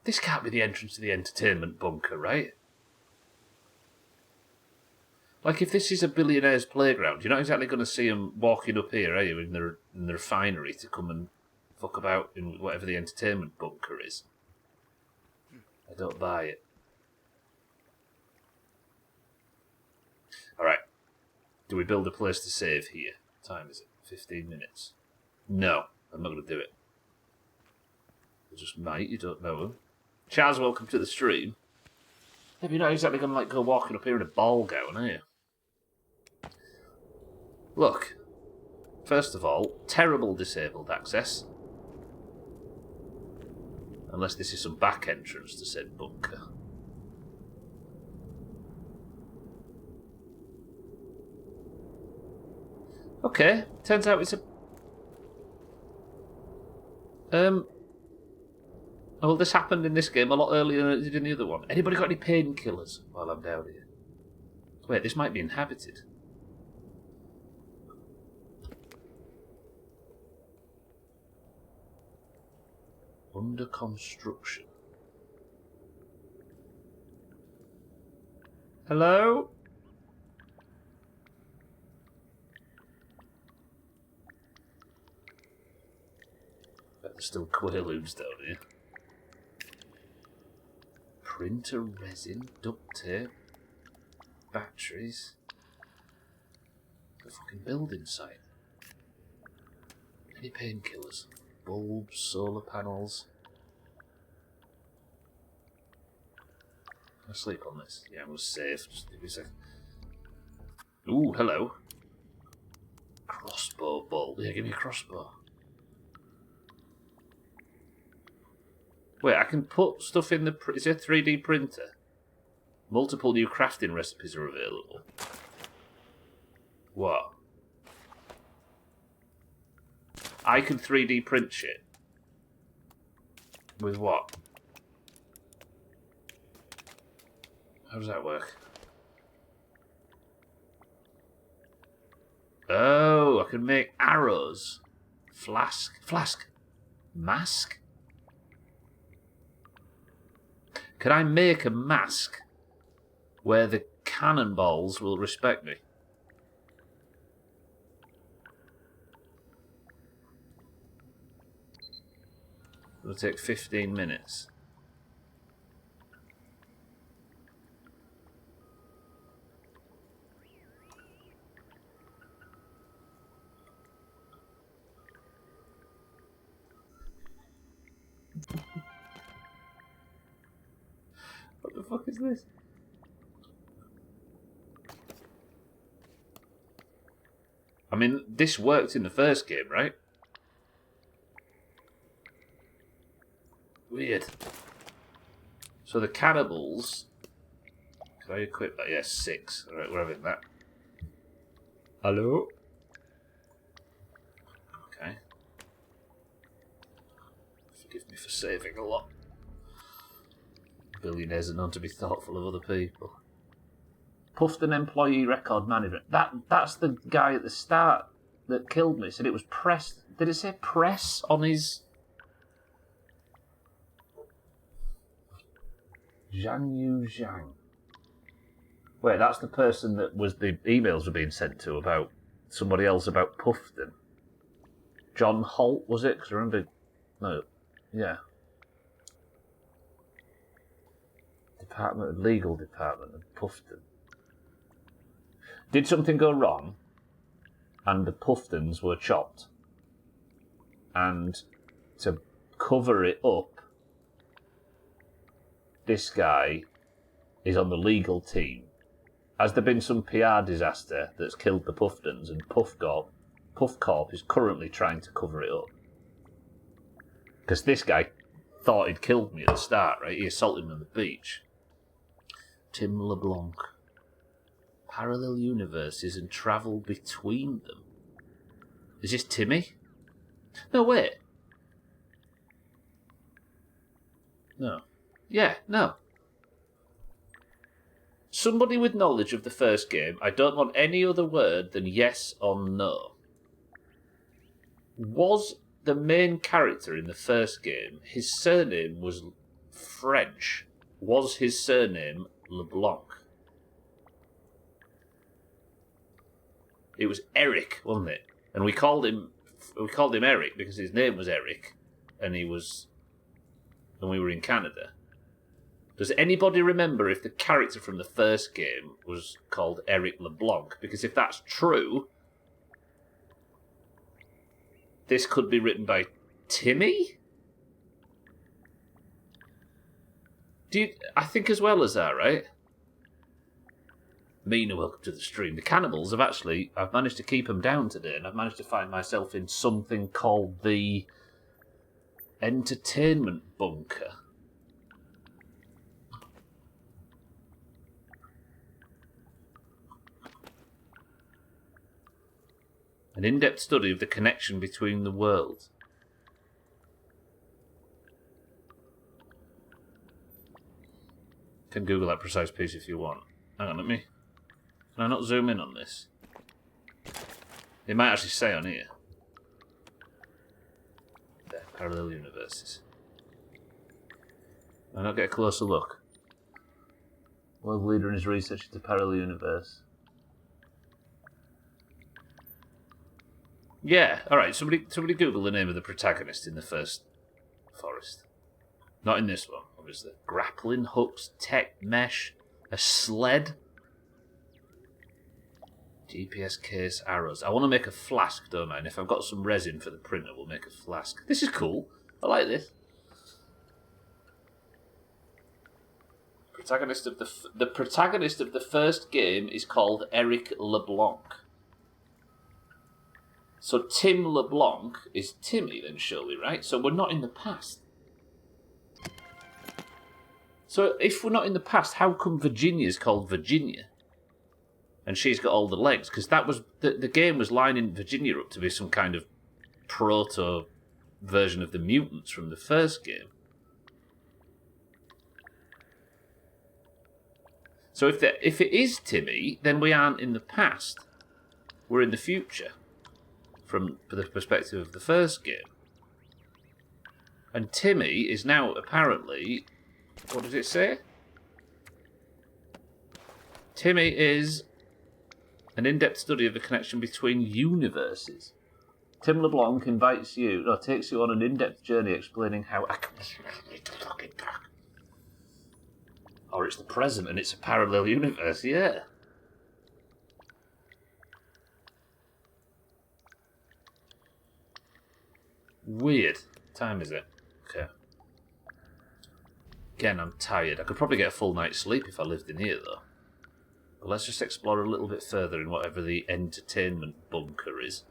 This can't be the entrance to the entertainment bunker, right? Like, if this is a billionaire's playground, you're not exactly going to see them walking up here, are you, in the refinery to come and fuck about in whatever the entertainment bunker is. I don't buy it. Alright. Do we build a place to save here? What time is it? 15 minutes. No, I'm not going to do it. I just might, you don't know. Charles, welcome to the stream. Yeah, but you're not exactly going to go walking up here in a ball gown, are you? Look. First of all, terrible disabled access. Unless this is some back entrance to said bunker. Okay, turns out it's a... Well, this happened in this game a lot earlier than it did in the other one. Anybody got any painkillers while I'm down here? Wait, this might be inhabited. Under construction. Hello? Bet there's still quaaludes down here. Printer, resin, duct tape, batteries. A fucking building site. Any painkillers? Bulbs, solar panels. Can I sleep on this? Yeah, I'm safe. Just give me a second. Ooh, hello. Crossbow bolt. Yeah, give me a crossbow. Wait, I can put stuff in the... Is it a 3D printer? Multiple new crafting recipes are available. What? I can 3D print shit. With what? How does that work? Oh, I can make arrows. Flask. Mask? Can I make a mask where the cannonballs will respect me? It'll take 15 minutes. What the fuck is this? I mean, this worked in the first game, right? Weird. So the cannibals... Can I equip that? Yeah, 6. Alright, we're having that. Hello? Okay. Forgive me for saving a lot. Billionaires are known to be thoughtful of other people. Puffton employee record management. That's the guy at the start that killed me. Said it was press. Did it say press on his... Zhang Yu Zhang. Wait, that's the person that was the emails were being sent to about somebody else about Puffton. John Holt, was it? Because I remember... No. Yeah. Legal Department of Puffton. Did something go wrong and the Puftons were chopped? And to cover it up, this guy is on the legal team. Has there been some PR disaster that's killed the Puftons and Puff Corp is currently trying to cover it up? Because this guy thought he'd killed me at the start, right? He assaulted me on the beach. Tim LeBlanc. Parallel universes and travel between them. Is this Timmy? No, wait. No. Yeah, no. Somebody with knowledge of the first game, I don't want any other word than yes or no. Was the main character in the first game, his surname was French? Was his surname LeBlanc? It was Eric, wasn't it? And we called him Eric because his name was Eric, and we were in Canada. Does anybody remember if the character from the first game was called Eric LeBlanc? Because if that's true, this could be written by Timmy? I think as well as that, right? Mina, welcome to the stream. The cannibals I've managed to keep them down today, and I've managed to find myself in something called the Entertainment Bunker. An in-depth study of the connection between the worlds. Can Google that precise piece if you want. Hang on, can I not zoom in on this? It might actually say on here. There, parallel universes. Why not get a closer look? World leader in his research into parallel universe. Yeah, alright, somebody Google the name of the protagonist in the first Forest. Not in this one, obviously. Grappling hooks, tech mesh, a sled. GPS case, arrows. I want to make a flask, don't I? And if I've got some resin for the printer, we'll make a flask. This is cool. I like this. The protagonist of the first game is called Eric LeBlanc. So Tim LeBlanc is Timmy then, surely, right? So we're not in the past. So if we're not in the past, how come Virginia's called Virginia? And she's got all the legs? Because that was the game was lining Virginia up to be some kind of proto version of the mutants from the first game. So if it is Timmy, then we aren't in the past. We're in the future. From the perspective of the first game. And Timmy is now apparently... What does it say? Timmy is an in-depth study of the connection between universes. Tim LeBlanc takes you on an in-depth journey explaining how... Or it's the present and it's a parallel universe, yeah. Weird. What time is it? Okay. Again, I'm tired. I could probably get a full night's sleep if I lived in here, though. But let's just explore a little bit further in whatever the entertainment bunker is.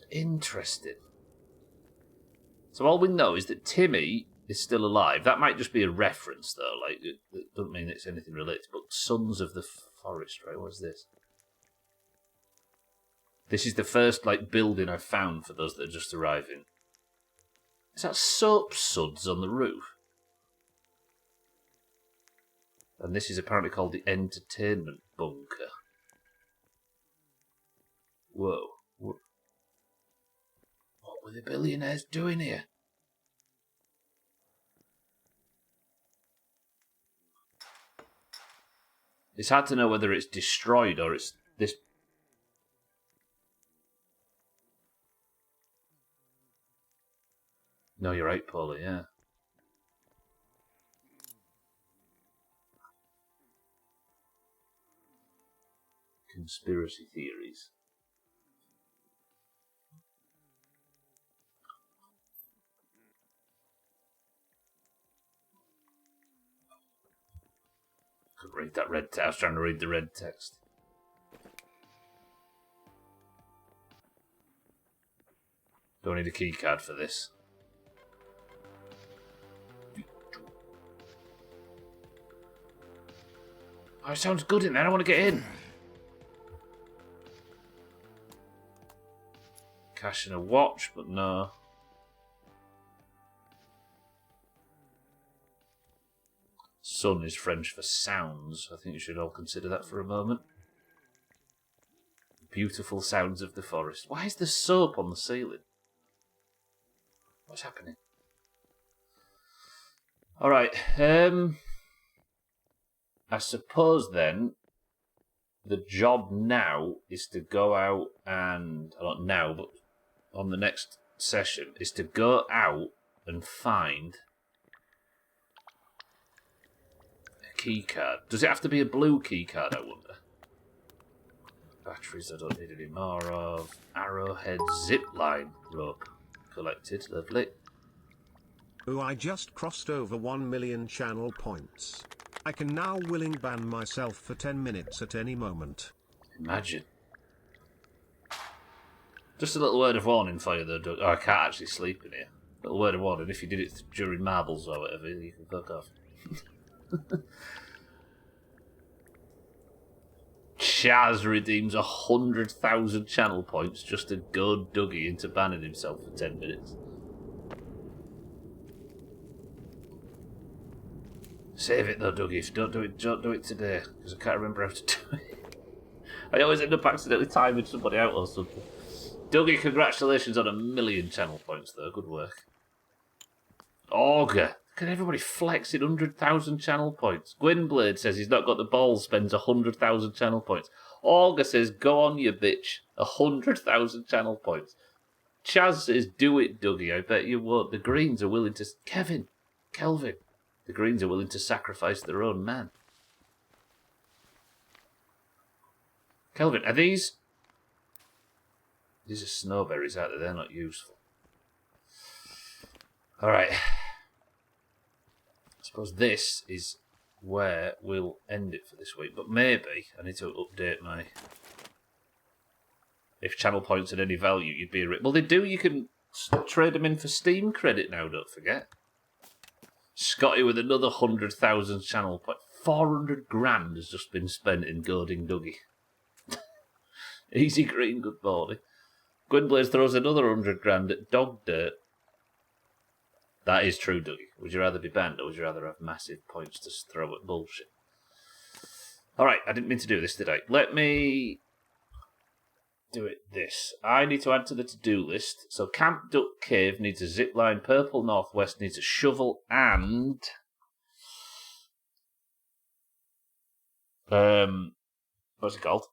Interesting. So all we know is that Timmy is still alive. That might just be a reference, though. Like, it doesn't mean it's anything related. But Sons of the forest, right? What's this? This is the first, like, building I've found for those that are just arriving. Is that soap suds on the roof? And this is apparently called the entertainment bunker. Whoa. What were the billionaires doing here? It's hard to know whether it's destroyed or it's this. No, you're right, Paula, yeah. Conspiracy theories. Couldn't read that red text. I was trying to read the red text. Don't need a key card for this. Oh, it sounds good in there. I want to get in. Cash and a watch, but no. Sun is French for sounds. I think you should all consider that for a moment. Beautiful sounds of the forest. Why is there soap on the ceiling? What's happening? Alright, I suppose then the job now is to go out and, not now, but on the next session, is to go out and find a key card. Does it have to be a blue key card, I wonder? Batteries I don't need any more of. Arrowhead zipline rope collected, lovely. Oh, I just crossed over 1 million channel points. I can now willing ban myself for 10 minutes at any moment. Imagine. Just a little word of warning for you though, Doug. Oh, I can't actually sleep in here. Little word of warning, if you did it during marbles or whatever, you can fuck off. Chaz redeems 100,000 channel points just to goad Dougie into banning himself for 10 minutes. Save it though, Dougie. Don't do it today, because I can't remember how to do it. I always end up accidentally timing somebody out or something. Dougie, congratulations on 1 million channel points though. Good work. Augur. Look at everybody flexing 100,000 channel points. Gwynblade says he's not got the balls, spends 100,000 channel points. Augur says, go on you bitch. 100,000 channel points. Chaz says, do it, Dougie. I bet you won't. The Greens are willing to... Kelvin. The Greens are willing to sacrifice their own man. Kelvin, are these... These are snowberries, aren't they? They're not useful. Alright. I suppose this is where we'll end it for this week. But maybe I need to update my... If channel points had any value, you'd be a... Well, they do. You can trade them in for Steam credit now, don't forget. Scotty with another 100,000 channel points. 400 grand has just been spent in goading Dougie. Easy green, good morning. Gwynblaze throws another 100 grand at Dog Dirt. That is true, Dougie. Would you rather be banned or would you rather have massive points to throw at bullshit? Alright, I didn't mean to do this, did I? Let me do it this. I need to add to the to-do list. So Camp Duck Cave needs a zipline, Purple Northwest needs a shovel, and... what's it called?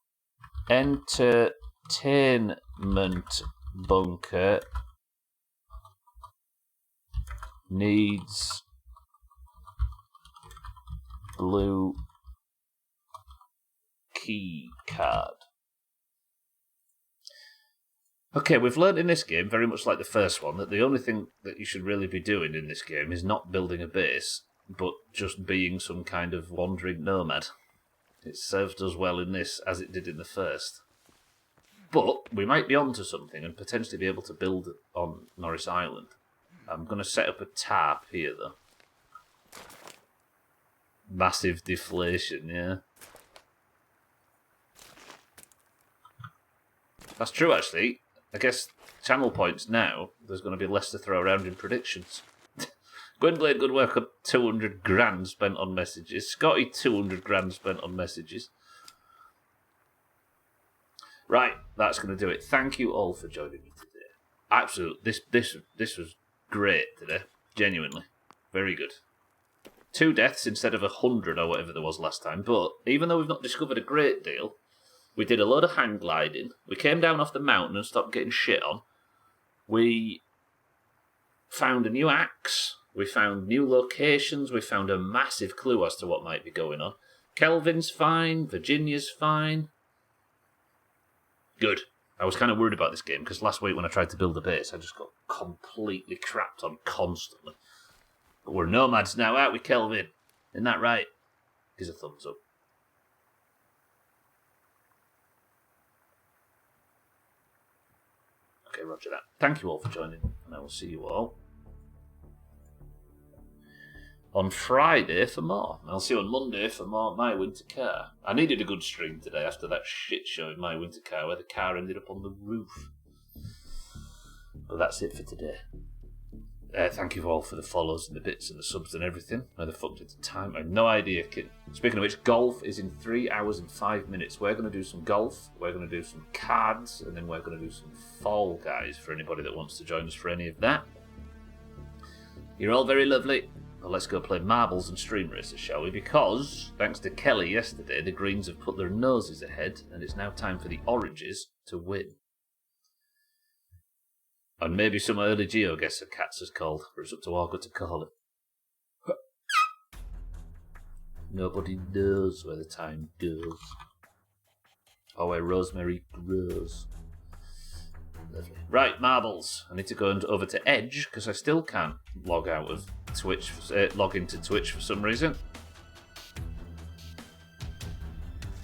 Entertainment bunker needs blue key card. Okay, we've learned in this game, very much like the first one, that the only thing that you should really be doing in this game is not building a base, but just being some kind of wandering nomad. It served us well in this, as it did in the first. But we might be onto something and potentially be able to build on Norris Island. I'm going to set up a tarp here, though. Massive deflation, yeah. That's true, actually. I guess channel points now, there's going to be less to throw around in predictions. Gwynblade, good work on 200 grand spent on messages. Scotty, 200 grand spent on messages. Right, that's going to do it. Thank you all for joining me today. Absolutely, this was great today. Genuinely. Very good. 2 deaths instead of 100 or whatever there was last time. But even though we've not discovered a great deal, we did a load of hang gliding. We came down off the mountain and stopped getting shit on. We found a new axe. We found new locations. We found a massive clue as to what might be going on. Kelvin's fine. Virginia's fine. Good. I was kind of worried about this game because last week when I tried to build a base, I just got completely crapped on constantly. But we're nomads now, aren't we, Kelvin? Isn't that right? Gives a thumbs up. Okay, roger that. Thank you all for joining, and I will see you all on Friday for more. And I'll see you on Monday for more My Winter Car. I needed a good stream today after that shit show in My Winter Car where the car ended up on the roof. But that's it for today. Thank you all for the follows and the bits and the subs and everything. Where the fuck did the time? I have no idea, kid. Speaking of which, golf is in 3 hours and 5 minutes. We're going to do some golf, we're going to do some cards, and then we're going to do some Fall Guys for anybody that wants to join us for any of that. You're all very lovely. Well, let's go play marbles and stream races, shall we? Because, thanks to Kelly yesterday, the Greens have put their noses ahead, and it's now time for the Oranges to win. And maybe some early GeoGuessr cats has called, or it's up to Augur to call it. Nobody knows where the time goes, or where rosemary grows. Lovely. Right, marbles. I need to go over to Edge, because I still can't log out of Twitch, log into Twitch for some reason.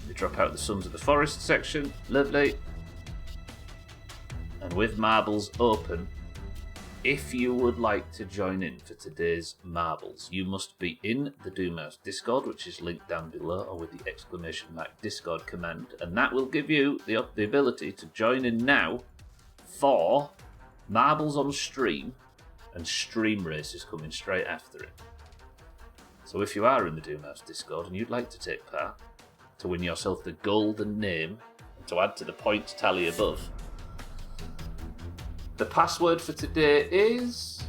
We drop out the Sons of the Forest section. Lovely. And with marbles open, if you would like to join in for today's marbles, you must be in the Doomhaus Discord, which is linked down below, or with the ! Discord command, and that will give you the ability to join in now for marbles on stream and stream races coming straight after it. So if you are in the Doomhaus Discord and you'd like to take part, to win yourself the golden name, and to add to the points tally above, the password for today is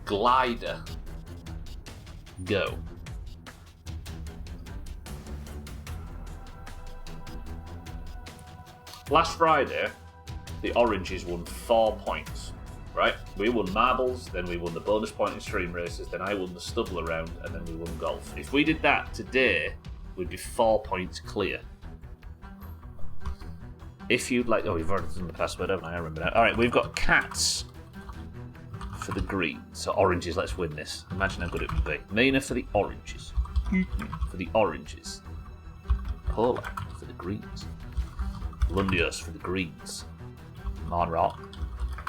Glider. Go. Last Friday, the Oranges won 4 points, right? We won marbles, then we won the bonus point in stream races, then I won the stubble round, and then we won golf. If we did that today, we'd be 4 points clear. If you'd like... Oh, we've already done the password, haven't I? I remember that. Alright, we've got cats for the green. So Oranges, let's win this. Imagine how good it would be. Mina for the Oranges. For the Oranges. Polar for the greens. Lundios for the greens. Monrock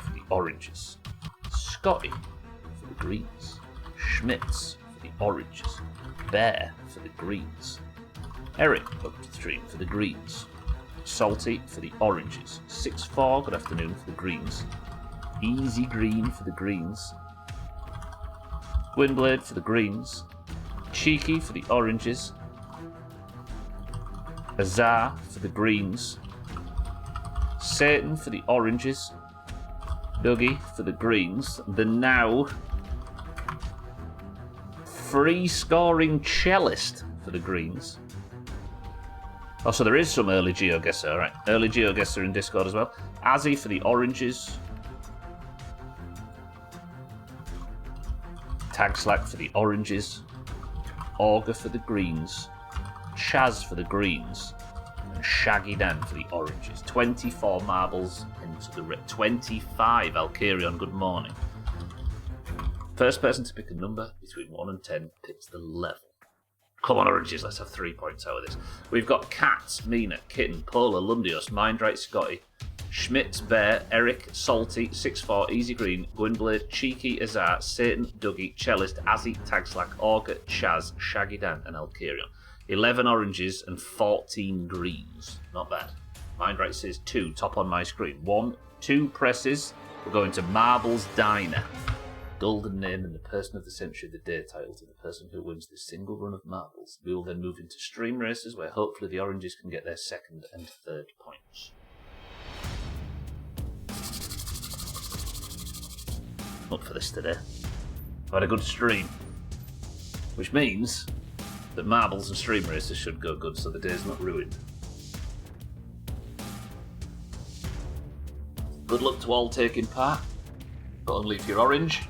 for the Oranges. Scotty for the greens. Schmitz for the Oranges. Bear for the greens. Eric up to the stream for the greens. Salty for the Oranges. 6-4, good afternoon for the greens. Easy Green for the greens. Gwynblade for the greens. Cheeky for the Oranges. Azar for the greens. Satan for the Oranges. Dougie for the greens. The now free scoring cellist for the greens. Oh, so there is some early GeoGuessr, right? Early GeoGuessr in Discord as well. Azzy for the Oranges. Tag Slack for the Oranges. Augur for the greens. Chaz for the greens. And Shaggy Dan for the Oranges. 24 marbles into the red. 25, Alkarion, good morning. First person to pick a number between 1 and 10 picks the level. Come on, Oranges, let's have 3 points out of this. We've got Cats, Mina, Kitten, Polar, Lundios, Mindright, Scotty, Schmitz, Bear, Eric, Salty, 6-4, Easy Green, Gwynblade, Cheeky, Azar, Satan, Dougie, Cellist, Azzy, Tagslack, Augur, Chaz, Shaggy Dan, and Alkarion. 11 Oranges and 14 Greens. Not bad. Mindright says 2, top on my screen. 1, 2 presses. We're going to Marbles Diner. Golden name and the person of the century of the day title to the person who wins this single run of marbles. We will then move into stream races where hopefully the oranges can get their second and third points. Up for this today. I've had a good stream, which means that marbles and stream races should go good so the day's not ruined. Good luck to all taking part. Go and leave your orange.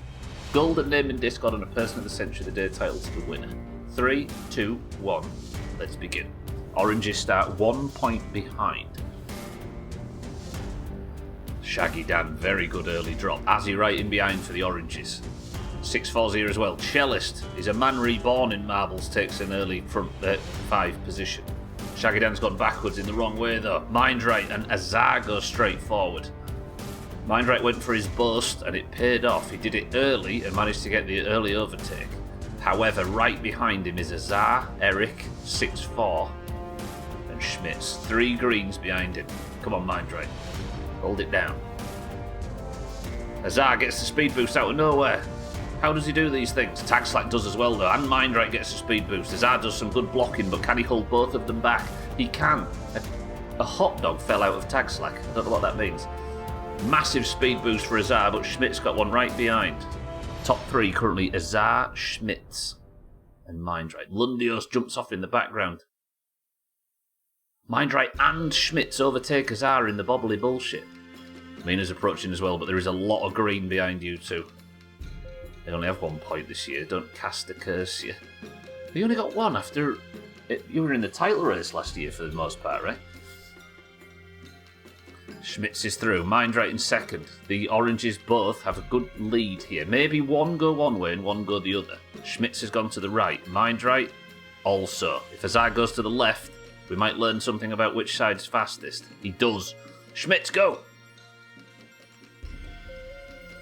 Golden name in Discord and a person of the century of the day title to the winner. 3, 2, 1. Let's begin. Oranges start 1 point behind. Shaggy Dan, very good early drop. Azzy right in behind for the oranges. 6-4's here as well. Cellist is a man reborn in marbles, takes an early front 5 position. Shaggy Dan's gone backwards in the wrong way though. Mindright and Azar go straight forward. Mindright went for his bust and it paid off. He did it early and managed to get the early overtake. However, right behind him is Azar, Eric, 6-4, and Schmitz. 3 greens behind him. Come on, Mindright. Hold it down. Azar gets the speed boost out of nowhere. How does he do these things? Tag Slack does as well though, and Mindright gets a speed boost. Azar does some good blocking, but can he hold both of them back? He can. A hot dog fell out of Tag Slack. I don't know what that means. Massive speed boost for Azar, but Schmitz got one right behind. Top 3 currently Azar, Schmitz, and Mindright. Lundios jumps off in the background. Mindright and Schmitz overtake Azar in the bobbly bullshit. Mina's approaching as well, but there is a lot of green behind you two. They only have 1 point this year. Don't cast a curse, you. You only got 1 after... You were in the title race last year for the most part, right? Schmitz is through. Mindright in second. The oranges both have a good lead here. Maybe one go one way and one go the other. Schmitz has gone to the right. Mindright also. If Azar goes to the left, we might learn something about which side's fastest. He does. Schmitz, go!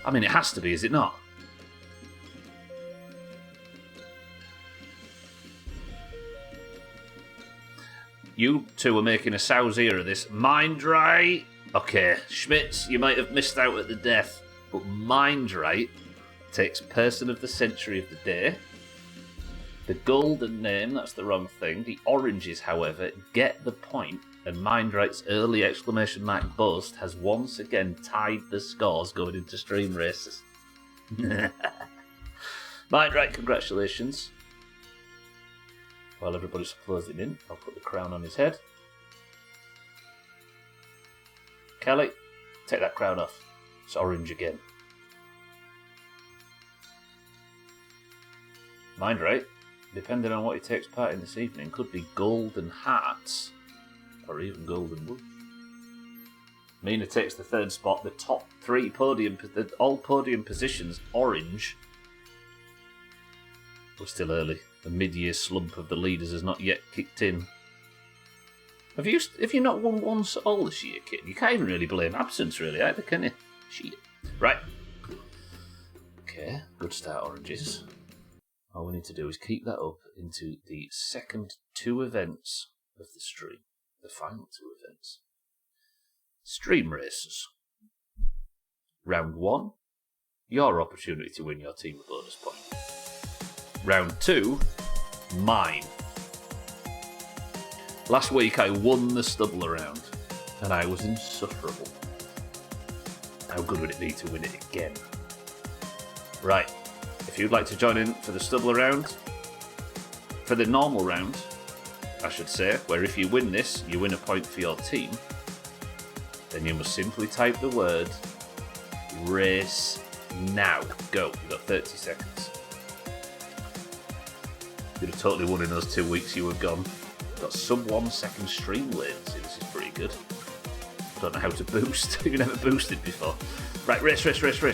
I mean, it has to be, is it not? You two are making a sow's ear of this. Mindright! Okay, Schmitz, you might have missed out at the death, but Mindright takes person of the century of the day. The golden name, that's the wrong thing. The oranges, however, get the point, and Mindright's early exclamation mark bust has once again tied the scores going into stream races. Mindright, congratulations. While everybody's closing in, I'll put the crown on his head. Kelly, take that crown off. It's orange again. Mindright, depending on what he takes part in this evening, could be golden hearts or even golden wood. Mina takes the 3rd spot. The top 3 podium, all podium positions, orange. We're still early. The mid-year slump of the leaders has not yet kicked in. Have you not won once at all this year, kid? You can't even really blame absence, really, either, can you? Shit. Right. Okay, good start, oranges. All we need to do is keep that up into the second 2 events of the stream. The final 2 events. Stream races. Round 1, your opportunity to win your team a bonus point. Round 2, mine. Last week I won the stubble around, and I was insufferable. How good would it be to win it again? Right, if you'd like to join in for the stubble round, for the normal round, I should say, where if you win this, you win a point for your team, then you must simply type the word race now. Go, you've got 30 seconds. You'd have totally won in those 2 weeks you were gone. Got sub 1 second stream latency, this is pretty good. Don't know how to boost, you've never boosted before. Right, race,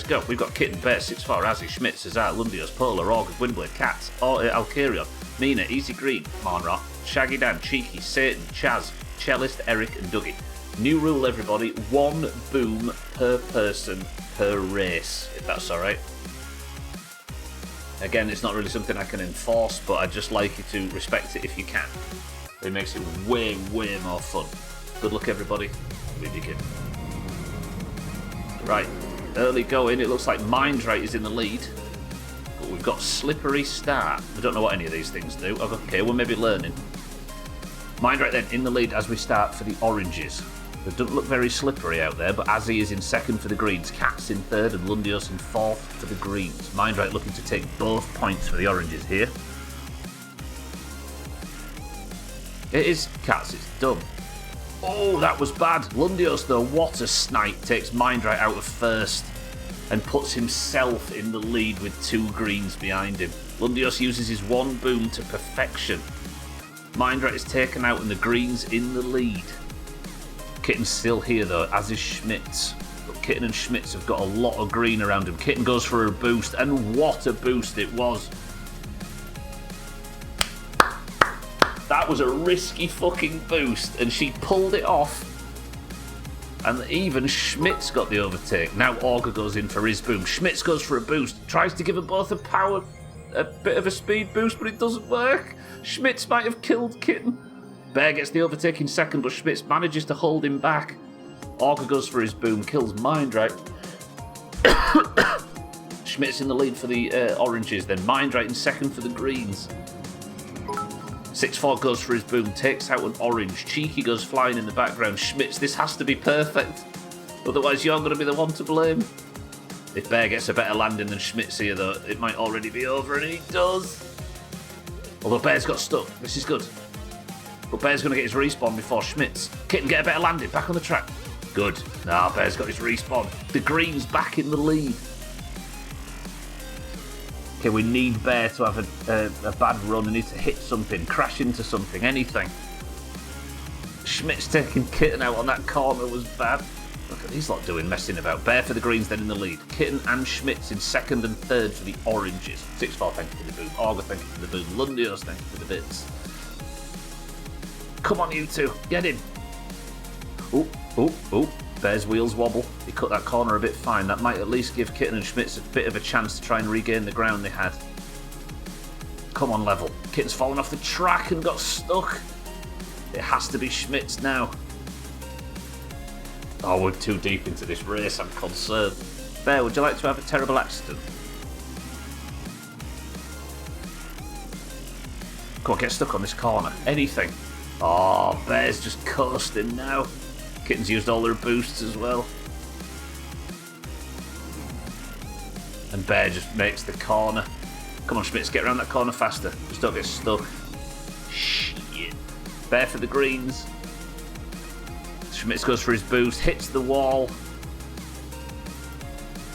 go. We've got Kitten, Bear, 6-4, Azzy, Schmitz, Azar, Lundios, Polar, August, Windblade, Cats, Alcarion, Mina, Easy Green, Monrock, Shaggy Dan, Cheeky, Satan, Chaz, Cellist, Eric and Dougie. New rule, everybody, 1 boom per person per race, if that's alright. Again, it's not really something I can enforce, but I'd just like you to respect it if you can. It makes it way, way more fun. Good luck, everybody. We begin. Right, early going. It looks like Mindrite is in the lead. But we've got Slippery Start. We don't know what any of these things do. Okay, we're maybe learning. Mindrite then in the lead as we start for the oranges. It doesn't look very slippery out there, but Azzy is in second for the greens, Cat's in third, and Lundios in fourth for the greens. Mindrite looking to take both points for the oranges here. It is Cat's, it's done. Oh, that was bad. Lundios, though, what a snipe, takes Mindrite out of first and puts himself in the lead with 2 greens behind him. Lundios uses his 1 boom to perfection. Mindrite is taken out and the greens in the lead. Kitten's still here though, as is Schmitz. But Kitten and Schmitz have got a lot of green around him. Kitten goes for a boost, and what a boost it was. That was a risky fucking boost, and she pulled it off. And even Schmitz got the overtake. Now Auger goes in for his boom. Schmitz goes for a boost, tries to give them both a bit of a speed boost, but it doesn't work. Schmitz might have killed Kitten. Bear gets the overtake in second, but Schmitz manages to hold him back. Auger goes for his boom, kills Mindrite. Schmitz in the lead for the oranges, then Mindrite in second for the greens. 6-4 goes for his boom, takes out an orange. Cheeky goes flying in the background. Schmitz, this has to be perfect. Otherwise you're going to be the one to blame. If Bear gets a better landing than Schmitz here, though, it might already be over, and he does. Although Bear's got stuck. This is good. But Bear's going to get his respawn before Schmitz. Kitten get a better landing, back on the track. Good. Nah, Bear's got his respawn. The green's back in the lead. Okay, we need Bear to have a bad run. We need to hit something, crash into something, anything. Schmitz taking Kitten out on that corner was bad. Look at these lot doing, messing about. Bear for the greens, then in the lead. Kitten and Schmitz in second and third for the oranges. 6-4, thank you for the boom. Auger, thank you for the boom. Lundios, thank you for the bits. Come on, you two. Get in. Oh. Bear's wheels wobble. He cut that corner a bit fine. That might at least give Kitten and Schmitz a bit of a chance to try and regain the ground they had. Come on, level. Kitten's fallen off the track and got stuck. It has to be Schmitz now. Oh, we're too deep into this race. I'm concerned. Bear, would you like to have a terrible accident? Come on, get stuck on this corner. Anything. Oh, Bear's just coasting now. Kitten's used all their boosts as well. And Bear just makes the corner. Come on, Schmitz, get around that corner faster. Just don't get stuck. Shit. Bear for the greens. Schmitz goes for his boost, hits the wall.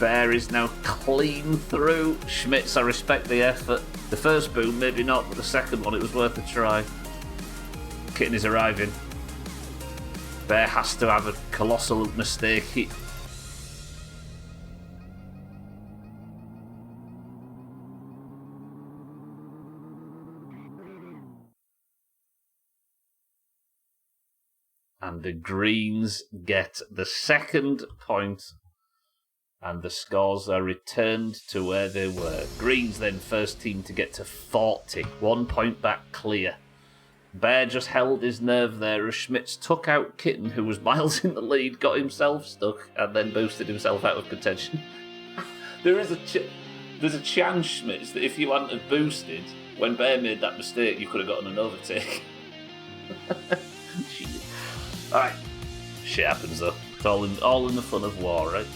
Bear is now clean through. Schmitz, I respect the effort. The first boom, maybe not, but the second one, it was worth a try. Kitten is arriving. Bear has to have a colossal mistake. And the greens get the second point, and the scores are returned to where they were. Greens then first team to get to 40, 1 point back clear. Bear just held his nerve there as Schmitz took out Kitten, who was miles in the lead, got himself stuck, and then boosted himself out of contention. There's a chance, Schmitz, that if you hadn't have boosted, when Bear made that mistake, you could have gotten an overtake. Alright. Shit happens though. It's all in the fun of war, right?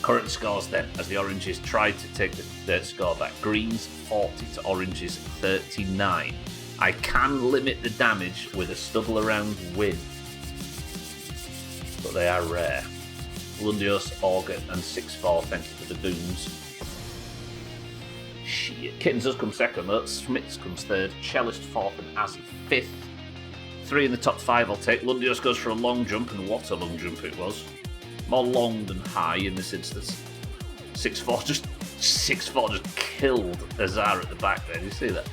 Current scores then, as the oranges tried to take their score back. Greens 40 to oranges 39. I can limit the damage with a stubble around win, but they are rare. Lundios, Auger, and 6-4, thank you for the booms. Shit. Kittens does come second, though. Schmitz comes third, Cellist fourth, and Azzy fifth. 3 in the top 5 I'll take. Lundios goes for a long jump, and what a long jump it was. More long than high in this instance. 6-4 just killed Azar at the back there. Did you see that?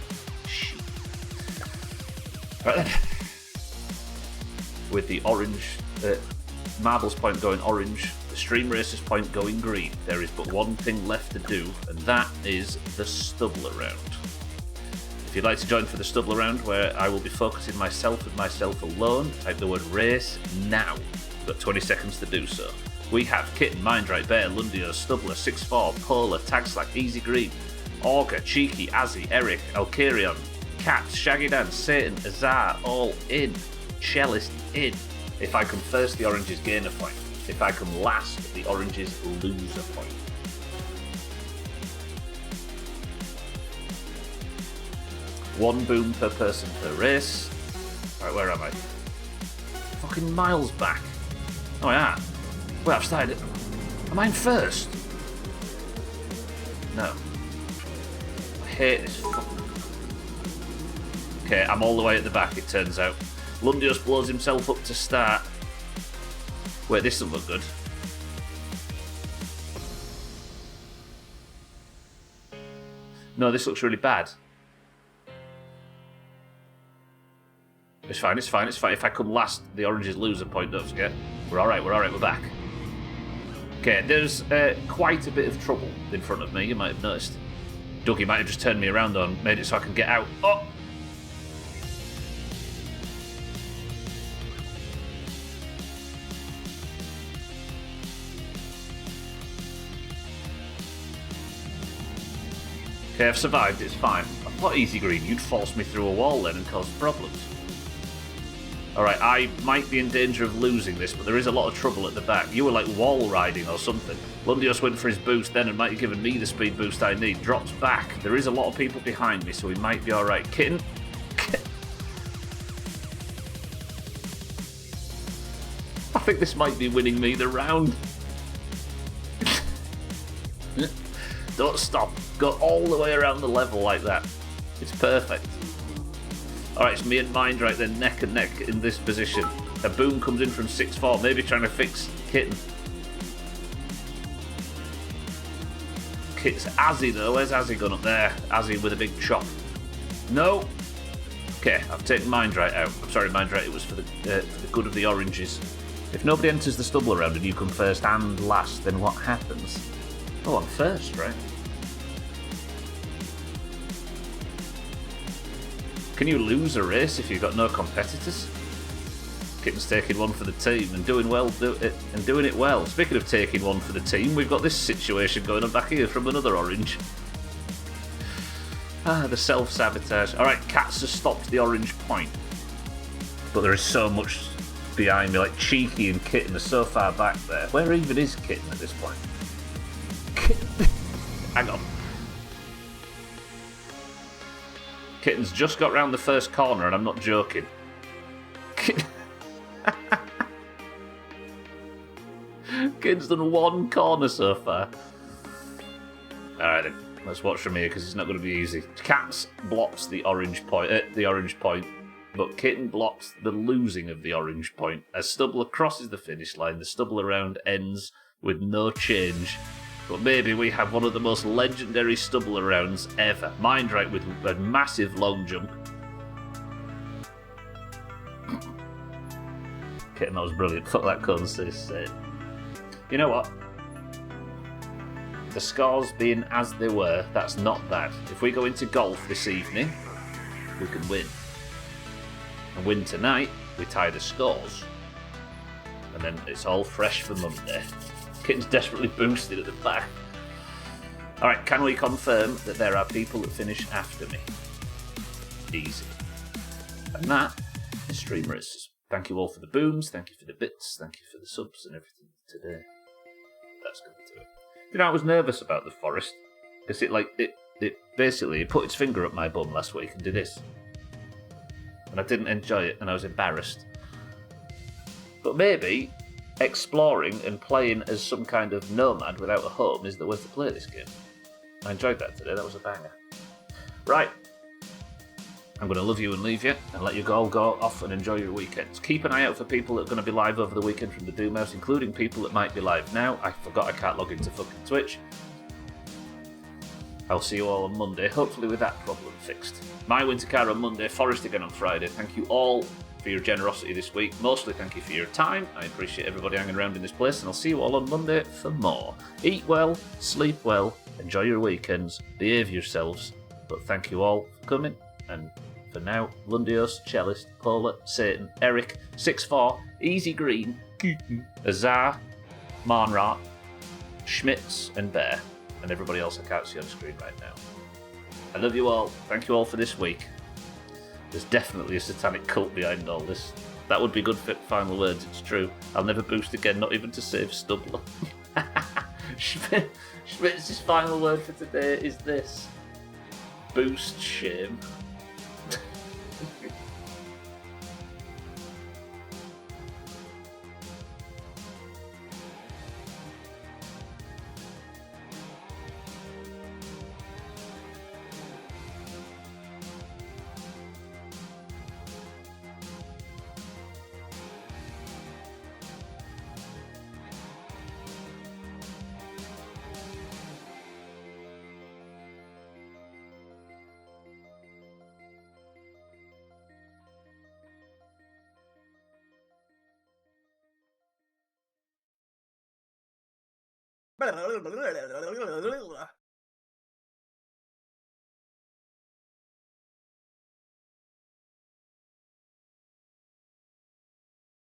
Shit. Right then. With the orange, Marbles point going orange, the Stream Racers point going green, there is but one thing left to do, and that is the stubble around. If you'd like to join for the stubble round where I will be focusing myself and myself alone, type the word race now. You've got 20 seconds to do so. We have Kitten, Mindright, Bear, Lundio, Stubbler, 6-4, Polar, Tagslack, Easy Green, Auger, Cheeky, Azzy, Eric, Alkarion, Cat, Shaggy Dan, Satan, Azar, all in. Cellist in. If I come first, the oranges gain a point. If I come last, the oranges lose a point. One boom per person per race. Right, where am I? Fucking miles back. Oh, yeah. Well, I've started it. Am I in first? No. I hate this fucking... Okay, I'm all the way at the back, it turns out. Lundius blows himself up to start. Wait, this doesn't look good. No, this looks really bad. It's fine, it's fine, it's fine. If I come last, the oranges lose a point, don't forget. We're alright, we're back. Okay, there's quite a bit of trouble in front of me, you might have noticed. Dougie might have just turned me around though and made it so I can get out. Oh! Okay, I've survived, it's fine. I thought Easy Green, you'd force me through a wall then and cause problems. Alright, I might be in danger of losing this, but there is a lot of trouble at the back. You were like wall riding or something. Lundios went for his boost then and might have given me the speed boost I need. Drops back. There is a lot of people behind me, so we might be alright. Kitten? I think this might be winning me the round. Don't stop. Go all the way around the level like that. It's perfect. Alright, it's me and Mindright then neck and neck in this position. A boom comes in from 6-4, maybe trying to fix Kitten. It's Azzy though, where's Azzy gone up there? Azzy with a big chop. No! Okay, I've taken Mindright out. I'm sorry Mindright, it was for the good of the oranges. If nobody enters the stubble round and you come first and last, then what happens? Oh, I'm first, right? Can you lose a race if you've got no competitors? Kitten's taking one for the team and doing it well. Speaking of taking one for the team, we've got this situation going on back here from another orange. Ah, the self-sabotage. Alright, Cats has stopped the orange point. But there is so much behind me, like Cheeky and Kitten are so far back there. Where even is Kitten at this point? Hang on. Kitten's just got round the first corner and I'm not joking. Kitten's done one corner so far. Alright then, let's watch from here because it's not going to be easy. Cats blocks the orange point, but Kitten blocks the losing of the orange point. As Stubbler crosses the finish line, the Stubbler round ends with no change. But maybe we have one of the most legendary Stubbler rounds ever. Mindright with a massive long jump. Kitten, that was brilliant. Fuck that consist. You know what? The scores being as they were, that's not bad. If we go into golf this evening, we can win. And win tonight, we tie the scores. And then it's all fresh for Monday. Kitten's desperately boosted at the back. Alright, can we confirm that there are people that finish after me? Easy. And that is Stream Races. Thank you all for the booms, thank you for the bits, thank you for the subs and everything today. That's going to do it. You know, I was nervous about the forest. Because it basically put its finger up my bum last week and did this. And I didn't enjoy it and I was embarrassed. But maybe exploring and playing as some kind of nomad without a home is the way to play this game. I enjoyed that today, that was a banger. Right, I'm going to love you and leave you and let you all go off and enjoy your weekends. Keep an eye out for people that are going to be live over the weekend from the Doomhaus, including people that might be live now. I forgot I can't log into fucking Twitch. I'll see you all on Monday, hopefully with that problem fixed. My winter car on Monday, Forest again on Friday. Thank you all for your generosity this week. Mostly thank you for your time. I appreciate everybody hanging around in this place, and I'll see you all on Monday for more. Eat well, sleep well, enjoy your weekends, behave yourselves, but thank you all for coming. And for now, Lundios, Cellist, Paula, Satan, Eric, 6-4, Easy Green, Azar, Marnrat, Schmitz, and Bear, and everybody else I can't see on screen right now. I love you all. Thank you all for this week. There's definitely a satanic cult behind all this. That would be good for final words, it's true. I'll never boost again, not even to save Stubbler. Schmitz's final word for today is this. Boost shame. Blah, blah, blah, blah, blah, blah, blah, blah.